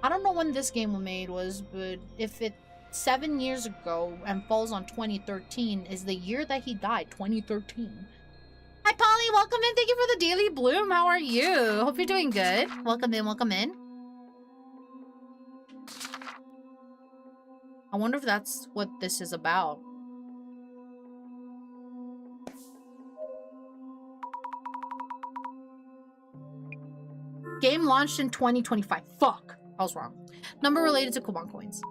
I don't know when this game was, but if it's 7 years ago and falls on 2013 is the year that he died, 2013. Hi, Polly. Welcome in. Thank you for the daily bloom. How are you? Hope you're doing good. Welcome in. Welcome in. I wonder if that's what this is about. Game launched in 2025. Fuck. I was wrong. Number related to Koban coins.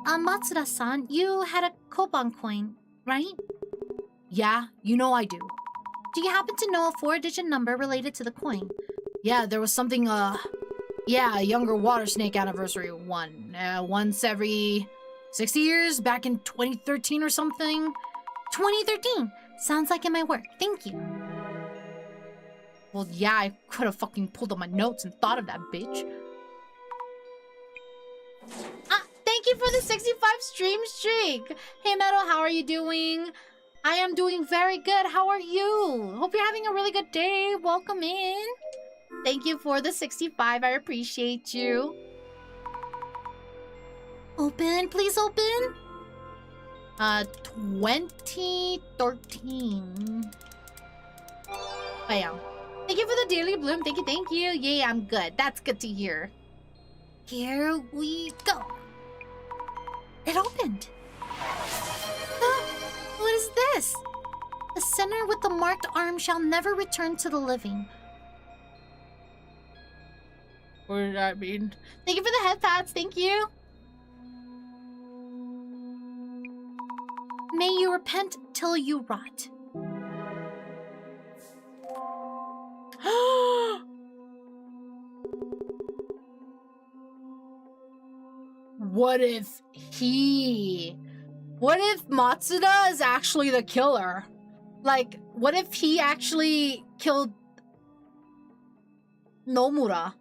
Matsuda-san, you had a Koban coin, right? Yeah, you know I do. Do you happen to know a 4-digit number related to the coin? Yeah, there was something, yeah, a younger water snake anniversary one. Once every 60 years, back in 2013 or something. 2013! Sounds like it might work. Thank you. Well, yeah, I could have fucking pulled up my notes and thought of that bitch. Thank you for the 65 stream streak. Hey, Meadow, how are you doing? I am doing very good. How are you? Hope you're having a really good day. Welcome in. Thank you for the 65. I appreciate you. Open, please open. 2013. I am. Thank you for the daily bloom. Thank you. Yeah, I'm good. That's good to hear. Here we go. It opened. What is this? The sinner with the marked arm shall never return to the living. What did that mean? Thank you for the head pats. Thank you. May you repent till you rot. What if Matsuda is actually the killer? Like, what if he actually killed Nomura?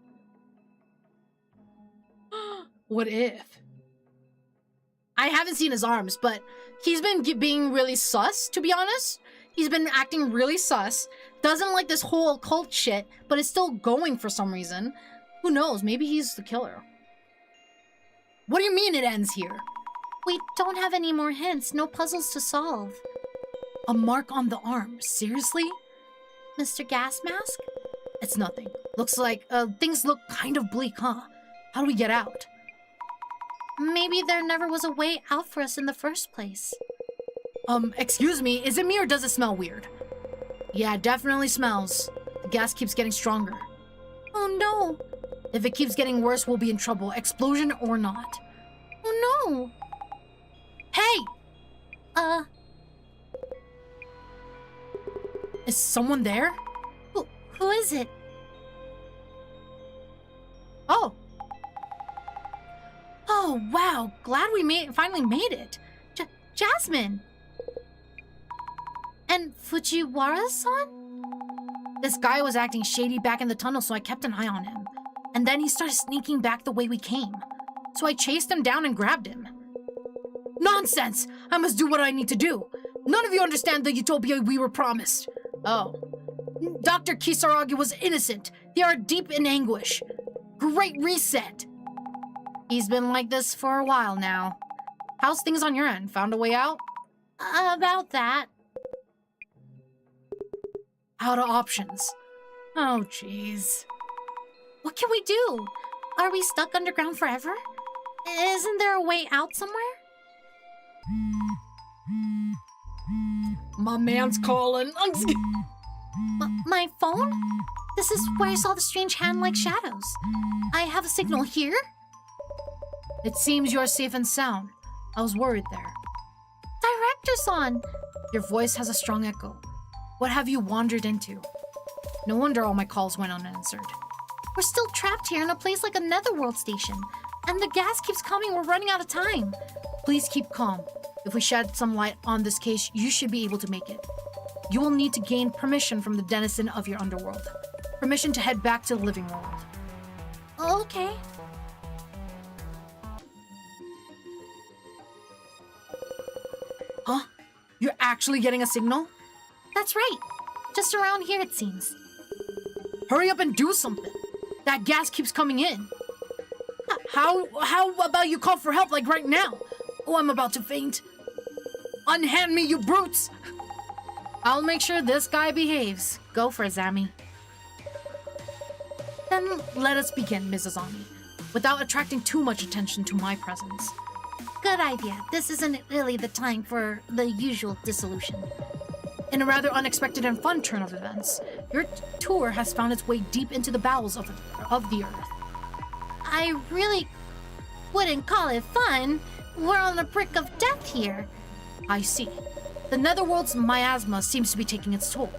What if? I haven't seen his arms, but he's been being really sus, to be honest. He's been acting really sus. Doesn't like this whole cult shit, but is still going for some reason. Who knows? Maybe he's the killer. What do you mean it ends here? We don't have any more hints. No puzzles to solve. A mark on the arm. Seriously? Mr. Gas Mask? It's nothing. Looks like, things look kind of bleak, huh? How do we get out? Maybe there never was a way out for us in the first place. Excuse me, is it me or does it smell weird? Yeah, it definitely smells. The gas keeps getting stronger. Oh no! If it keeps getting worse, we'll be in trouble, explosion or not. Oh no! Hey! Is someone there? Who is it? Oh! Oh, wow! Glad we finally made it! Jasmine! And Fujiwara-san? This guy was acting shady back in the tunnel, so I kept an eye on him. And then he started sneaking back the way we came. So I chased him down and grabbed him. Nonsense! I must do what I need to do. None of you understand the utopia we were promised. Oh. Dr. Kisaragi was innocent. They are deep in anguish. Great reset. He's been like this for a while now. How's things on your end? Found a way out? About that. Out of options. Oh, jeez. What can we do? Are we stuck underground forever? Isn't there a way out somewhere? My man's calling. My phone? This is where I saw the strange hand-like shadows. I have a signal here. It seems you're safe and sound. I was worried there. Director-san! Your voice has a strong echo. What have you wandered into? No wonder all my calls went unanswered. We're still trapped here in a place like a netherworld station. And the gas keeps coming. We're running out of time. Please keep calm. If we shed some light on this case, you should be able to make it. You will need to gain permission from the denizen of your underworld. Permission to head back to the living world. Okay. Huh? You're actually getting a signal? That's right. Just around here, it seems. Hurry up and do something. That gas keeps coming in. How about you call for help like right now? Oh, I'm about to faint. Unhand me, you brutes! I'll make sure this guy behaves. Go for it, Zammy. Then let us begin, Mrs. Ami, without attracting too much attention to my presence. Good idea. This isn't really the time for the usual dissolution. In a rather unexpected and fun turn of events, your tour has found its way deep into the bowels of the earth. I really wouldn't call it fun. We're on the brink of death here. I see. The netherworld's miasma seems to be taking its toll.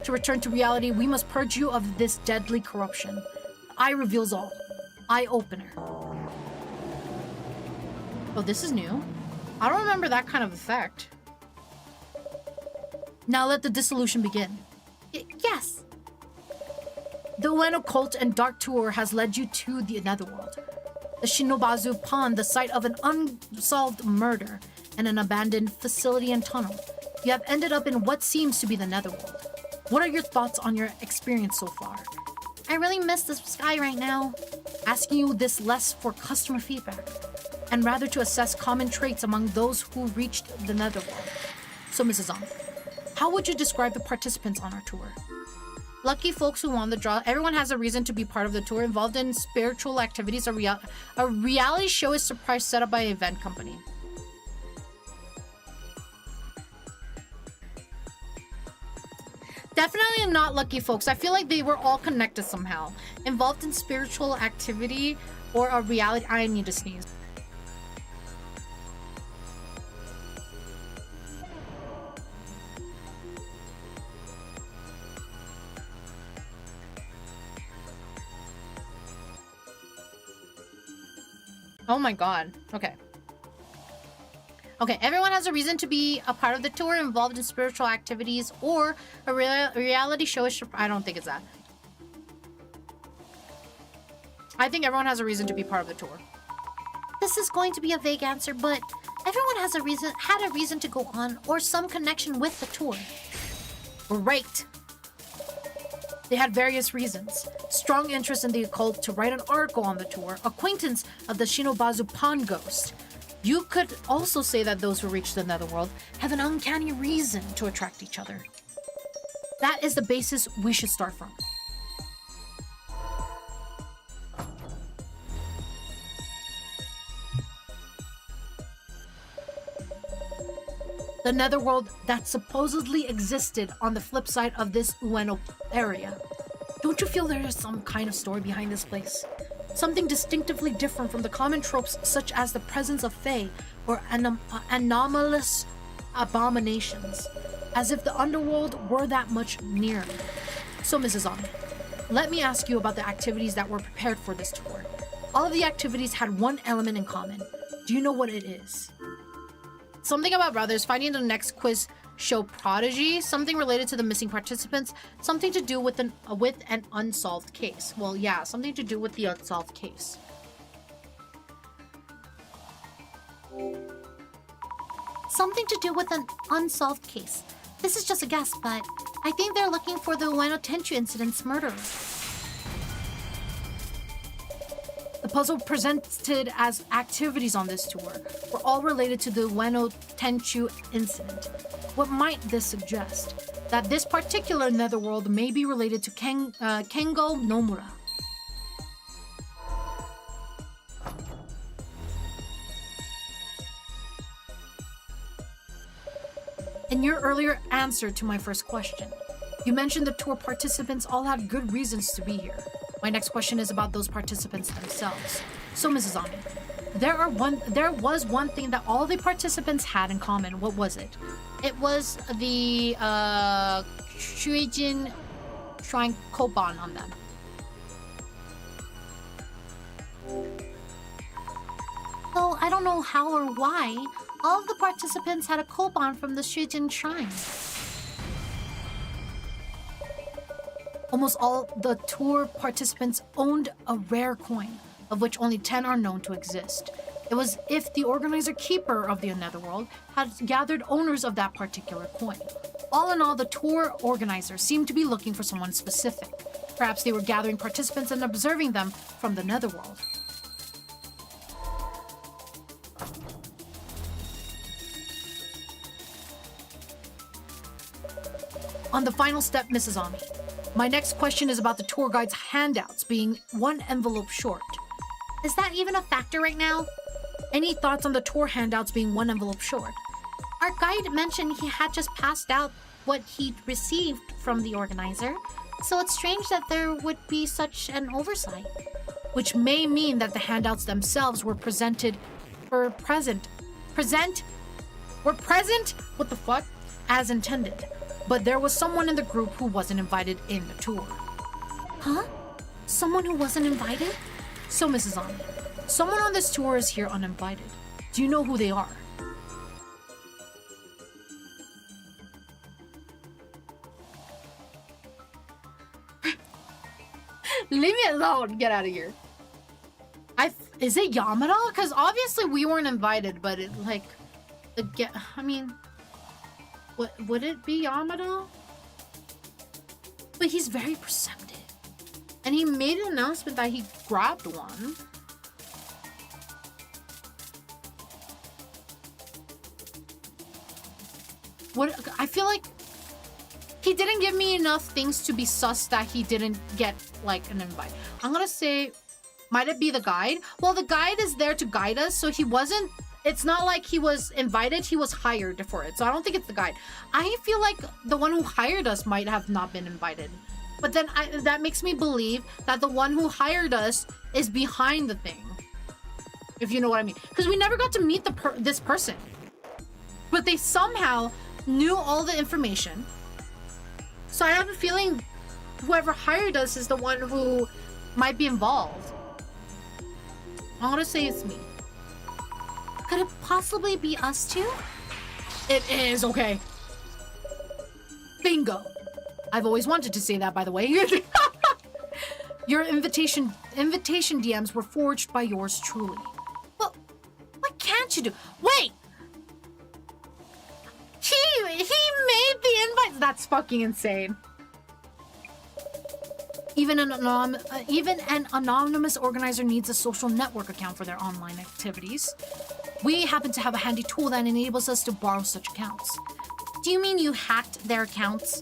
To return to reality, we must purge you of this deadly corruption. The eye reveals all. Eye opener. Oh, this is new. I don't remember that kind of effect. Now let the dissolution begin. Yes. The Ueno cult and dark tour has led you to the netherworld. The Shinobazu Pond, the site of an unsolved murder and an abandoned facility and tunnel. You have ended up in what seems to be the netherworld. What are your thoughts on your experience so far? I really miss the sky right now. Asking you this less for customer feedback, and rather to assess common traits among those who reached the netherworld. So, Mrs. Ang, how would you describe the participants on our tour? Lucky folks who won the draw. Everyone has a reason to be part of the tour, involved in spiritual activities. A reality show is surprise set up by an event company. Definitely not lucky folks. I feel like they were all connected somehow. Involved in spiritual activity or a reality... I need to sneeze. Oh my god. Okay. Okay, everyone has a reason to be a part of the tour, involved in spiritual activities, or a reality show. I don't think it's that. I think everyone has a reason to be part of the tour. This is going to be a vague answer, but everyone had a reason to go on, or some connection with the tour. Great. They had various reasons. Strong interest in the occult to write an article on the tour, acquaintance of the Shinobazu Pond ghost. You could also say that those who reach the netherworld have an uncanny reason to attract each other. That is the basis we should start from. The netherworld that supposedly existed on the flip side of this Ueno area. Don't you feel there is some kind of story behind this place? Something distinctively different from the common tropes such as the presence of fae or anomalous abominations, as if the underworld were that much nearer. So, Mrs. Ami, let me ask you about the activities that were prepared for this tour. All of the activities had one element in common. Do you know what it is? Something about brothers, finding the next quiz show prodigy, something related to the missing participants, something to do with an unsolved case. Well, yeah, something to do with the unsolved case. Something to do with an unsolved case. This is just a guess, but I think they're looking for the Ueno THRU incident's murderer. The puzzle presented as activities on this tour were all related to the Ueno THRU incident. What might this suggest? That this particular netherworld may be related to Kengo Nomura. In your earlier answer to my first question, you mentioned the tour participants all had good reasons to be here. My next question is about those participants themselves. So, Mrs. Ami, there was one thing that all the participants had in common. What was it? It was the Shuijin Shrine Koban on them. Though I don't know how or why, all of the participants had a koban from the Shuijin Shrine. Almost all the tour participants owned a rare coin, of which only 10 are known to exist. It was if the organizer keeper of the Netherworld had gathered owners of that particular coin. All in all, the tour organizers seemed to be looking for someone specific. Perhaps they were gathering participants and observing them from the Netherworld. On the final step, Mrs. Ami. My next question is about the tour guide's handouts being one envelope short. Is that even a factor right now? Any thoughts on the tour handouts being one envelope short? Our guide mentioned he had just passed out what he'd received from the organizer, so it's strange that there would be such an oversight. Which may mean that the handouts themselves were present, what the fuck, as intended. But there was someone in the group who wasn't invited in the tour. Huh? Someone who wasn't invited? So, Mrs. Ami, someone on this tour is here uninvited. Do you know who they are? Leave me alone. Get out of here. Is it Yamada? Because obviously we weren't invited, but it like, I mean, would it be Yamada? But he's very perceptive. And he made an announcement that he grabbed one. I feel like he didn't give me enough things to be sus that he didn't get like an invite. I'm gonna say, might it be the guide? Well, the guide is there to guide us, so he wasn't, it's not like he was invited, he was hired for it. So I don't think it's the guide. I feel like the one who hired us might have not been invited. But then that makes me believe that the one who hired us is behind the thing. If you know what I mean. Because we never got to meet this person. But they somehow knew all the information. So I have a feeling whoever hired us is the one who might be involved. I'm gonna say it's me. Could it possibly be us two? It is, okay. Bingo. I've always wanted to say that, by the way. Your invitation DMs were forged by yours truly. Well, what can't you do? Wait! He made the invites. That's fucking insane. Even an anonymous organizer needs a social network account for their online activities. We happen to have a handy tool that enables us to borrow such accounts. Do you mean you hacked their accounts?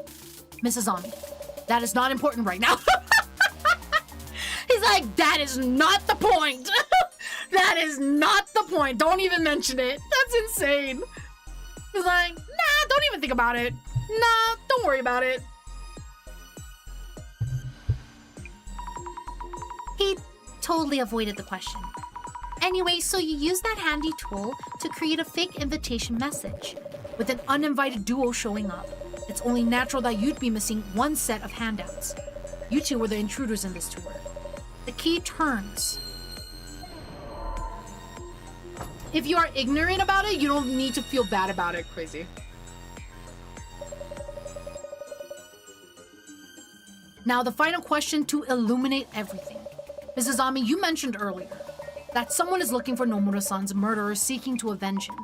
Mrs. Ami, that is not important right now. He's like, that is not the point. That is not the point. Don't even mention it. That's insane. He's like, nah, don't even think about it. Nah, don't worry about it. He totally avoided the question. Anyway, so you use that handy tool to create a fake invitation message. With an uninvited duo showing up, it's only natural that you'd be missing one set of handouts. You two were the intruders in this tour. The key turns. If you are ignorant about it, you don't need to feel bad about it, crazy. Now, the final question to illuminate everything. Mrs. Ami, you mentioned earlier that someone is looking for Nomura-san's murderer seeking to avenge him.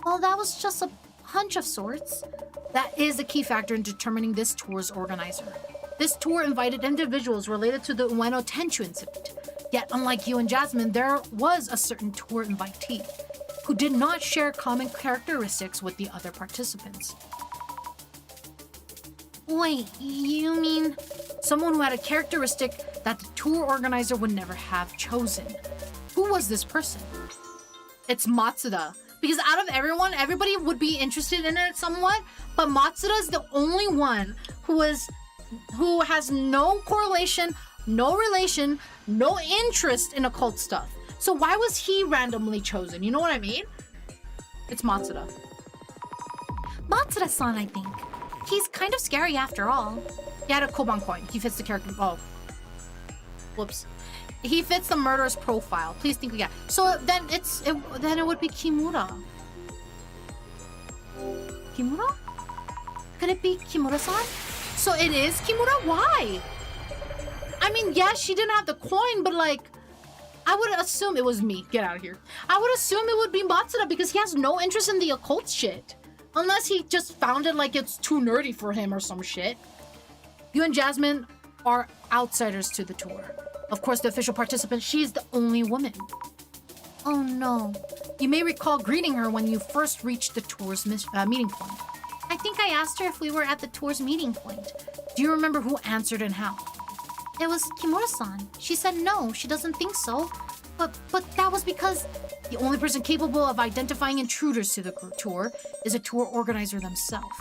Well, that was just a hunch of sorts. That is a key factor in determining this tour's organizer. This tour invited individuals related to the Ueno Tenchu incident. Yet, unlike you and Jasmine, there was a certain tour invitee who did not share common characteristics with the other participants. Wait, you mean someone who had a characteristic that the tour organizer would never have chosen? Who was this person? It's Matsuda. Because out of everyone, everybody would be interested in it somewhat, but Matsuda is the only one who has no correlation, no relation, no interest in occult stuff. So why was he randomly chosen? You know what I mean? It's Matsuda. Matsuda-san, I think. He's kind of scary after all. He had a Koban coin. He fits the character. Oh. Whoops. He fits the murderer's profile. Please think again. So then it would be Kimura. Kimura? Could it be Kimura-san? So it is Kimura? Why? I mean, yes, she didn't have the coin, but like, I would assume it was me. Get out of here. I would assume it would be Matsuda because he has no interest in the occult shit. Unless he just found it like it's too nerdy for him or some shit. You and Jasmine are outsiders to the tour. Of course, the official participant, she's the only woman. Oh no. You may recall greeting her when you first reached the tour's meeting point. I think I asked her if we were at the tour's meeting point. Do you remember who answered and how? It was Kimura-san. She said no, she doesn't think so. But that was because the only person capable of identifying intruders to the tour is a tour organizer themselves.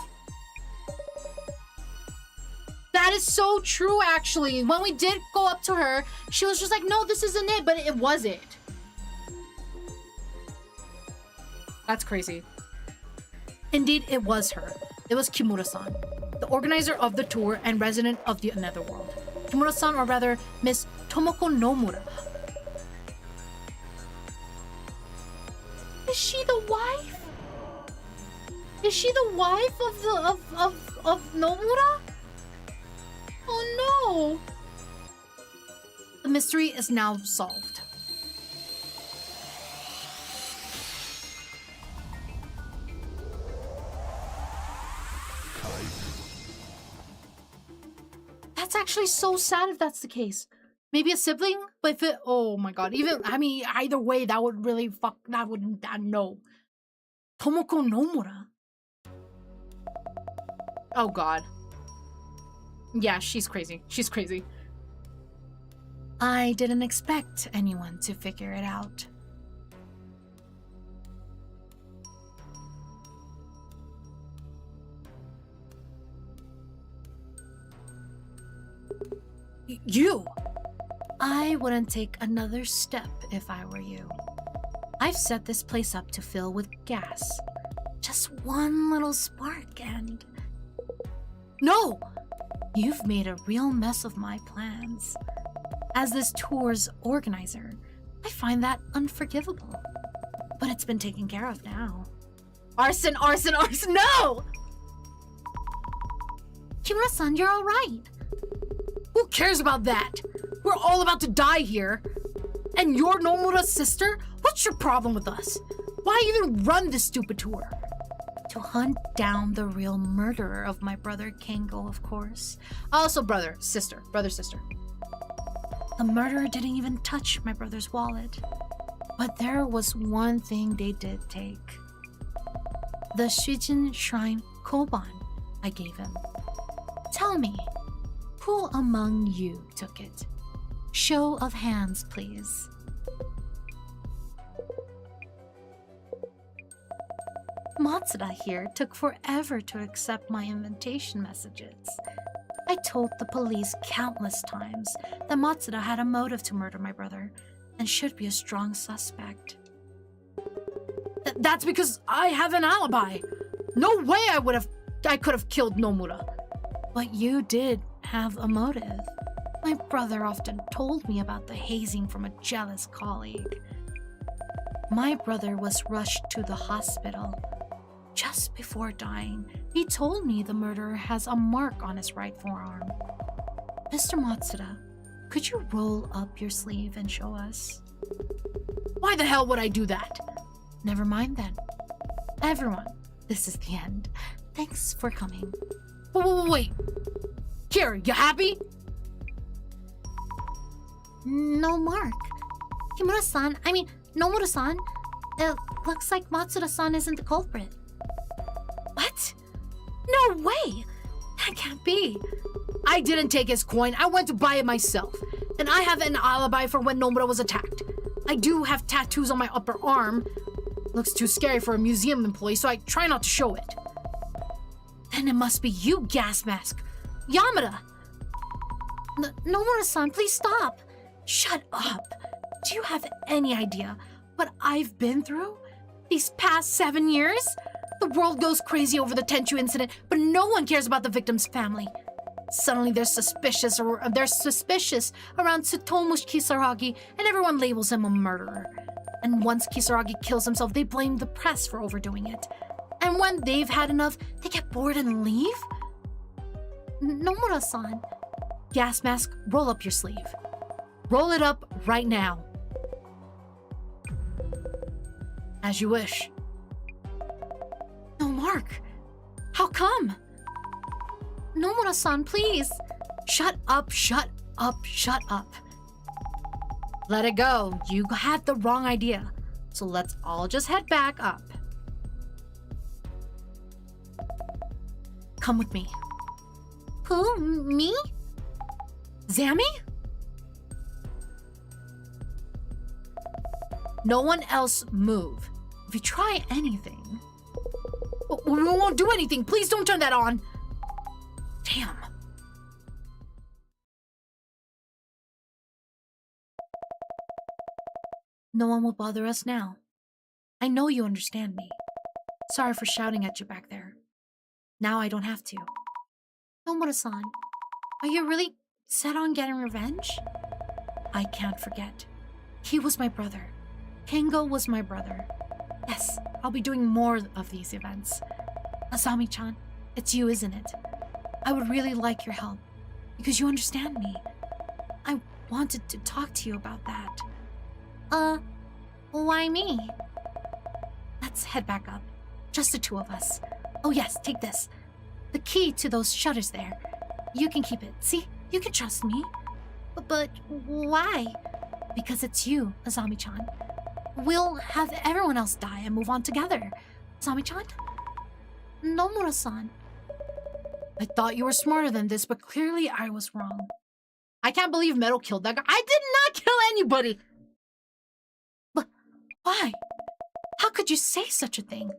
That is so true, actually. When we did go up to her, she was just like, no, this isn't it, but it was it. That's crazy. Indeed, it was her. It was Kimura-san, the organizer of the tour and resident of the Netherworld. Kimura-san, or rather, Miss Tomoko Nomura. Is she the wife? Is she the wife of Nomura? Oh no! The mystery is now solved. That's actually so sad if that's the case. Maybe a sibling, but if it, oh my god, even, I mean, either way, that would really no. Tomoko Nomura. Oh god. Yeah, she's crazy. She's crazy. I didn't expect anyone to figure it out. You! I wouldn't take another step if I were you. I've set this place up to fill with gas. Just one little spark and... No! You've made a real mess of my plans. As this tour's organizer, I find that unforgivable. But it's been taken care of now. Arson, arson, arson, no! Kimura-san, you're alright. Who cares about that? We're all about to die here. And you're Nomura's sister? What's your problem with us? Why even run this stupid tour? To hunt down the real murderer of my brother Kengo, of course. Also brother, sister. The murderer didn't even touch my brother's wallet. But there was one thing they did take. The Shujin Shrine Koban I gave him. Tell me, who among you took it? Show of hands, please. Matsuda here took forever to accept my invitation messages. I told the police countless times that Matsuda had a motive to murder my brother and should be a strong suspect. That's because I have an alibi. No way I could have killed Nomura. But you did have a motive. My brother often told me about the hazing from a jealous colleague. My brother was rushed to the hospital. Just before dying, he told me the murderer has a mark on his right forearm. Mr. Matsuda, could you roll up your sleeve and show us? Why the hell would I do that? Never mind then. Everyone, this is the end. Thanks for coming. Wait. Here, you happy? No mark. Kimura-san, Nomura-san. It looks like Matsuda-san isn't the culprit. What? No way! That can't be. I didn't take his coin. I went to buy it myself. And I have an alibi for when Nomura was attacked. I do have tattoos on my upper arm. Looks too scary for a museum employee, so I try not to show it. Then it must be you, gas mask. Yamada! Nomura-san, please stop. Shut up. Do you have any idea what I've been through these past 7 years? The world goes crazy over the THRU incident, but no one cares about the victim's family. Suddenly they're suspicious around Tsutomu Kisaragi, and everyone labels him a murderer. And once Kisaragi kills himself, they blame the press for overdoing it. And when they've had enough, they get bored and leave? Nomura-san. Gas mask, roll up your sleeve. Roll it up right now. As you wish. No, Mark. How come? Nomura-san, please. Shut up, shut up, shut up. Let it go. You had the wrong idea. So let's all just head back up. Come with me. Who? Me? Zammy? No one else move. If you try anything... We won't do anything. Please don't turn that on. Damn. No one will bother us now. I know you understand me. Sorry for shouting at you back there. Now I don't have to. Nomura-san, are you really set on getting revenge? I can't forget. He was my brother. Kengo was my brother. Yes, I'll be doing more of these events. Asami-chan, it's you, isn't it? I would really like your help, because you understand me. I wanted to talk to you about that. Why me? Let's head back up. Just the two of us. Oh yes, take this. The key to those shutters there. You can keep it. See? You can trust me. But why? Because it's you, Asami-chan. We'll have everyone else die and move on together. Asami-chan? Nomura-san. I thought you were smarter than this, but clearly I was wrong. I can't believe Meadow killed that guy. I did not kill anybody! But why? How could you say such a thing?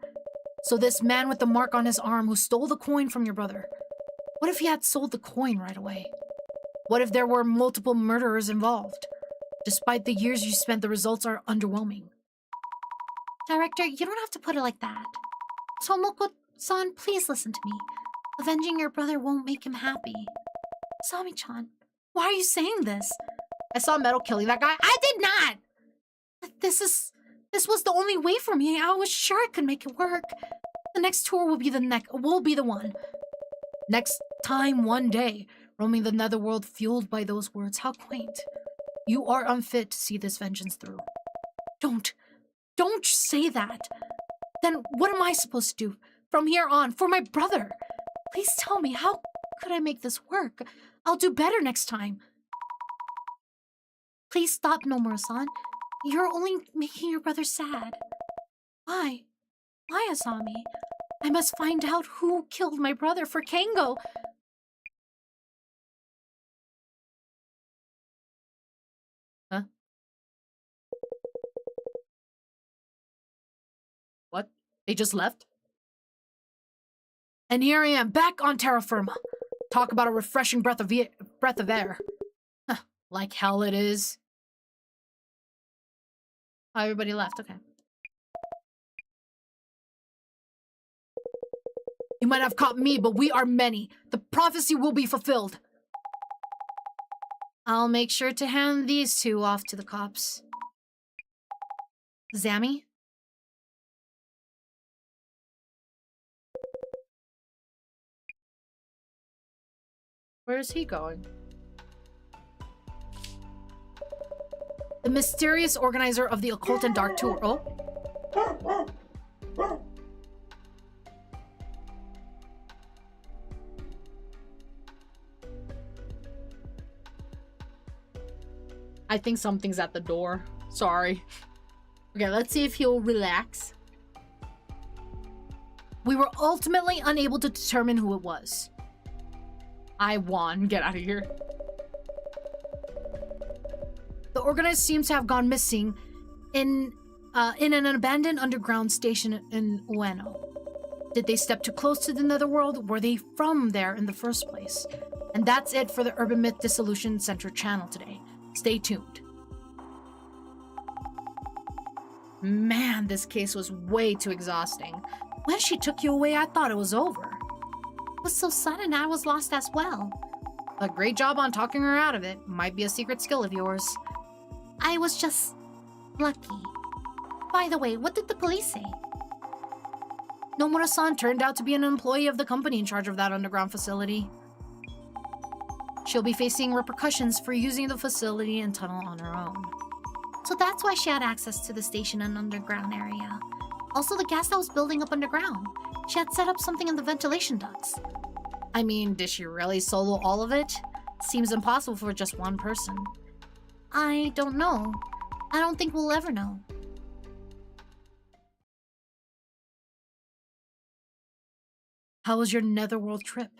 So this man with the mark on his arm who stole the coin from your brother, what if he had sold the coin right away? What if there were multiple murderers involved? Despite the years you spent, the results are underwhelming. Director, you don't have to put it like that. Tomoko-san, please listen to me. Avenging your brother won't make him happy. Asami-chan, why are you saying this? I saw Meadow killing that guy. I did not! This was the only way for me. I was sure I could make it work. The next tour will be the one. Next time, one day, roaming the netherworld fueled by those words. How quaint. You are unfit to see this vengeance through. Don't say that. Then what am I supposed to do from here on for my brother? Please tell me, how could I make this work? I'll do better next time. Please stop, Nomura-san. You're only making your brother sad. Why? Why, Asami? I must find out who killed my brother for Kengo. Huh? What? They just left? And here I am, back on terra firma. Talk about a refreshing breath of air. Huh, like hell it is. Oh, everybody left, okay. You might have caught me, but we are many. The prophecy will be fulfilled. I'll make sure to hand these two off to the cops. Zammy? Where is he going? The mysterious organizer of the Occult and Dark Tour. Oh? I think something's at the door. Sorry. Okay, let's see if he'll relax. We were ultimately unable to determine who it was. I won. Get out of here. The organizer seems to have gone missing in an abandoned underground station in Ueno. Did they step too close to the netherworld? Were they from there in the first place? And that's it for the Urban Myth Dissolution Center channel today. Stay tuned. Man, this case was way too exhausting. When she took you away, I thought it was over. It was so sudden, I was lost as well. A great job on talking her out of it. Might be a secret skill of yours. I was just lucky. By the way, what did the police say? Nomura-san turned out to be an employee of the company in charge of that underground facility. She'll be facing repercussions for using the facility and tunnel on her own. So that's why she had access to the station and underground area. Also, the gas that was building up underground. She had set up something in the ventilation ducts. I mean, did she really solo all of it? Seems impossible for just one person. I don't know. I don't think we'll ever know. How was your netherworld trip?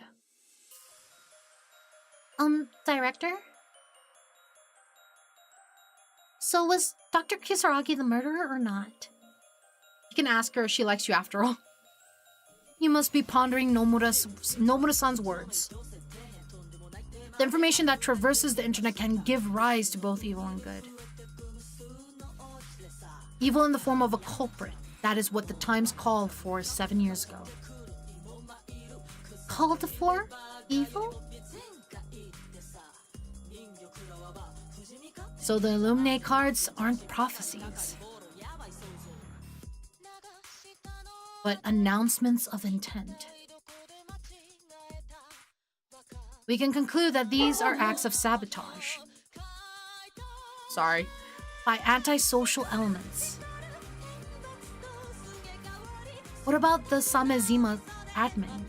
Director? So was Dr. Kisaragi the murderer or not? You can ask her if she likes you after all. You must be pondering Nomura-san's words. The information that traverses the internet can give rise to both evil and good. Evil in the form of a culprit. That is what the Times called for 7 years ago. Called for? Evil? So the Illuminate cards aren't prophecies, but announcements of intent. We can conclude that these are acts of sabotage. Sorry. By antisocial elements. What about the Samezima admin?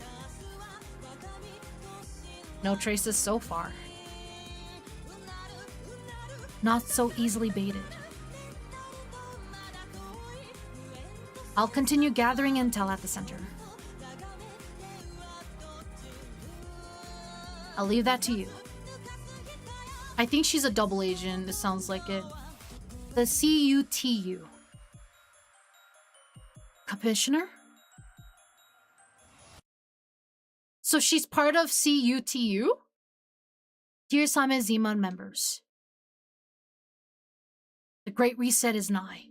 No traces so far. Not so easily baited. I'll continue gathering intel at the center. I'll leave that to you. I think she's a double agent. It sounds like it. The CUTU. Commissioner? So she's part of CUTU? Dear Samezima members, the Great Reset is nigh.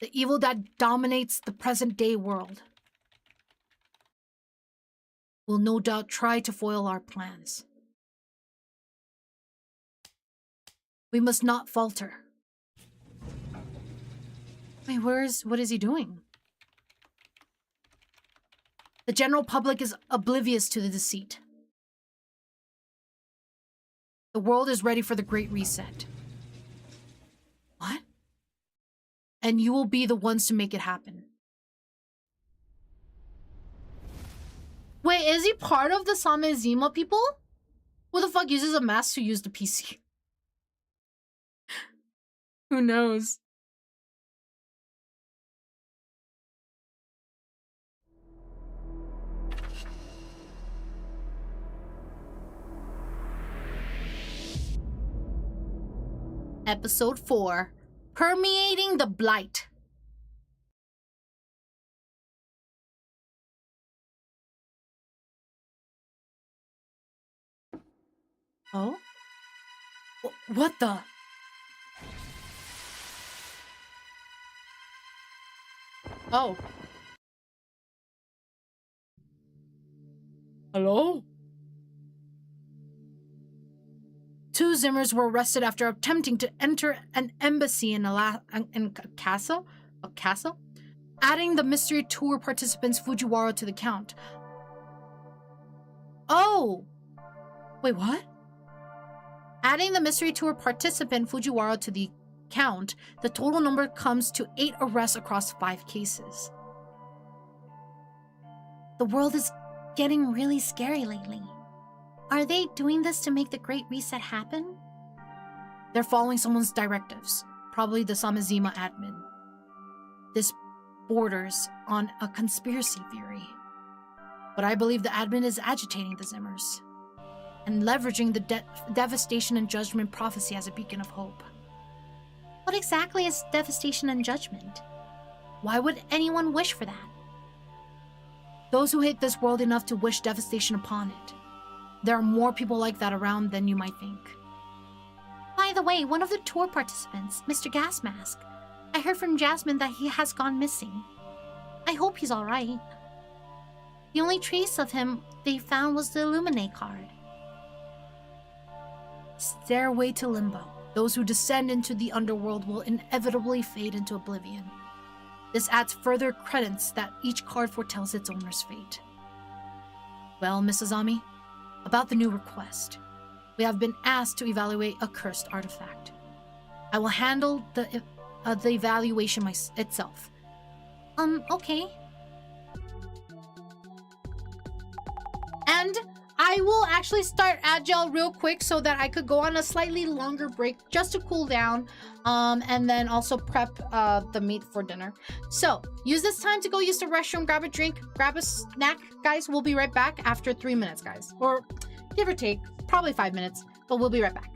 The evil that dominates the present-day world will no doubt try to foil our plans. We must not falter. Wait, what is he doing? The general public is oblivious to the deceit. The world is ready for the Great Reset. What? And you will be the ones to make it happen. Wait, is he part of the Samezima people? Who the fuck uses a mask to use the PC? Who knows? Episode 4, Permeating the Blight. Oh? What the? Oh. Hello? 2 Zimmers were arrested after attempting to enter an embassy in Casa, adding the mystery tour participants Fujiwara to the count. Oh! Wait, what? Adding the mystery tour participant Fujiwara to the count, the total number comes to 8 arrests across 5 cases. The world is getting really scary lately. Are they doing this to make the Great Reset happen? They're following someone's directives, probably the Samezima admin. This borders on a conspiracy theory. But I believe the admin is agitating the Zimmers and leveraging the devastation and judgment prophecy as a beacon of hope. What exactly is devastation and judgment? Why would anyone wish for that? Those who hate this world enough to wish devastation upon it. There are more people like that around than you might think. By the way, one of the tour participants, Mr. Gasmask, I heard from Jasmine that he has gone missing. I hope he's alright. The only trace of him they found was the Illuminate card. Stairway to limbo. Those who descend into the underworld will inevitably fade into oblivion. This adds further credence that each card foretells its owner's fate. Well, Mrs. Ami, about the new request. We have been asked to evaluate a cursed artifact. I will handle the evaluation itself. Okay. And I will actually start Agile real quick so that I could go on a slightly longer break just to cool down, and then also prep the meat for dinner. So use this time to go use the restroom, grab a drink, grab a snack. Guys, we'll be right back after 3 minutes, guys. Or give or take, probably 5 minutes, but we'll be right back.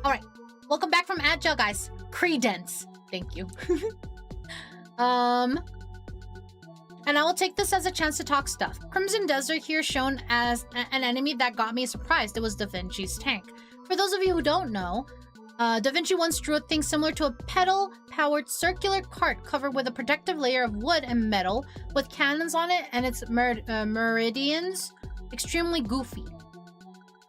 All right, welcome back from Agile, guys. Credence, thank you. And I will take this as a chance to talk stuff. Crimson Desert here shown as an enemy that got me surprised. It was Da Vinci's tank. For those of you who don't know, Da Vinci once drew a thing similar to a pedal-powered circular cart covered with a protective layer of wood and metal with cannons on it and its meridians. Extremely goofy.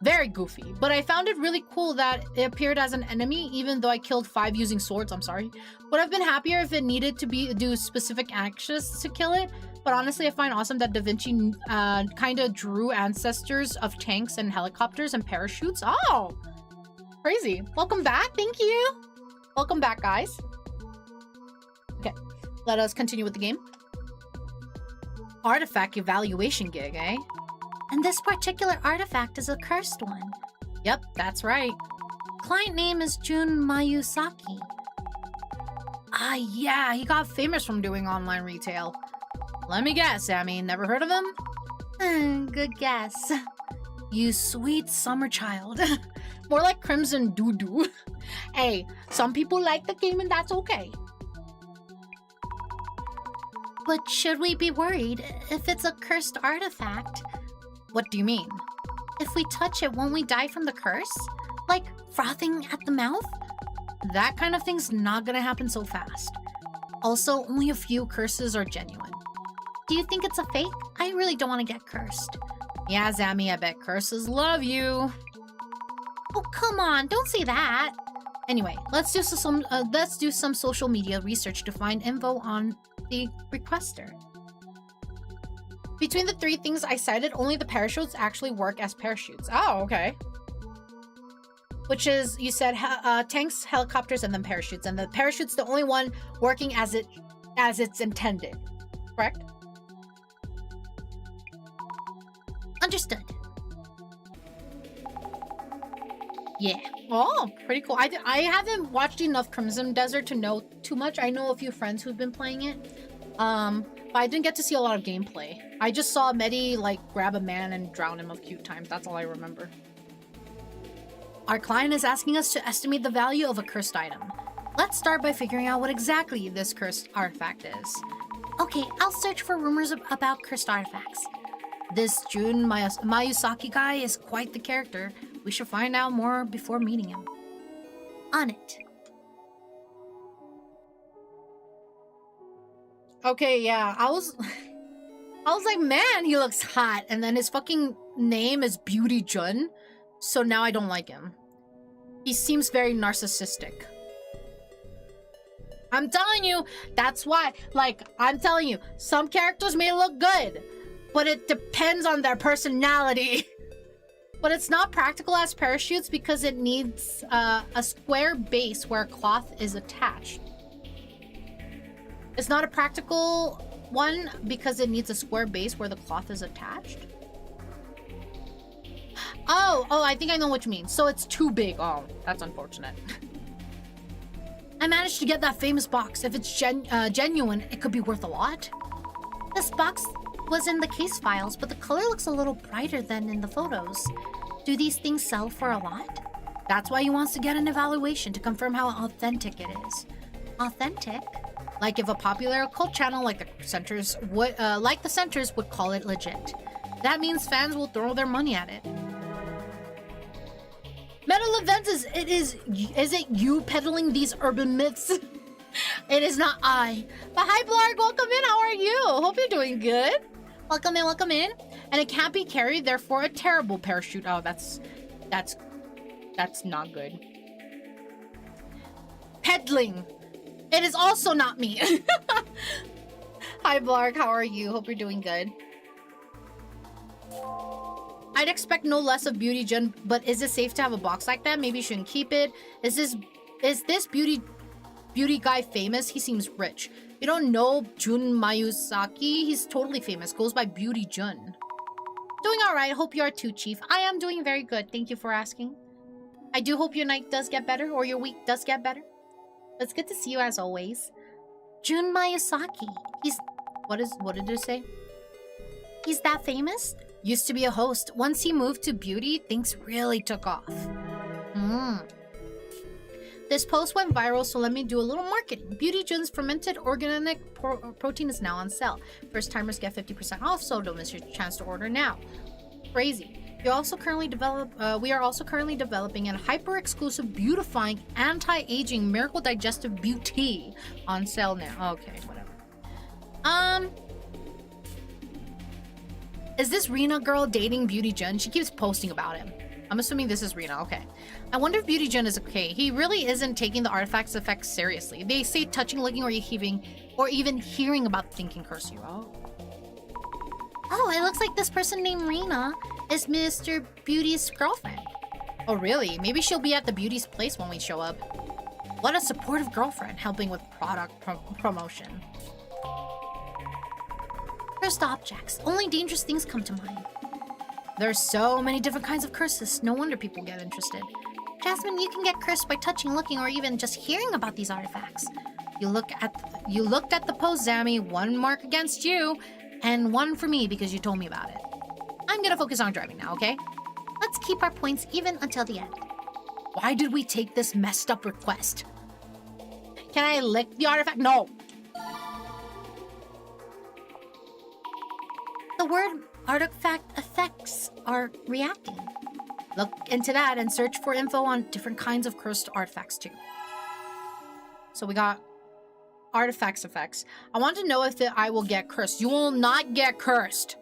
Very goofy, but I found it really cool that it appeared as an enemy even though I killed 5 using swords, I'm sorry. Would have been happier if it needed to do specific actions to kill it, but honestly I find awesome that Da Vinci kind of drew ancestors of tanks and helicopters and parachutes. Oh, crazy. Welcome back, thank you. Welcome back, guys. Okay, let us continue with the game. Artifact evaluation gig, eh? And this particular artifact is a cursed one. Yep, that's right. Client name is Jun Mayusaki. Ah, yeah, he got famous from doing online retail. Let me guess, Sammy, never heard of him? Good guess. You sweet summer child. More like Crimson Doo-Doo. Hey, some people like the game and that's okay. But should we be worried if it's a cursed artifact? What do you mean? If we touch it, won't we die from the curse? Like frothing at the mouth? That kind of thing's not gonna happen so fast. Also, only a few curses are genuine. Do you think it's a fake? I really don't want to get cursed. Yeah, Zammy, I bet curses love you. Oh, come on, don't say that. Anyway, let's do some social media research to find info on the requester. Between the 3 things I cited, only the parachutes actually work as parachutes. Oh, okay. Which is, you said tanks, helicopters, and then parachutes. And the parachute's the only one working as it's intended. Correct? Understood. Yeah. Oh, pretty cool. I haven't watched enough Crimson Desert to know too much. I know a few friends who've been playing it. But I didn't get to see a lot of gameplay. I just saw Medi, like, grab a man and drown him a few times. That's all I remember. Our client is asking us to estimate the value of a cursed item. Let's start by figuring out what exactly this cursed artifact is. Okay, I'll search for rumors about cursed artifacts. This Jun Mayusaki guy is quite the character. We should find out more before meeting him. On it. Okay, yeah, I was like, man, he looks hot. And then his fucking name is Beauty Jun. So now I don't like him. He seems very narcissistic. I'm telling you, that's why, like, I'm telling you, some characters may look good, but it depends on their personality. But it's not practical as parachutes because it needs a square base where a cloth is attached. It's not a practical one because it needs a square base where the cloth is attached. Oh, I think I know what you mean. So it's too big. Oh, that's unfortunate. I managed to get that famous box. If it's genuine, it could be worth a lot. This box was in the case files, but the color looks a little brighter than in the photos. Do these things sell for a lot? That's why he wants to get an evaluation to confirm how authentic it is. Authentic? Like if a popular occult channel like the Centers would call it legit. That means fans will throw their money at it. Metal Events is it you peddling these urban myths? It is not I. But hi Blarg, welcome in, how are you? Hope you're doing good. Welcome in, welcome in. And it can't be carried, therefore a terrible parachute. Oh, that's not good. Peddling. It is also not me. Hi Blarg, how are you? Hope you're doing good. I'd expect no less of Beauty Jun, but is it safe to have a box like that? Maybe you shouldn't keep it. Is this beauty guy famous? He seems rich. You don't know Jun Mayusaki? He's totally famous. Goes by Beauty Jun. Doing alright. Hope you are too, Chief. I am doing very good. Thank you for asking. I do hope your night does get better, or your week does get better. It's good to see you as always. Jun Mayusaki. What did it say? He's that famous? Used to be a host. Once he moved to beauty, things really took off. This post went viral, so let me do a little marketing. Beauty Jun's fermented organic protein is now on sale. First timers get 50% off, so don't miss your chance to order now. Crazy. We are also currently developing a hyper-exclusive, beautifying, anti-aging miracle digestive beauty on sale now. Okay, whatever. Is this Rena girl dating Beauty Jun? She keeps posting about him. I'm assuming this is Rena. Okay. I wonder if Beauty Jun is okay. He really isn't taking the artifacts effects seriously. They say touching, licking, or even hearing about thinking curse you. Oh, it looks like this person named Rena is Mr. Beauty's girlfriend. Oh, really? Maybe she'll be at the Beauty's place when we show up. What a supportive girlfriend, helping with product promotion. Cursed objects. Only dangerous things come to mind. There's so many different kinds of curses. No wonder people get interested. Jasmine, you can get cursed by touching, looking, or even just hearing about these artifacts. You looked at the post, Zammy. One mark against you, and one for me because you told me about it. I'm gonna focus on driving now, okay? Let's keep our points even until the end. Why did we take this messed up request? Can I lick the artifact? No! The word artifact effects are reacting. Look into that and search for info on different kinds of cursed artifacts too. So we got artifacts effects. I want to know if I will get cursed. You will not get cursed.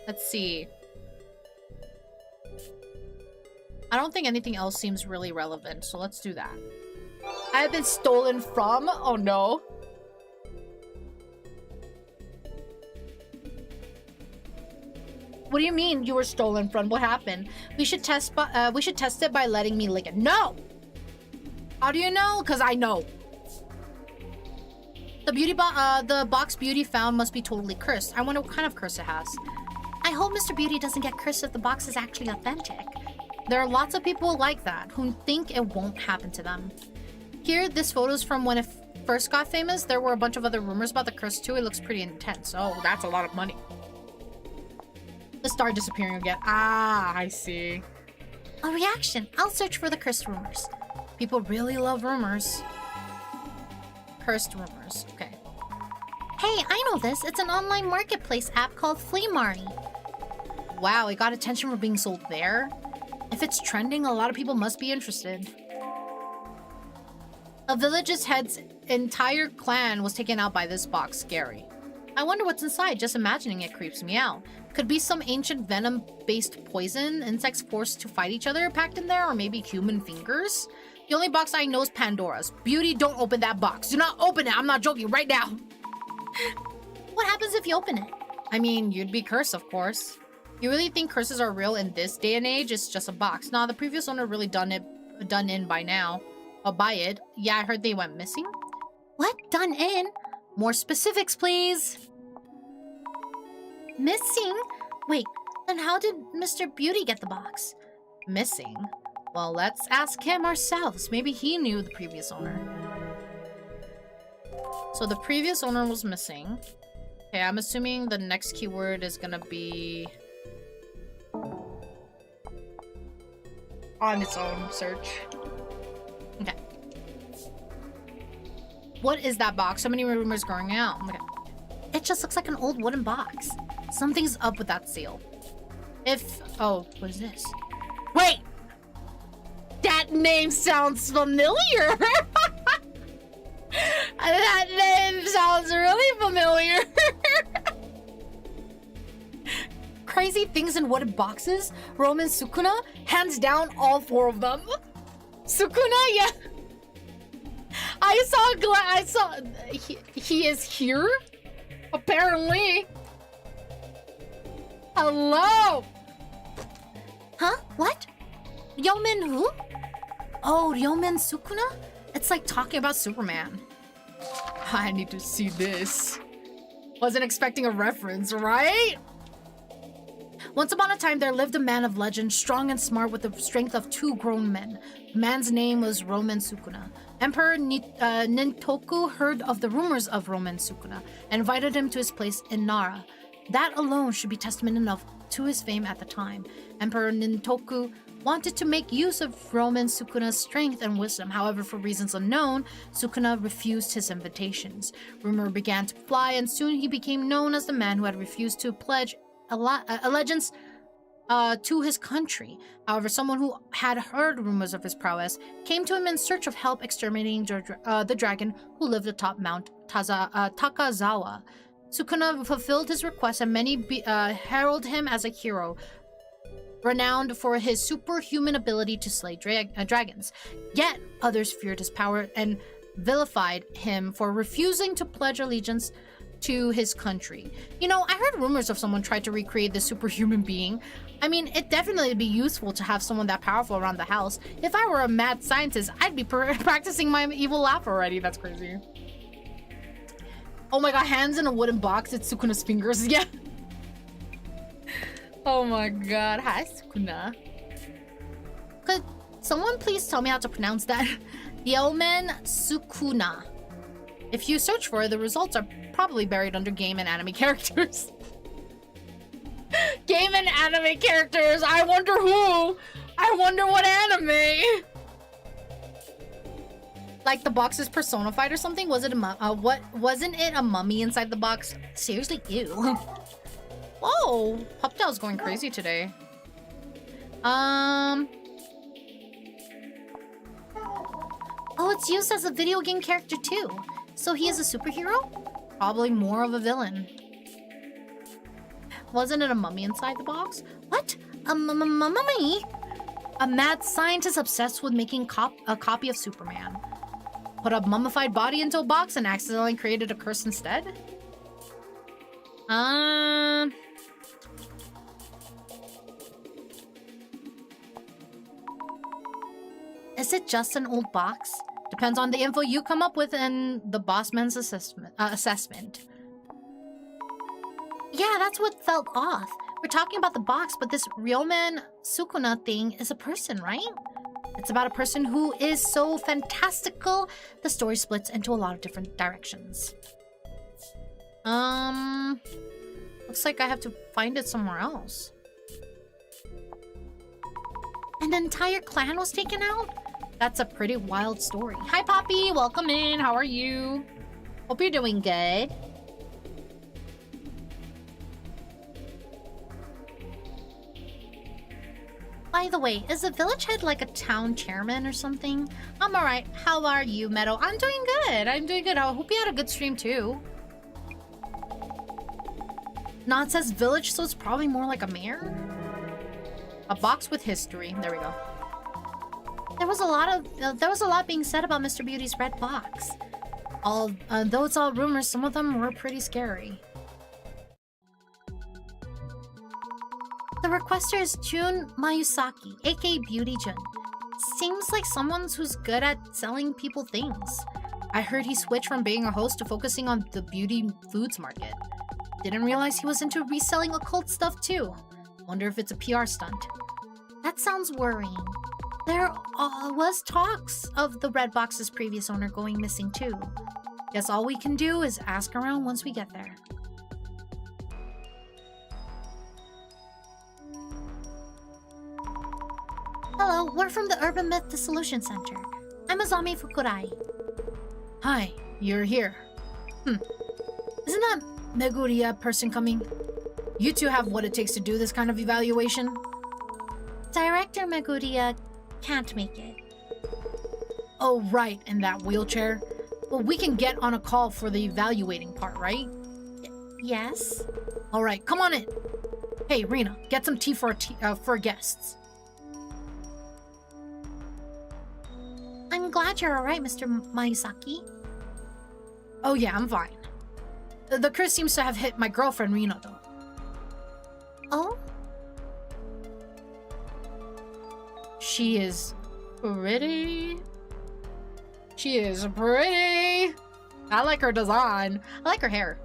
Let's see. I don't think anything else seems really relevant, so let's do that. I have been stolen from? Oh no. What do you mean you were stolen from? What happened? We should test it by letting me lick it. No! How do you know? Because I know. The box Beauty found must be totally cursed. I wonder what kind of curse it has. I hope Mr. Beauty doesn't get cursed if the box is actually authentic. There are lots of people like that who think it won't happen to them. Here, this photo's from when it first got famous. There were a bunch of other rumors about the curse too. It looks pretty intense. Oh, that's a lot of money. The star disappearing again. Ah, I see. A reaction. I'll search for the cursed rumors. People really love rumors. Cursed rumors. Okay. Hey, I know this. It's an online marketplace app called Flea Mari. Wow, it got attention for being sold there? If it's trending, a lot of people must be interested. A village's head's entire clan was taken out by this box. Scary. I wonder what's inside. Just imagining it creeps me out. Could be some ancient venom-based poison, insects forced to fight each other packed in there, or maybe human fingers? The only box I know is Pandora's. Beauty, don't open that box. Do not open it. I'm not joking right now. What happens if you open it? I mean, you'd be cursed, of course. You really think curses are real in this day and age? It's just a box. Nah, the previous owner really done in by now. I'll buy it. Yeah, I heard they went missing. What? Done in? More specifics, please. Missing? Wait, then how did Mr. Beauty get the box? Missing? Well, let's ask him ourselves. Maybe he knew the previous owner. So the previous owner was missing. Okay, I'm assuming the next keyword is gonna be on its own search. Okay. What is that box? So many rumors going out. Okay. It just looks like an old wooden box. Something's up with that seal. Oh, what is this? Wait! That name sounds familiar! That name sounds really familiar! Crazy things in wooden boxes? Roman Sukuna? Hands down, all 4 of them. Sukuna, yeah. I saw, he is here? Apparently. Hello! Huh? What? Ryomen who? Oh, Ryomen Sukuna? It's like talking about Superman. I need to see this. Wasn't expecting a reference, right? Once upon a time, there lived a man of legend, strong and smart with the strength of 2 grown men. The man's name was Roman Sukuna. Emperor Nintoku heard of the rumors of Roman Sukuna and invited him to his place in Nara. That alone should be testament enough to his fame at the time. Emperor Nintoku wanted to make use of Roman Sukuna's strength and wisdom. However, for reasons unknown, Sukuna refused his invitations. Rumor began to fly, and soon he became known as the man who had refused to pledge allegiance to his country. However, someone who had heard rumors of his prowess came to him in search of help exterminating the dragon who lived atop Mount Takazawa. Sukuna fulfilled his request, and many herald him as a hero, renowned for his superhuman ability to slay dragons. Yet others feared his power and vilified him for refusing to pledge allegiance to his country. You know, I heard rumors of someone tried to recreate this superhuman being. I mean, it definitely would be useful to have someone that powerful around the house. If I were a mad scientist, I'd be practicing my evil laugh already. That's crazy. Oh my god, hands in a wooden box. It's Sukuna's fingers. Yeah. Oh my god. Hi, Sukuna. Could someone please tell me how to pronounce that? Ryomen Sukuna. If you search for it, the results are probably buried under game and anime characters. Game and anime characters. I wonder who. I wonder what anime. Like the box is personified or something? Was it wasn't it a mummy inside the box? Seriously, ew. Whoa, Popdell's going crazy today. Oh, it's used as a video game character too. So he is a superhero? Probably more of a villain. Wasn't it a mummy inside the box? What? A mummy? A mad scientist obsessed with making a copy of Superman. Put a mummified body into a box and accidentally created a curse instead? Is it just an old box? Depends on the info you come up with and the bossman's assessment. Yeah, that's what felt off. We're talking about the box, but this Ryomen Sukuna thing is a person, right? It's about a person who is so fantastical. The story splits into a lot of different directions. Looks like I have to find it somewhere else. An entire clan was taken out? That's a pretty wild story. Hi, Poppy. Welcome in. How are you? Hope you're doing good. By the way, is the village head like a town chairman or something? I'm alright. How are you, Meadow? I'm doing good. I'm doing good. I hope you had a good stream, too. No, it says village, so it's probably more like a mayor. A box with history. There we go. There was a lot being said about Mr. Beauty's red box. Though it's all rumors, some of them were pretty scary. The requester is Jun Mayusaki, aka Beauty Jun. Seems like someone who's good at selling people things. I heard he switched from being a host to focusing on the beauty foods market. Didn't realize he was into reselling occult stuff too. Wonder if it's a PR stunt. That sounds worrying. There was talks of the red box's previous owner going missing too. Guess all we can do is ask around once we get there. Hello, we're from the Urban Myth Dissolution Center. I'm Azami Fukurai. Hi, you're here. Isn't that Meguriya person coming? You two have what it takes to do this kind of evaluation? Director Meguriya can't make it. Oh, right, in that wheelchair. Well, we can get on a call for the evaluating part, right? Yes? All right, come on in. Hey, Rina, get some tea for guests. I'm glad you're alright, Mr. Mayusaki. Oh yeah, I'm fine. The curse seems to have hit my girlfriend Rina, though. Oh? She is pretty. She is pretty. I like her design. I like her hair.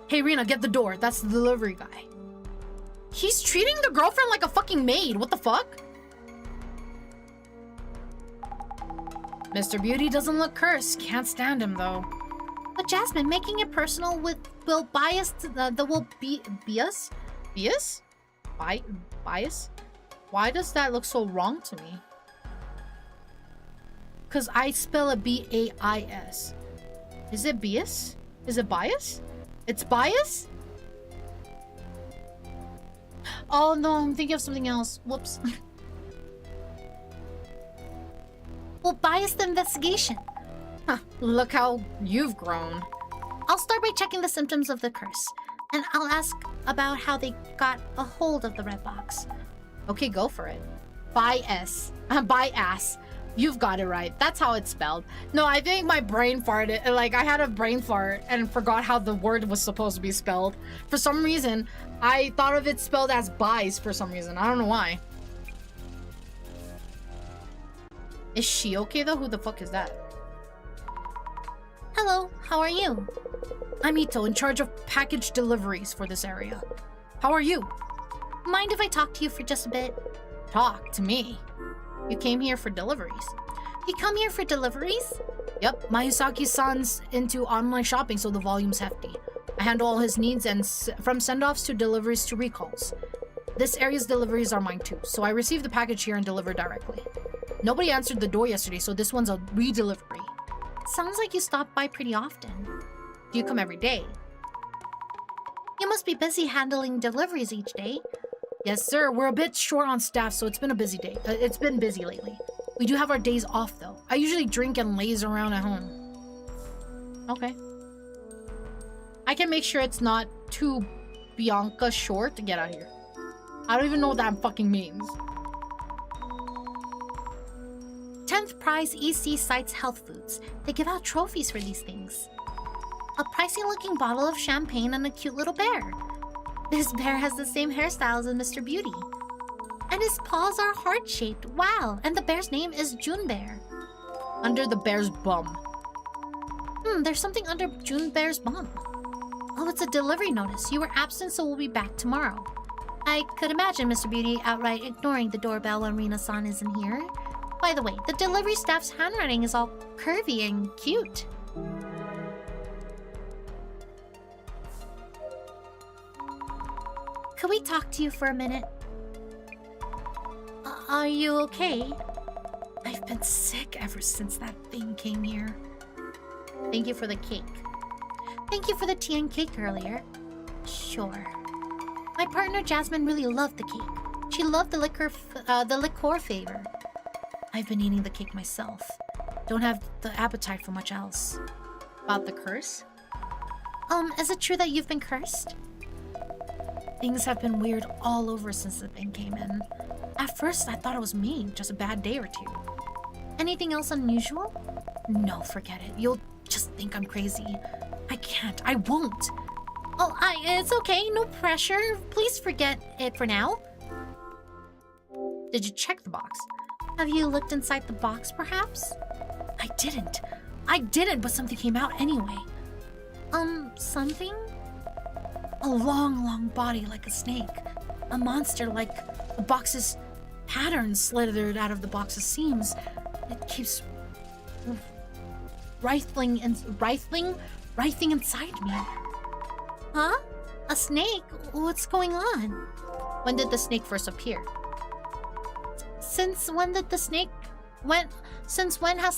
Hey, Rina, get the door. That's the delivery guy. He's treating the girlfriend like a fucking maid. What the fuck? Mr. Beauty doesn't look cursed. Can't stand him, though. But Jasmine, making it personal will bias bias? Bias? Bias? Why does that look so wrong to me? Because I spell it B-A-I-S. Is it bias? Is it bias? It's bias? Oh no, I'm thinking of something else. Whoops. Will bias the investigation. Huh, look how you've grown. I'll start by checking the symptoms of the curse, and I'll ask about how they got a hold of the red box. Okay, go for it. Bias. Bias. You've got it right. That's how it's spelled. No, I think my brain farted. Like, I had a brain fart and forgot how the word was supposed to be spelled. For some reason, I thought of it spelled as bias for some reason. I don't know why. Is she okay, though? Who the fuck is that? Hello, how are you? I'm Ito, in charge of package deliveries for this area. How are you? Mind if I talk to you for just a bit? Talk to me? You came here for deliveries. You come here for deliveries? Yep, Mayusaki-san's into online shopping, so the volume's hefty. I handle all his needs, and from send-offs to deliveries to recalls. This area's deliveries are mine too, so I receive the package here and deliver directly. Nobody answered the door yesterday, so this one's a re-delivery. Sounds like you stop by pretty often. Do you come every day? You must be busy handling deliveries each day. Yes, sir. We're a bit short on staff, so it's been a busy day. It's been busy lately. We do have our days off, though. I usually drink and laze around at home. Okay. I can make sure it's not too Bianca short to get out of here. I don't even know what that fucking means. 10th prize EC cites health foods. They give out trophies for these things. A pricey looking bottle of champagne and a cute little bear. This bear has the same hairstyles as Mr. Beauty. And his paws are heart-shaped. Wow, and the bear's name is June Bear. Under the bear's bum. There's something under June Bear's bum. Oh, it's a delivery notice. You were absent, so we'll be back tomorrow. I could imagine Mr. Beauty outright ignoring the doorbell when Rina-san isn't here. By the way, the delivery staff's handwriting is all curvy and cute. Could we talk to you for a minute? Are you okay? I've been sick ever since that thing came here. Thank you for the cake. Thank you for the tea and cake earlier. Sure. My partner Jasmine really loved the cake. She loved the liqueur flavor. I've been eating the cake myself. Don't have the appetite for much else. About the curse? Is it true that you've been cursed? Things have been weird all over since the thing came in. At first, I thought it was me, just a bad day or two. Anything else unusual? No, forget it. You'll just think I'm crazy. I can't. I won't. Oh, it's okay. No pressure. Please forget it for now. Did you check the box? Have you looked inside the box, perhaps? I didn't, but something came out anyway. Something? A long, long body like a snake. A monster like the box's patterns slithered out of the box's seams. It keeps writhing inside me. Huh? A snake? What's going on? When did the snake first appear? Since when has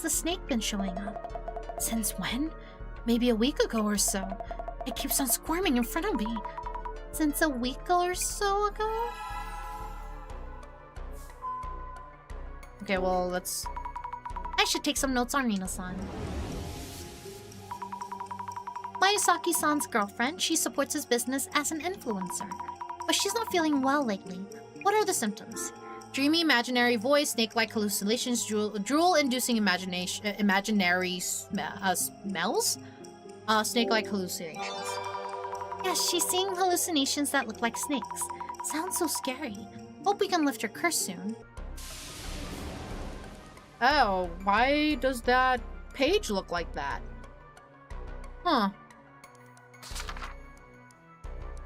the snake been showing up? Since when? Maybe a week ago or so. It keeps on squirming in front of me. Since a week or so ago? Okay, well, let's... I should take some notes on Rina-san. Mayusaki-san's girlfriend, she supports his business as an influencer. But she's not feeling well lately. What are the symptoms? Dreamy imaginary voice, snake-like hallucinations, drool-inducing imaginary smells? Snake-like hallucinations. Yes, she's seeing hallucinations that look like snakes. Sounds so scary. Hope we can lift her curse soon. Oh, why does that page look like that? Huh.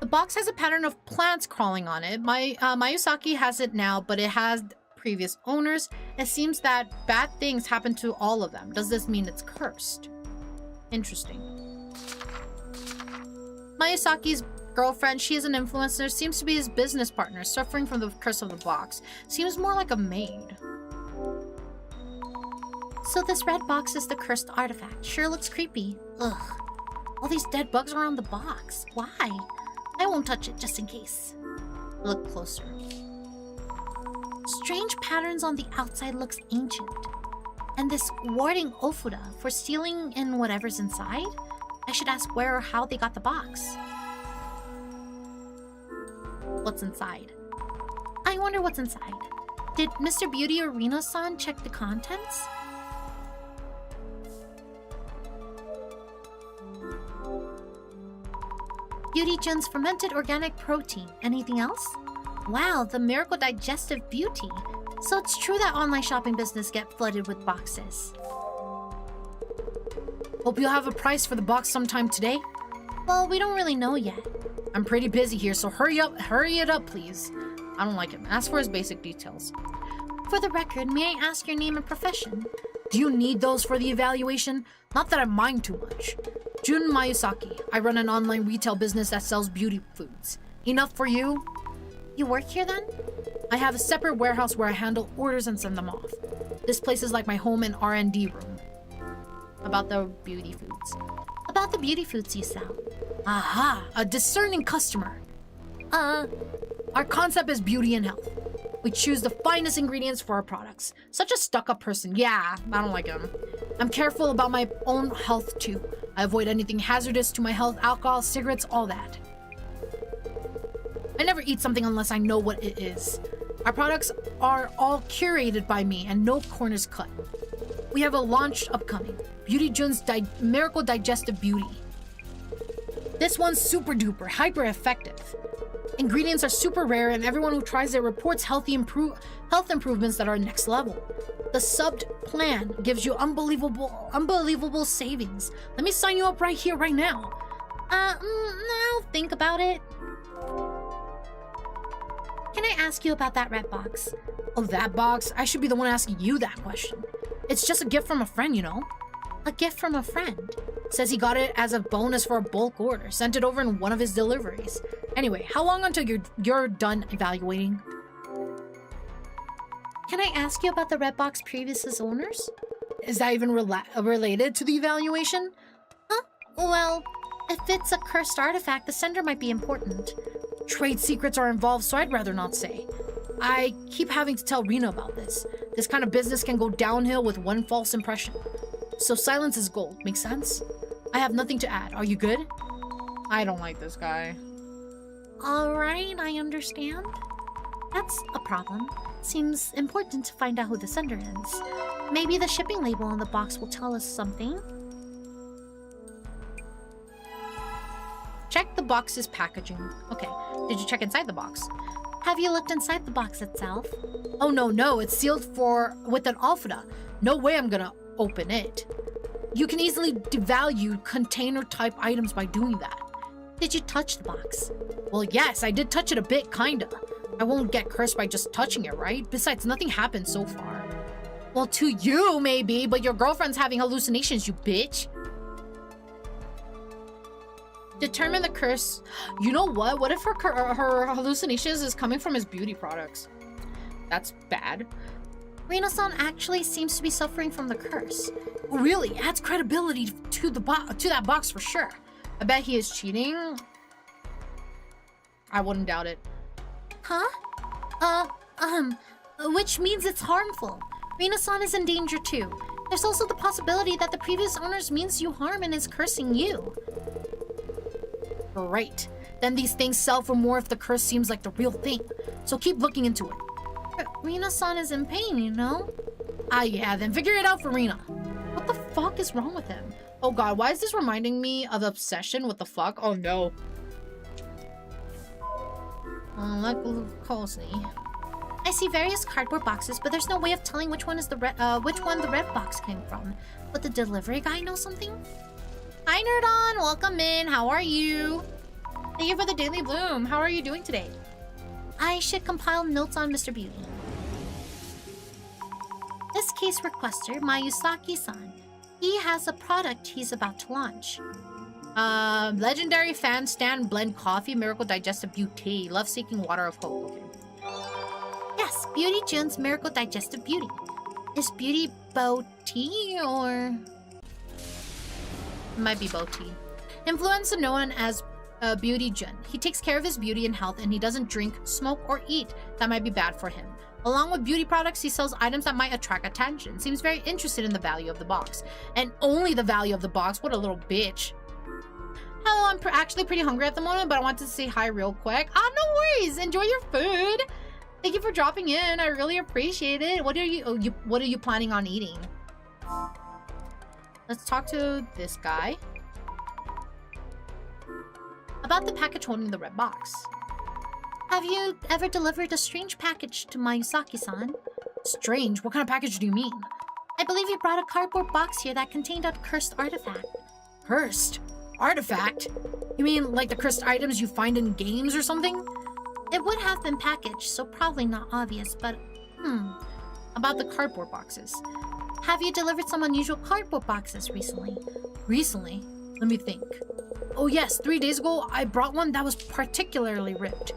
The box has a pattern of plants crawling on it. Mayusaki has it now, but it has previous owners. It seems that bad things happen to all of them. Does this mean it's cursed? Interesting. Mayusaki's girlfriend, she is an influencer, seems to be his business partner, suffering from the curse of the box. Seems more like a maid. So this red box is the cursed artifact. Sure looks creepy. Ugh. All these dead bugs are on the box. Why? I won't touch it just in case. Look closer. Strange patterns on the outside looks ancient. And this warding Ofuda for stealing in whatever's inside? I should ask where or how they got the box. What's inside? I wonder what's inside. Did Mr. Beauty or Rino-san check the contents? Beauty Jun's fermented organic protein. Anything else? Wow, the miracle digestive beauty. So it's true that online shopping business get flooded with boxes. Hope you'll have a price for the box sometime today. Well, we don't really know yet. I'm pretty busy here, so hurry it up, please. I don't like him. Ask for his basic details. For the record, may I ask your name and profession? Do you need those for the evaluation? Not that I mind too much. Jun Mayusaki. I run an online retail business that sells beauty foods. Enough for you? You work here then? I have a separate warehouse where I handle orders and send them off. This place is like my home and R&D room. About the beauty foods. About the beauty foods you sell. Aha! A discerning customer. Our concept is beauty and health. We choose the finest ingredients for our products. Such a stuck-up person. Yeah, I don't like him. I'm careful about my own health too. I avoid anything hazardous to my health, alcohol, cigarettes, all that. I never eat something unless I know what it is. Our products are all curated by me and no corners cut. We have a launch upcoming. Beauty Jun's Miracle Digestive Beauty. This one's super duper, hyper effective. Ingredients are super rare and everyone who tries it reports health improvements that are next level. The subbed plan gives you unbelievable savings. Let me sign you up right here, right now. I'll think about it. Can I ask you about that red box? Oh, that box? I should be the one asking you that question. It's just a gift from a friend, you know. A gift from a friend? Says he got it as a bonus for a bulk order. Sent it over in one of his deliveries. Anyway, how long until you're done evaluating? Can I ask you about the red box previous owners? Is that even related to the evaluation? Huh? Well, if it's a cursed artifact, the sender might be important. Trade secrets are involved, so I'd rather not say. I keep having to tell Rina about this. This kind of business can go downhill with one false impression. So silence is gold. Make sense? I have nothing to add. Are you good? I don't like this guy. Alright, I understand. That's a problem. Seems important to find out who the sender is. Maybe the shipping label on the box will tell us something. Check the box's packaging. Okay, did you check inside the box? Have you looked inside the box itself? Oh no, it's sealed with an Alfada. No way I'm gonna open it. You can easily devalue container-type items by doing that. Did you touch the box? Well, yes, I did touch it a bit, kinda. I won't get cursed by just touching it, right? Besides, nothing happened so far. Well, to you, maybe, but your girlfriend's having hallucinations, you bitch. Determine the curse. You know what? What if her hallucinations is coming from his beauty products? That's bad. Rina-san actually seems to be suffering from the curse. Really? Adds credibility to that box for sure. I bet he is cheating. I wouldn't doubt it. Huh? Which means it's harmful. Rina-san is in danger too. There's also the possibility that the previous owners means you harm and is cursing you. Great. Then these things sell for more if the curse seems like the real thing. So keep looking into it. But Rina-san is in pain, you know? Ah, yeah, then figure it out for Rina. What the fuck is wrong with him? Oh god, why is this reminding me of Obsession? What the fuck? Oh no. Look closely. I see various cardboard boxes, but there's no way of telling which one the red box came from. But the delivery guy know something? Hi, Nerdon! Welcome in. How are you? Thank you for the Daily Bloom. How are you doing today? I should compile notes on Mr. Beauty. This case requester, Mayusaki-san. He has a product he's about to launch. Legendary fan stand blend coffee, miracle digestive beauty, love-seeking water of hope. Okay. Yes, Beauty June's Miracle Digestive Beauty. Is Beauty Bow Tea or... Might be Bow Tea. Influencer known as Beauty Jun. He takes care of his beauty and health and he doesn't drink, smoke, or eat. That might be bad for him. Along with beauty products, he sells items that might attract attention. Seems very interested in the value of the box. And only the value of the box. What a little bitch. Hello, I'm actually pretty hungry at the moment, but I wanted to say hi real quick. Ah, no worries. Enjoy your food. Thank you for dropping in. I really appreciate it. What are you planning on eating? Let's talk to this guy. About the package holding the red box. Have you ever delivered a strange package to Mayusaki-san? Strange? What kind of package do you mean? I believe you brought a cardboard box here that contained a cursed artifact. Cursed? Artifact? You mean like the cursed items you find in games or something? It would have been packaged, so probably not obvious, but... About the cardboard boxes. Have you delivered some unusual cardboard boxes recently? Recently? Let me think. Oh yes, 3 days ago, I brought one that was particularly ripped.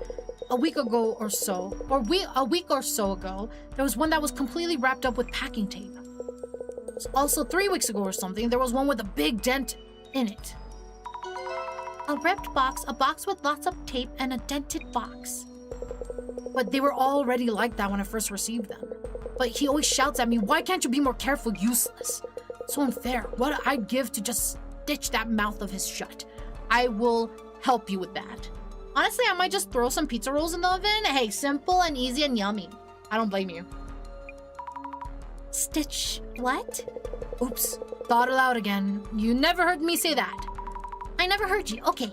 A week or so ago, there was one that was completely wrapped up with packing tape. Also, 3 weeks ago or something, there was one with a big dent in it. A ripped box, a box with lots of tape, and a dented box. But they were already like that when I first received them. But he always shouts at me, why can't you be more careful, useless? So unfair. What I'd give to just stitch that mouth of his shut. I will help you with that. Honestly, I might just throw some pizza rolls in the oven. Hey, simple and easy and yummy. I don't blame you. Stitch what? Oops, thought aloud again. You never heard me say that. I never heard you. Okay.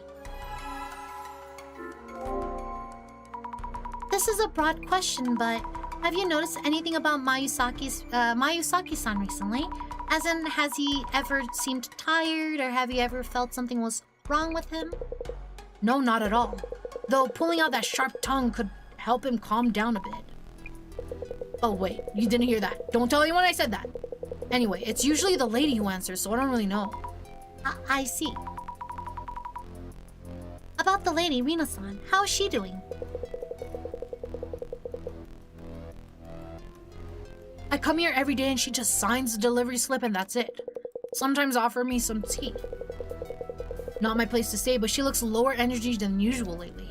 This is a broad question, but have you noticed anything about Mayusaki-san recently? As in, has he ever seemed tired, or have you ever felt something was wrong with him? No, not at all. Though pulling out that sharp tongue could help him calm down a bit. Oh wait, you didn't hear that. Don't tell anyone I said that. Anyway, it's usually the lady who answers, so I don't really know. I see. About the lady, Rina-san, how is she doing? I come here every day and she just signs the delivery slip and that's it. Sometimes offer me some tea. Not my place to stay, but she looks lower energy than usual lately.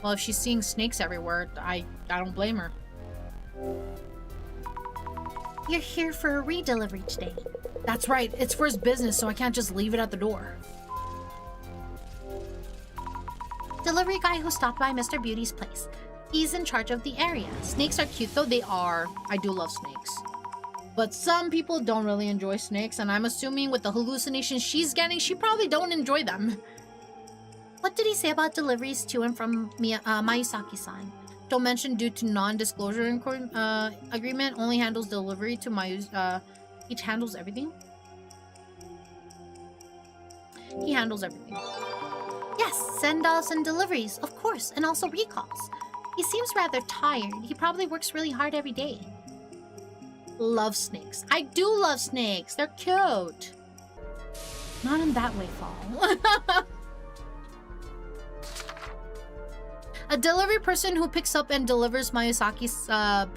Well, if she's seeing snakes everywhere, I don't blame her. You're here for a redelivery today. That's right, it's for his business, so I can't just leave it at the door. Delivery guy who stopped by Mr. Beauty's place. He's in charge of the area. Snakes are cute though, they are. I do love snakes. But some people don't really enjoy snakes, and I'm assuming with the hallucinations she's getting, she probably don't enjoy them. What did he say about deliveries to and from Mayusaki-san? Don't mention due to non-disclosure agreement, only handles delivery to Mayusaki. He handles everything? He handles everything. Yes, send-offs and deliveries, of course, and also recalls. He seems rather tired. He probably works really hard every day. Love snakes. I do love snakes. They're cute. Not in that way, Fall. A delivery person who picks up and delivers Miyazaki's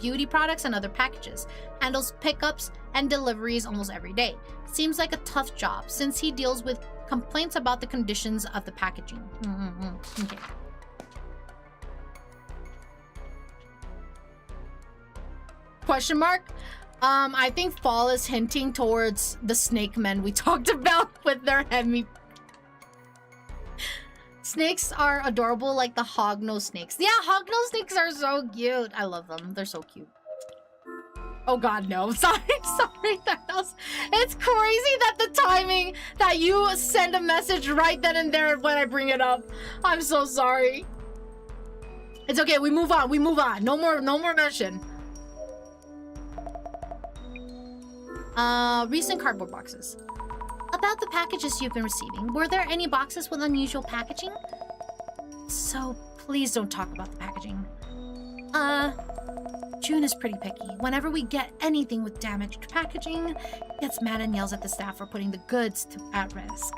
beauty products and other packages. Handles pickups and deliveries almost every day. Seems like a tough job since he deals with complaints about the conditions of the packaging. Okay. Question mark? I think Fall is hinting towards the snake men we talked about with their heavy. Snakes are adorable like the hognose snakes. Yeah, hognose snakes are so cute. I love them. They're so cute. Oh god, no. Sorry, Thanos. It's crazy that the timing that you send a message right then and there when I bring it up. I'm so sorry. It's okay, we move on. No more mention. Recent cardboard boxes. About the packages you've been receiving, were there any boxes with unusual packaging? So, please don't talk about the packaging. June is pretty picky. Whenever we get anything with damaged packaging, gets mad and yells at the staff for putting the goods at risk.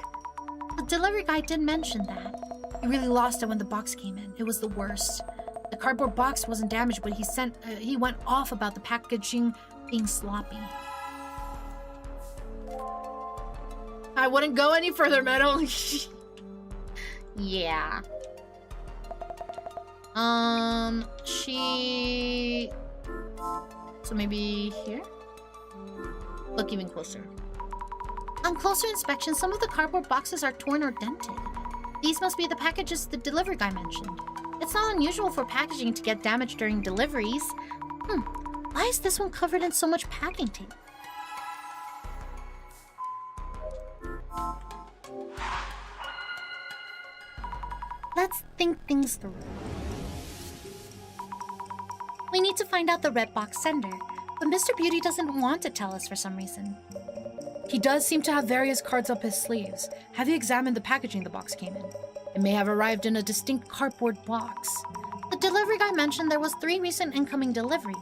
The delivery guy did mention that. He really lost it when the box came in. It was the worst. The cardboard box wasn't damaged, but he went off about the packaging being sloppy. I wouldn't go any further, Meadow. Yeah. So maybe here? Look even closer. On closer inspection, some of the cardboard boxes are torn or dented. These must be the packages the delivery guy mentioned. It's not unusual for packaging to get damaged during deliveries. Why is this one covered in so much packing tape? Let's think things through. We need to find out the red box sender, but Mr. Beauty doesn't want to tell us for some reason. He does seem to have various cards up his sleeves. Have you examined the packaging the box came in? It may have arrived in a distinct cardboard box. The delivery guy mentioned there was 3 recent incoming deliveries.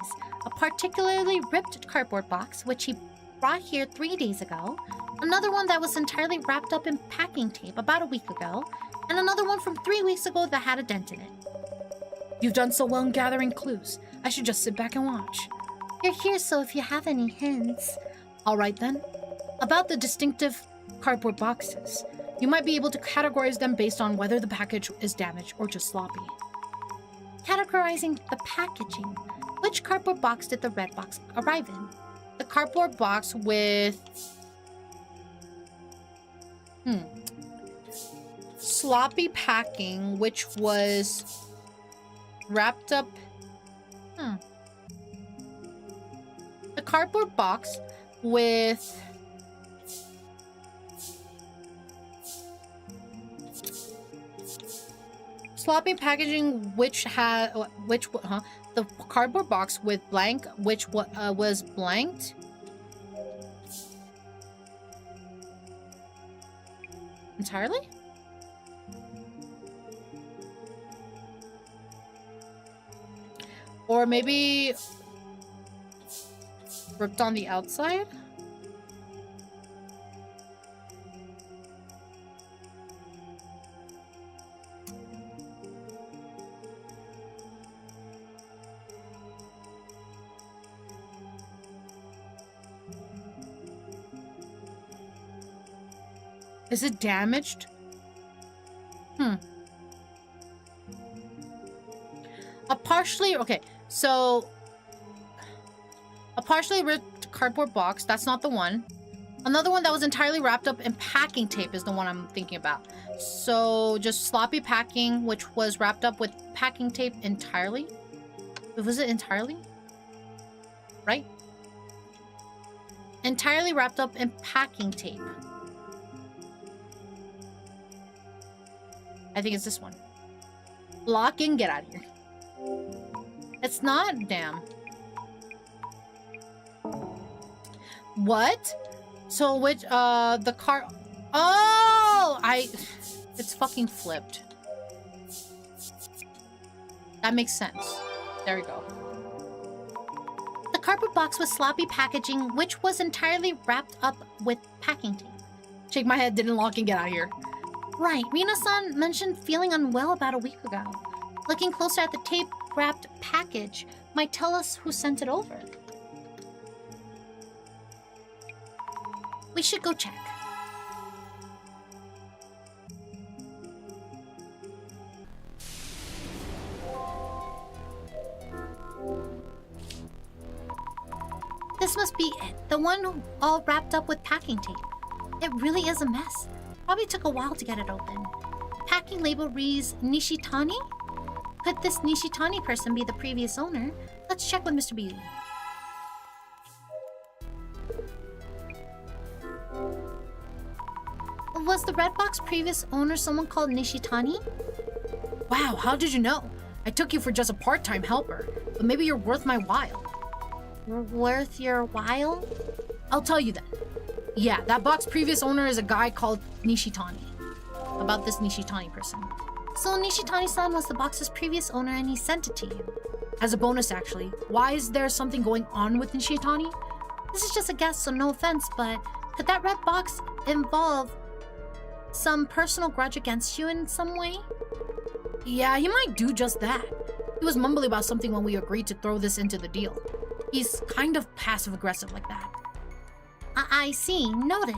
A particularly ripped cardboard box, which he brought here 3 days ago. Another one that was entirely wrapped up in packing tape about a week ago. And another one from 3 weeks ago that had a dent in it. You've done so well in gathering clues. I should just sit back and watch. You're here, so if you have any hints... Alright then. About the distinctive cardboard boxes. You might be able to categorize them based on whether the package is damaged or just sloppy. Categorizing the packaging. Which cardboard box did the red box arrive in? The cardboard box with... sloppy packing, which was wrapped up... The cardboard box with... sloppy packaging, which had... The cardboard box with blank, which was blanked. Entirely? Or maybe ripped on the outside? Is it damaged? So a partially ripped cardboard box, that's not the one. Another one that was entirely wrapped up in packing tape is the one I'm thinking about. So just sloppy packing, which was wrapped up with packing tape entirely. Was it entirely? Right? Entirely wrapped up in packing tape. I think it's this one. Lock in, get out of here. It's not, damn. What? So which, the car... Oh! It's fucking flipped. That makes sense. There we go. The cardboard box with sloppy packaging, which was entirely wrapped up with packing tape. Shake my head, didn't lock and get out of here. Right, Rina-san mentioned feeling unwell about a week ago. Looking closer at the tape-wrapped package might tell us who sent it over. We should go check. This must be it. The one all wrapped up with packing tape. It really is a mess. Probably took a while to get it open. Packing label reads Nishitani? Could this Nishitani person be the previous owner? Let's check with Mr. Beauty. Was the red box previous owner someone called Nishitani? Wow, how did you know? I took you for just a part-time helper, but maybe you're worth my while. Worth your while? I'll tell you then. Yeah, that box previous owner is a guy called Nishitani. About this Nishitani person. So Nishitani-san was the box's previous owner and he sent it to you. As a bonus, actually. Why is there something going on with Nishitani? This is just a guess, so no offense, but could that red box involve some personal grudge against you in some way? Yeah, he might do just that. He was mumbling about something when we agreed to throw this into the deal. He's kind of passive-aggressive like that. I see. Noted.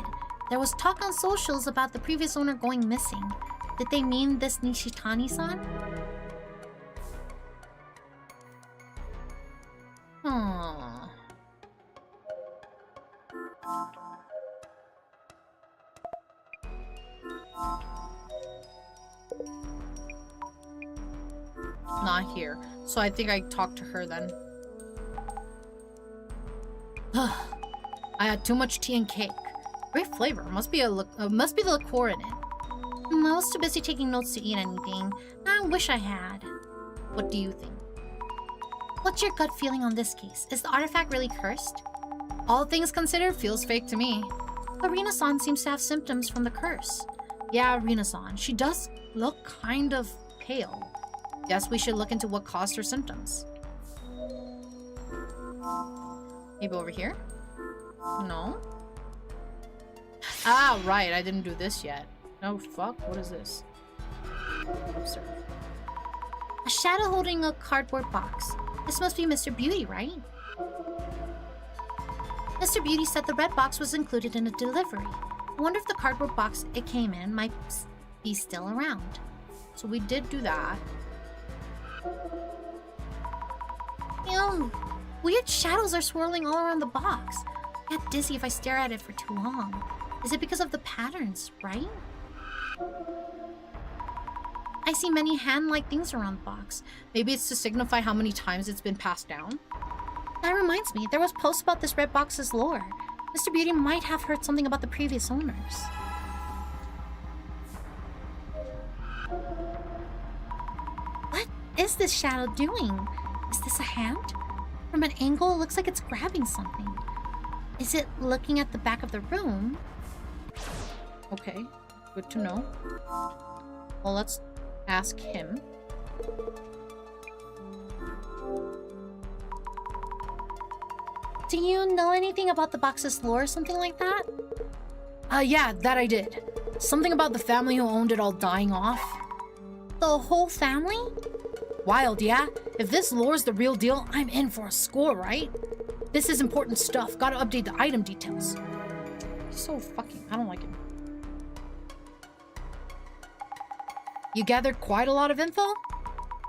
There was talk on socials about the previous owner going missing. Did they mean this Nishitani-san? Not here. So I think I talked to her then. I had too much tea and cake. Great flavor. Must be the liqueur in it. I was too busy taking notes to eat anything. I wish I had. What do you think? What's your gut feeling on this case? Is the artifact really cursed? All things considered, feels fake to me. But Rina-san seems to have symptoms from the curse. Yeah, Rina-san. She does look kind of pale. Guess we should look into what caused her symptoms. Maybe over here? No? Ah, right. I didn't do this yet. Oh, fuck. What is this? Observe. A shadow holding a cardboard box. This must be Mr. Beauty, right? Mr. Beauty said the red box was included in a delivery. I wonder if the cardboard box it came in might be still around. So we did do that. Ew. Weird shadows are swirling all around the box. I get dizzy if I stare at it for too long. Is it because of the patterns, right? I see many hand-like things around the box. Maybe it's to signify how many times it's been passed down. That reminds me, there was posts about this red box's lore. Mr. Beauty might have heard something about the previous owners. What is this shadow doing? Is this a hand? From an angle, it looks like it's grabbing something. Is it looking at the back of the room? Okay, good to know. Well, let's ask him. Do you know anything about the box's lore or something like that? Yeah, that I did. Something about the family who owned it all dying off. The whole family? Wild, yeah? If this lore's the real deal, I'm in for a score, right? This is important stuff. Gotta update the item details. He's so fucking... I don't like him. You gathered quite a lot of info?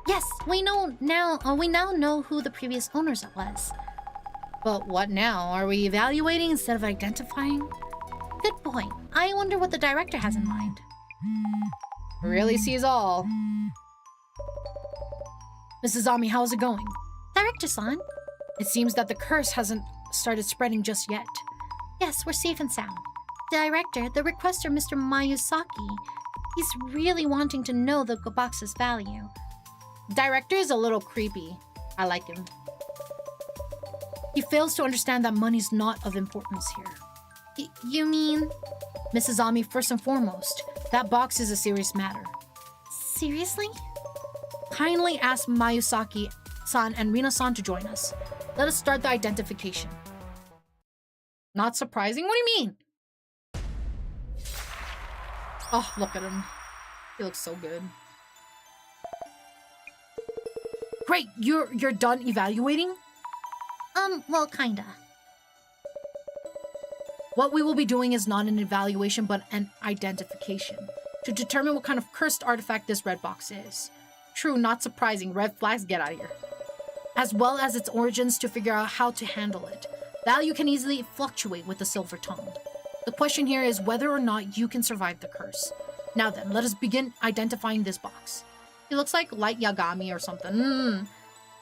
Yes, we now know who the previous owners was. But what now? Are we evaluating instead of identifying? Good point. I wonder what the director has in mind. Really sees all. Mrs. Ami, how's it going? Director-san? It seems that the curse hasn't started spreading just yet. Yes, we're safe and sound. Director, the requester, Mr. Mayusaki, he's really wanting to know the box's value. Director is a little creepy. I like him. He fails to understand that money's not of importance here. You mean? Mrs. Ami, first and foremost, that box is a serious matter. Seriously? kindly ask Mayusaki-san and Rina-san to join us. Let us start the identification. Not surprising? What do you mean? Oh, look at him. He looks so good. Great, you're done evaluating? Well, kinda. What we will be doing is not an evaluation, but an identification to determine what kind of cursed artifact this red box is. True, not surprising. Red flags, get out of here. As well as its origins to figure out how to handle it. Value can easily fluctuate with the silver tongue. The question here is whether or not you can survive the curse. Now then, let us begin identifying this box. He looks like Light Yagami or something.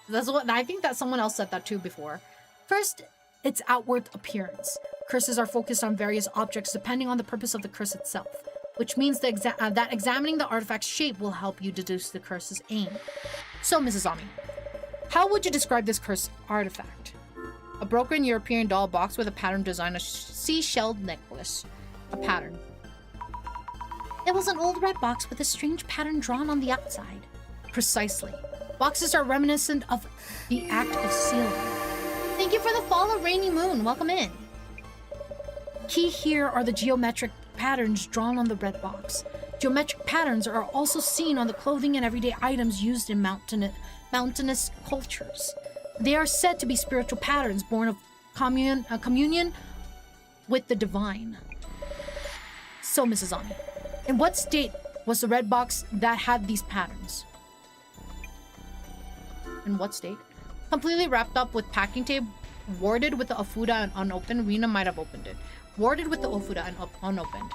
That's what I think that someone else said that too before. First, its outward appearance. Curses are focused on various objects depending on the purpose of the curse itself, which means that examining the artifact's shape will help you deduce the curse's aim. So, Mrs. Ami, how would you describe this curse artifact? A broken European doll box with a pattern design, a seashell necklace. A pattern. It was an old red box with a strange pattern drawn on the outside. Precisely. Boxes are reminiscent of the act of sealing. Thank you for the follow, Rainy Moon. Welcome in. Key here are the geometric patterns drawn on the red box. Geometric patterns are also seen on the clothing and everyday items used in mountainous cultures. They are said to be spiritual patterns born of communion with the divine. So, Mrs. Ami, in what state was the red box that had these patterns? In what state? Completely wrapped up with packing tape, warded with the ofuda and unopened. Rina might have opened it. Warded with the ofuda and unopened.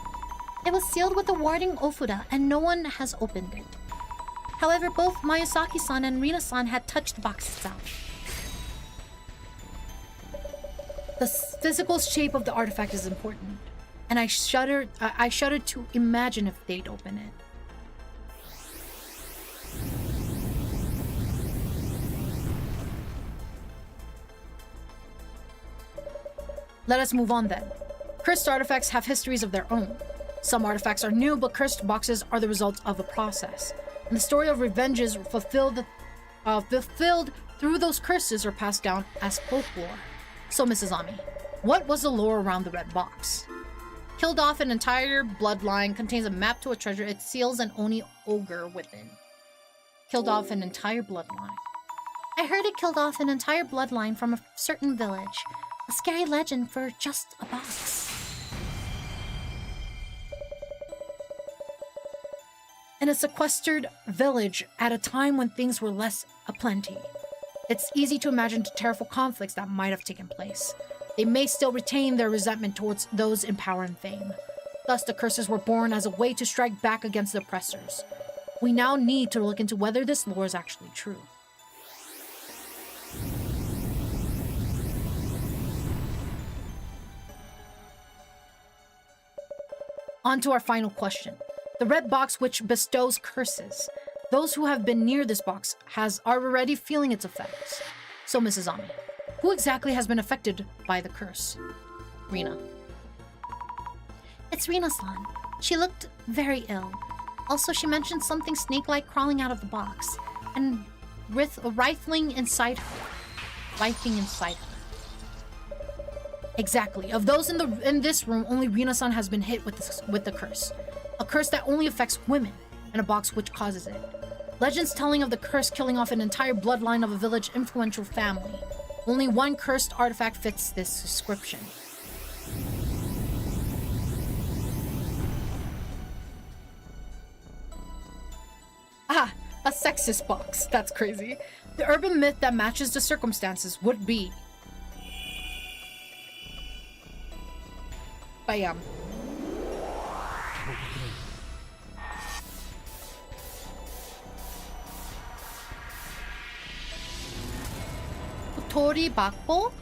It was sealed with a warding ofuda and no one has opened it. However, both Mayusaki-san and Rina-san had touched the box itself. The physical shape of the artifact is important, and I shuddered to imagine if they'd open it. Let us move on then. Cursed artifacts have histories of their own. Some artifacts are new, but cursed boxes are the result of a process. And the story of revenges fulfilled through those curses are passed down as folklore. So, Mrs. Ami, what was the lore around the red box? Killed off an entire bloodline, contains a map to a treasure, it seals an Oni ogre within. Killed off an entire bloodline. I heard it killed off an entire bloodline from a certain village. A scary legend for just a box. In a sequestered village at a time when things were less aplenty. It's easy to imagine the terrible conflicts that might have taken place. They may still retain their resentment towards those in power and fame. Thus, the curses were born as a way to strike back against the oppressors. We now need to look into whether this lore is actually true. On to our final question. The red box which bestows curses. Those who have been near this box are already feeling its effects. So, Mrs. Ami, who exactly has been affected by the curse? Rina. It's Rina-san. She looked very ill. Also, she mentioned something snake-like crawling out of the box and rifling inside her. Exactly. Of those in this room, only Rina-san has been hit with the curse. A curse that only affects women, and a box which causes it. Legends telling of the curse killing off an entire bloodline of a village influential family. Only one cursed artifact fits this description. Ah, a sexist box. That's crazy. The urban myth that matches the circumstances would be... Bam. Tori Bakpo?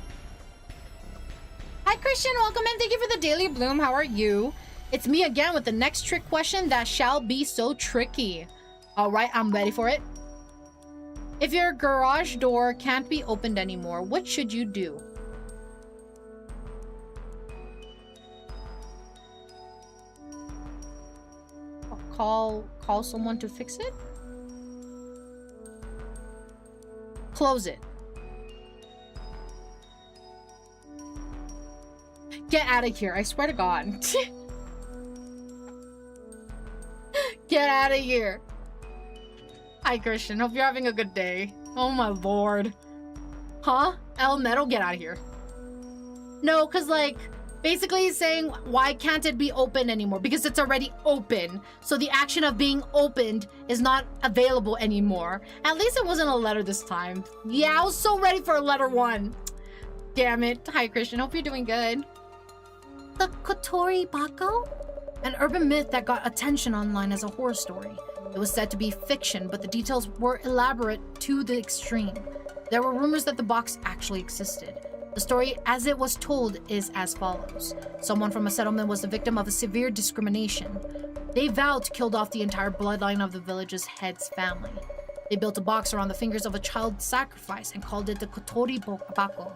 Hi Christian, welcome in. Thank you for the daily bloom. How are you? It's me again with the next trick question that shall be so tricky. Alright, I'm ready for it. If your garage door can't be opened anymore, what should you do? Call someone to fix it? Close it. Get out of here. I swear to God. Get out of here. Hi, Christian. Hope you're having a good day. Oh, my lord. Huh? Meadow, get out of here. No, because, like, basically he's saying, why can't it be open anymore? Because it's already open. So the action of being opened is not available anymore. At least it wasn't a letter this time. Yeah, I was so ready for a letter 1. Damn it. Hi, Christian. Hope you're doing good. The Kotori Bako? An urban myth that got attention online as a horror story. It was said to be fiction, but the details were elaborate to the extreme. There were rumors that the box actually existed. The story, as it was told, is as follows. Someone from a settlement was the victim of a severe discrimination. They vowed to kill off the entire bloodline of the village's head's family. They built a box around the fingers of a child sacrifice and called it the Kotori Bako.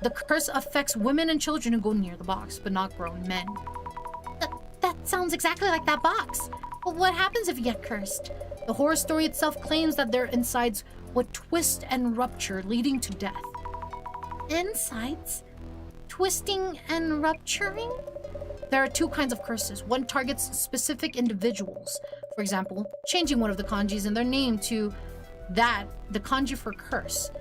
The curse affects women and children who go near the box, but not grown men. That sounds exactly like that box. But what happens if you get cursed? The horror story itself claims that their insides would twist and rupture, leading to death. Insides? Twisting and rupturing? There are 2 kinds of curses. One targets specific individuals. For example, changing one of the kanjis in their name to the kanji for curse.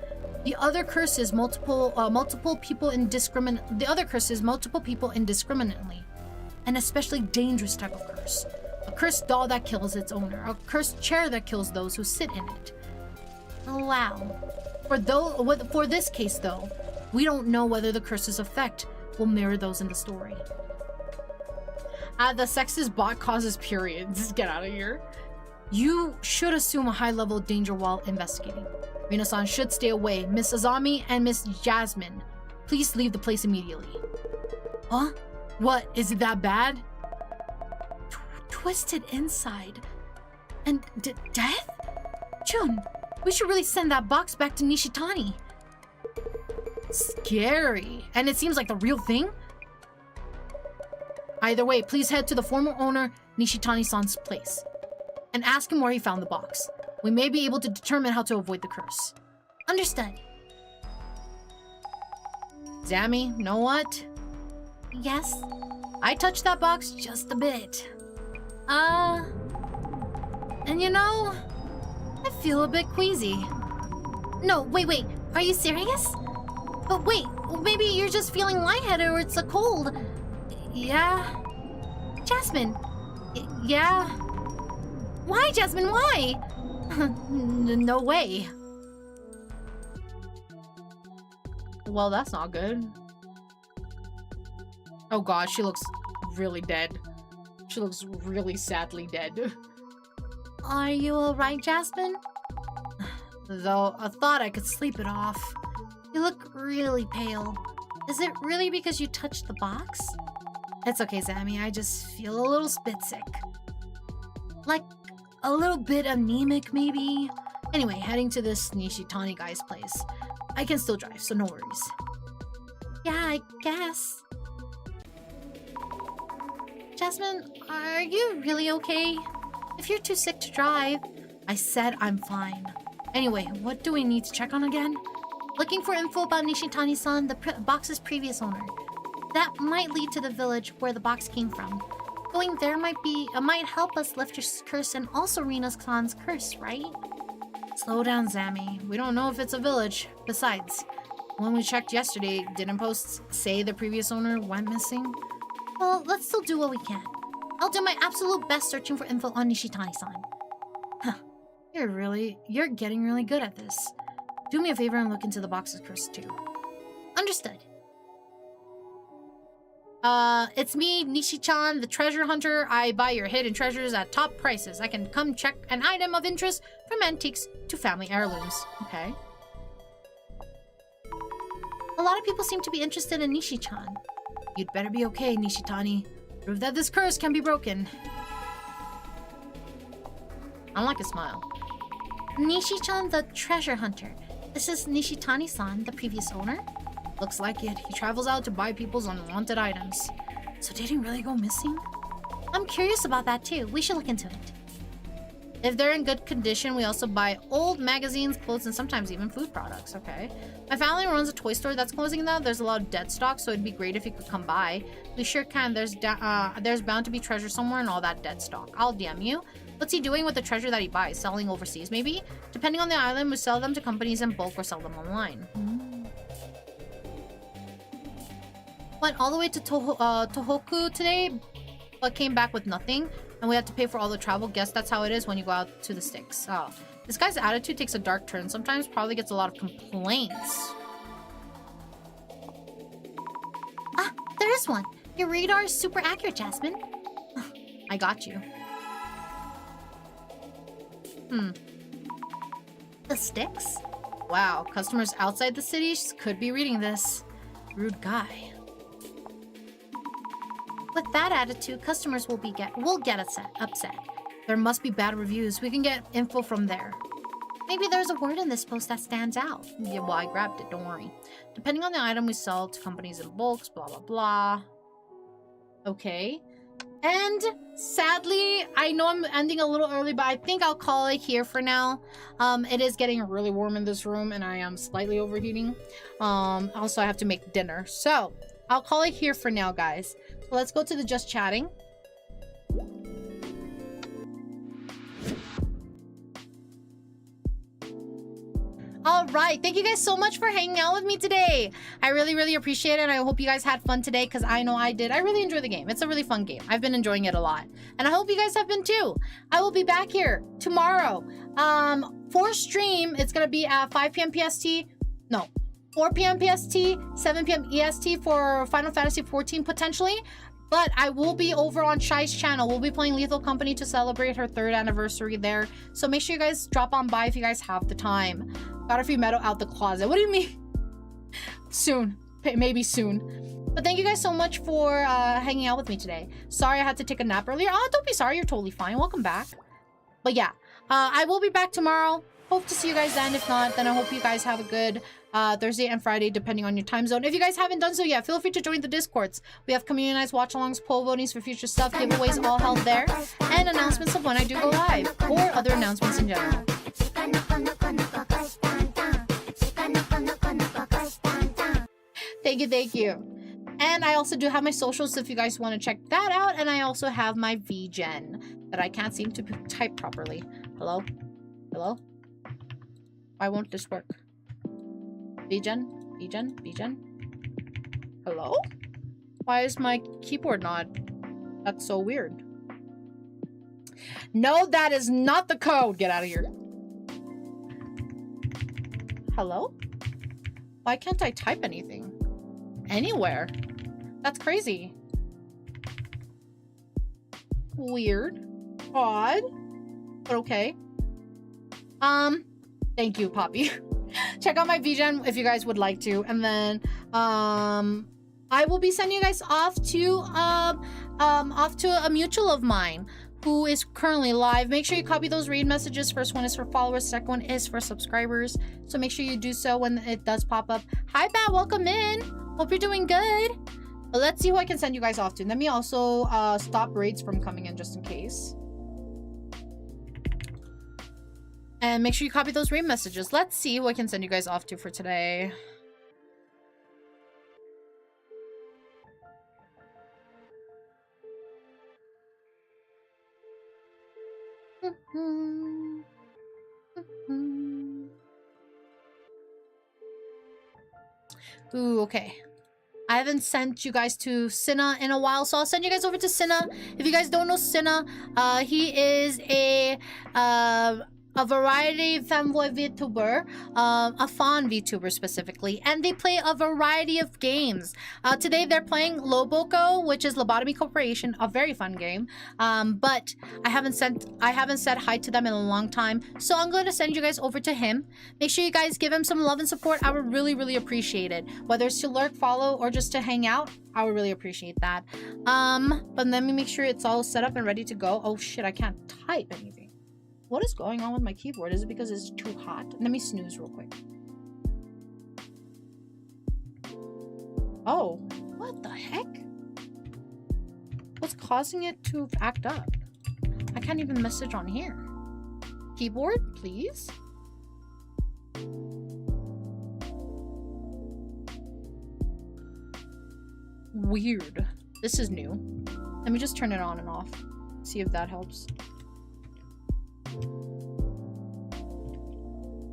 The other curse is multiple people indiscriminately. An especially dangerous type of curse. A cursed doll that kills its owner. A cursed chair that kills those who sit in it. Wow. For this case, though, we don't know whether the curse's effect will mirror those in the story. The sexist bot causes periods. Get out of here. You should assume a high level of danger while investigating. Rina-san should stay away. Miss Azami and Miss Jasmine, please leave the place immediately. Huh? What? Is it that bad? Twisted inside. And death? Jun, we should really send that box back to Nishitani. Scary. And it seems like the real thing? Either way, please head to the former owner, Nishitani-san's place, and ask him where he found the box. We may be able to determine how to avoid the curse. Understood. Zammy, know what? Yes? I touched that box just a bit. And you know, I feel a bit queasy. No, wait. Are you serious? But wait, maybe you're just feeling lightheaded or it's a cold. Yeah. Jasmine. Yeah. Why, Jasmine? Why? No way. Well, that's not good. Oh god, she looks really dead. She looks really sadly dead. Are you alright, Jasmine? Though I thought I could sleep it off. You look really pale. Is it really because you touched the box? It's okay, Zammy. I just feel a little bit sick. Like a little bit anemic, maybe? Anyway, heading to this Nishitani guy's place. I can still drive, so no worries. Yeah, I guess. Jasmine, are you really okay? If you're too sick to drive. I said I'm fine. Anyway, what do we need to check on again? Looking for info about Nishitani-san, the box's previous owner. That might lead to the village where the box came from. Going there might help us lift your curse and also Rina-san's curse, right? Slow down, Zammy. We don't know if it's a village. Besides, when we checked yesterday, didn't posts say the previous owner went missing? Well, let's still do what we can. I'll do my absolute best searching for info on Nishitani-san. Huh. You're getting really good at this. Do me a favor and look into the box's curse too. Understood. It's me, Nishi-chan, the treasure hunter. I buy your hidden treasures at top prices. I can come check an item of interest from antiques to family heirlooms. Okay. A lot of people seem to be interested in Nishi-chan. You'd better be okay, Nishitani. Prove that this curse can be broken. I like a smile. Nishi-chan, the treasure hunter. This is Nishitani-san, the previous owner? Looks like it. He travels out to buy people's unwanted items. So did he really go missing? I'm curious about that too. We should look into it. If they're in good condition, we also buy old magazines, clothes, and sometimes even food products. Okay. My family runs a toy store that's closing now. There's a lot of dead stock, so it'd be great if you could come by. We sure can. There's bound to be treasure somewhere in all that dead stock. I'll DM you. What's he doing with the treasure that he buys? Selling overseas, maybe? Depending on the island, we sell them to companies in bulk or sell them online. Went all the way to Tohoku today, but came back with nothing. And we had to pay for all the travel. Guess that's how it is when you go out to the sticks. Oh, this guy's attitude takes a dark turn. Sometimes probably gets a lot of complaints. Ah, there is one. Your radar is super accurate, Jasmine. I got you. The sticks? Wow, customers outside the city could be reading this. Rude guy. With that attitude, customers will get upset. There must be bad reviews. We can get info from there. Maybe there's a word in this post that stands out. Yeah, well, I grabbed it. Don't worry. Depending on the item we sell to companies in bulks, blah, blah, blah. Okay. And sadly, I know I'm ending a little early, but I think I'll call it here for now. It is getting really warm in this room, and I am slightly overheating. Also, I have to make dinner. So, I'll call it here for now, guys. So let's go to the just chatting. All right, thank you guys so much for hanging out with me today. I really appreciate it, and I hope you guys had fun today, because I know I did. I really enjoy the game. It's a really fun game. I've been enjoying it a lot, and I hope you guys have been too. I will be back here tomorrow for stream. It's gonna be at 5 p.m. PST. No, 4 p.m. PST, 7 p.m. EST for Final Fantasy XIV potentially. But I will be over on Shai's channel. We'll be playing Lethal Company to celebrate her 3rd anniversary there. So make sure you guys drop on by if you guys have the time. Got a few Meadow out the closet. What do you mean? Soon. Maybe soon. But thank you guys so much for hanging out with me today. Sorry I had to take a nap earlier. Oh, don't be sorry. You're totally fine. Welcome back. But yeah, I will be back tomorrow. Hope to see you guys then. If not, then I hope you guys have a good Thursday and Friday, depending on your time zone. If you guys haven't done so yet, feel free to join the Discords. We have community watch-alongs, poll votings for future stuff, giveaways all held there, and announcements of when I do go live, or other announcements in general. Thank you. And I also do have my socials if you guys want to check that out, and I also have my VGen that I can't seem to type properly. Hello? Hello? Why won't this work? VGen? Hello? Why is my keyboard not? That's so weird. No, that is not the code. Get out of here. Hello? Why can't I type anything? Anywhere? That's crazy. Weird. Odd. But okay. Thank you, Poppy. Check out my VGen if you guys would like to. And then I will be sending you guys off to a mutual of mine who is currently live. Make sure you copy those raid messages. First one is for followers, second one is for subscribers. So make sure you do so when it does pop up. Hi, Bat, welcome in. Hope you're doing good. But let's see who I can send you guys off to. Let me also stop raids from coming in just in case. And make sure you copy those raid messages. Let's see who I can send you guys off to for today. Ooh, okay. I haven't sent you guys to Cinna in a while, so I'll send you guys over to Cinna. If you guys don't know Cinna, he is a variety fanboy VTuber, a fawn VTuber specifically, and they play a variety of games. Today they're playing Loboko, which is Lobotomy Corporation, a very fun game. But I haven't said hi to them in a long time, so I'm going to send you guys over to him. Make sure you guys give him some love and support. I would really appreciate it. Whether it's to lurk, follow, or just to hang out, I would really appreciate that. But let me make sure it's all set up and ready to go. Oh shit, I can't type anything. What is going on with my keyboard? Is it because it's too hot? Let me snooze real quick. Oh, what the heck? What's causing it to act up? I can't even message on here. keyboard, please. Weird. This is new. Let me just turn it on and off. See if that helps.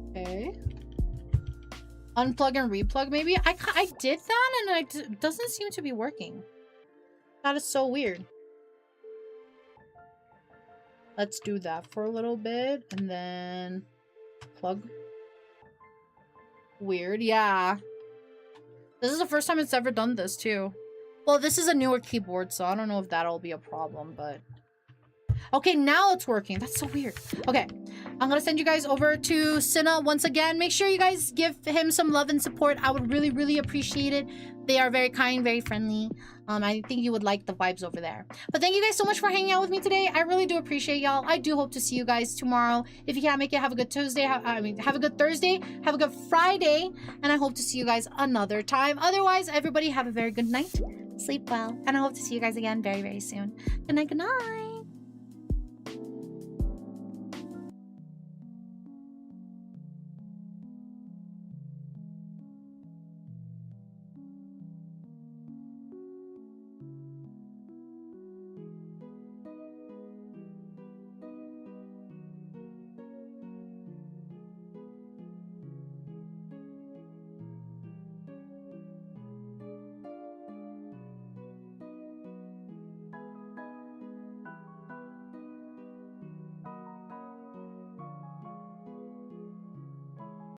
Okay. Unplug and replug, maybe? I did that and it doesn't seem to be working. That is so weird. Let's do that for a little bit and then plug. Weird, yeah. This is the first time it's ever done this too. Well, this is a newer keyboard, so I don't know if that'll be a problem, but... Okay, now it's working. That's so weird. Okay, I'm gonna send you guys over to Cinna once again. Make sure you guys give him some love and support. I would really, really appreciate it. They are very kind, very friendly. I think you would like the vibes over there. But thank you guys so much for hanging out with me today. I really do appreciate y'all. I do hope to see you guys tomorrow. If you can't make it, have a good Tuesday. Have a good Thursday. Have a good Friday. And I hope to see you guys another time. Otherwise, everybody have a very good night. Sleep well. And I hope to see you guys again very, very soon. Good night, good night.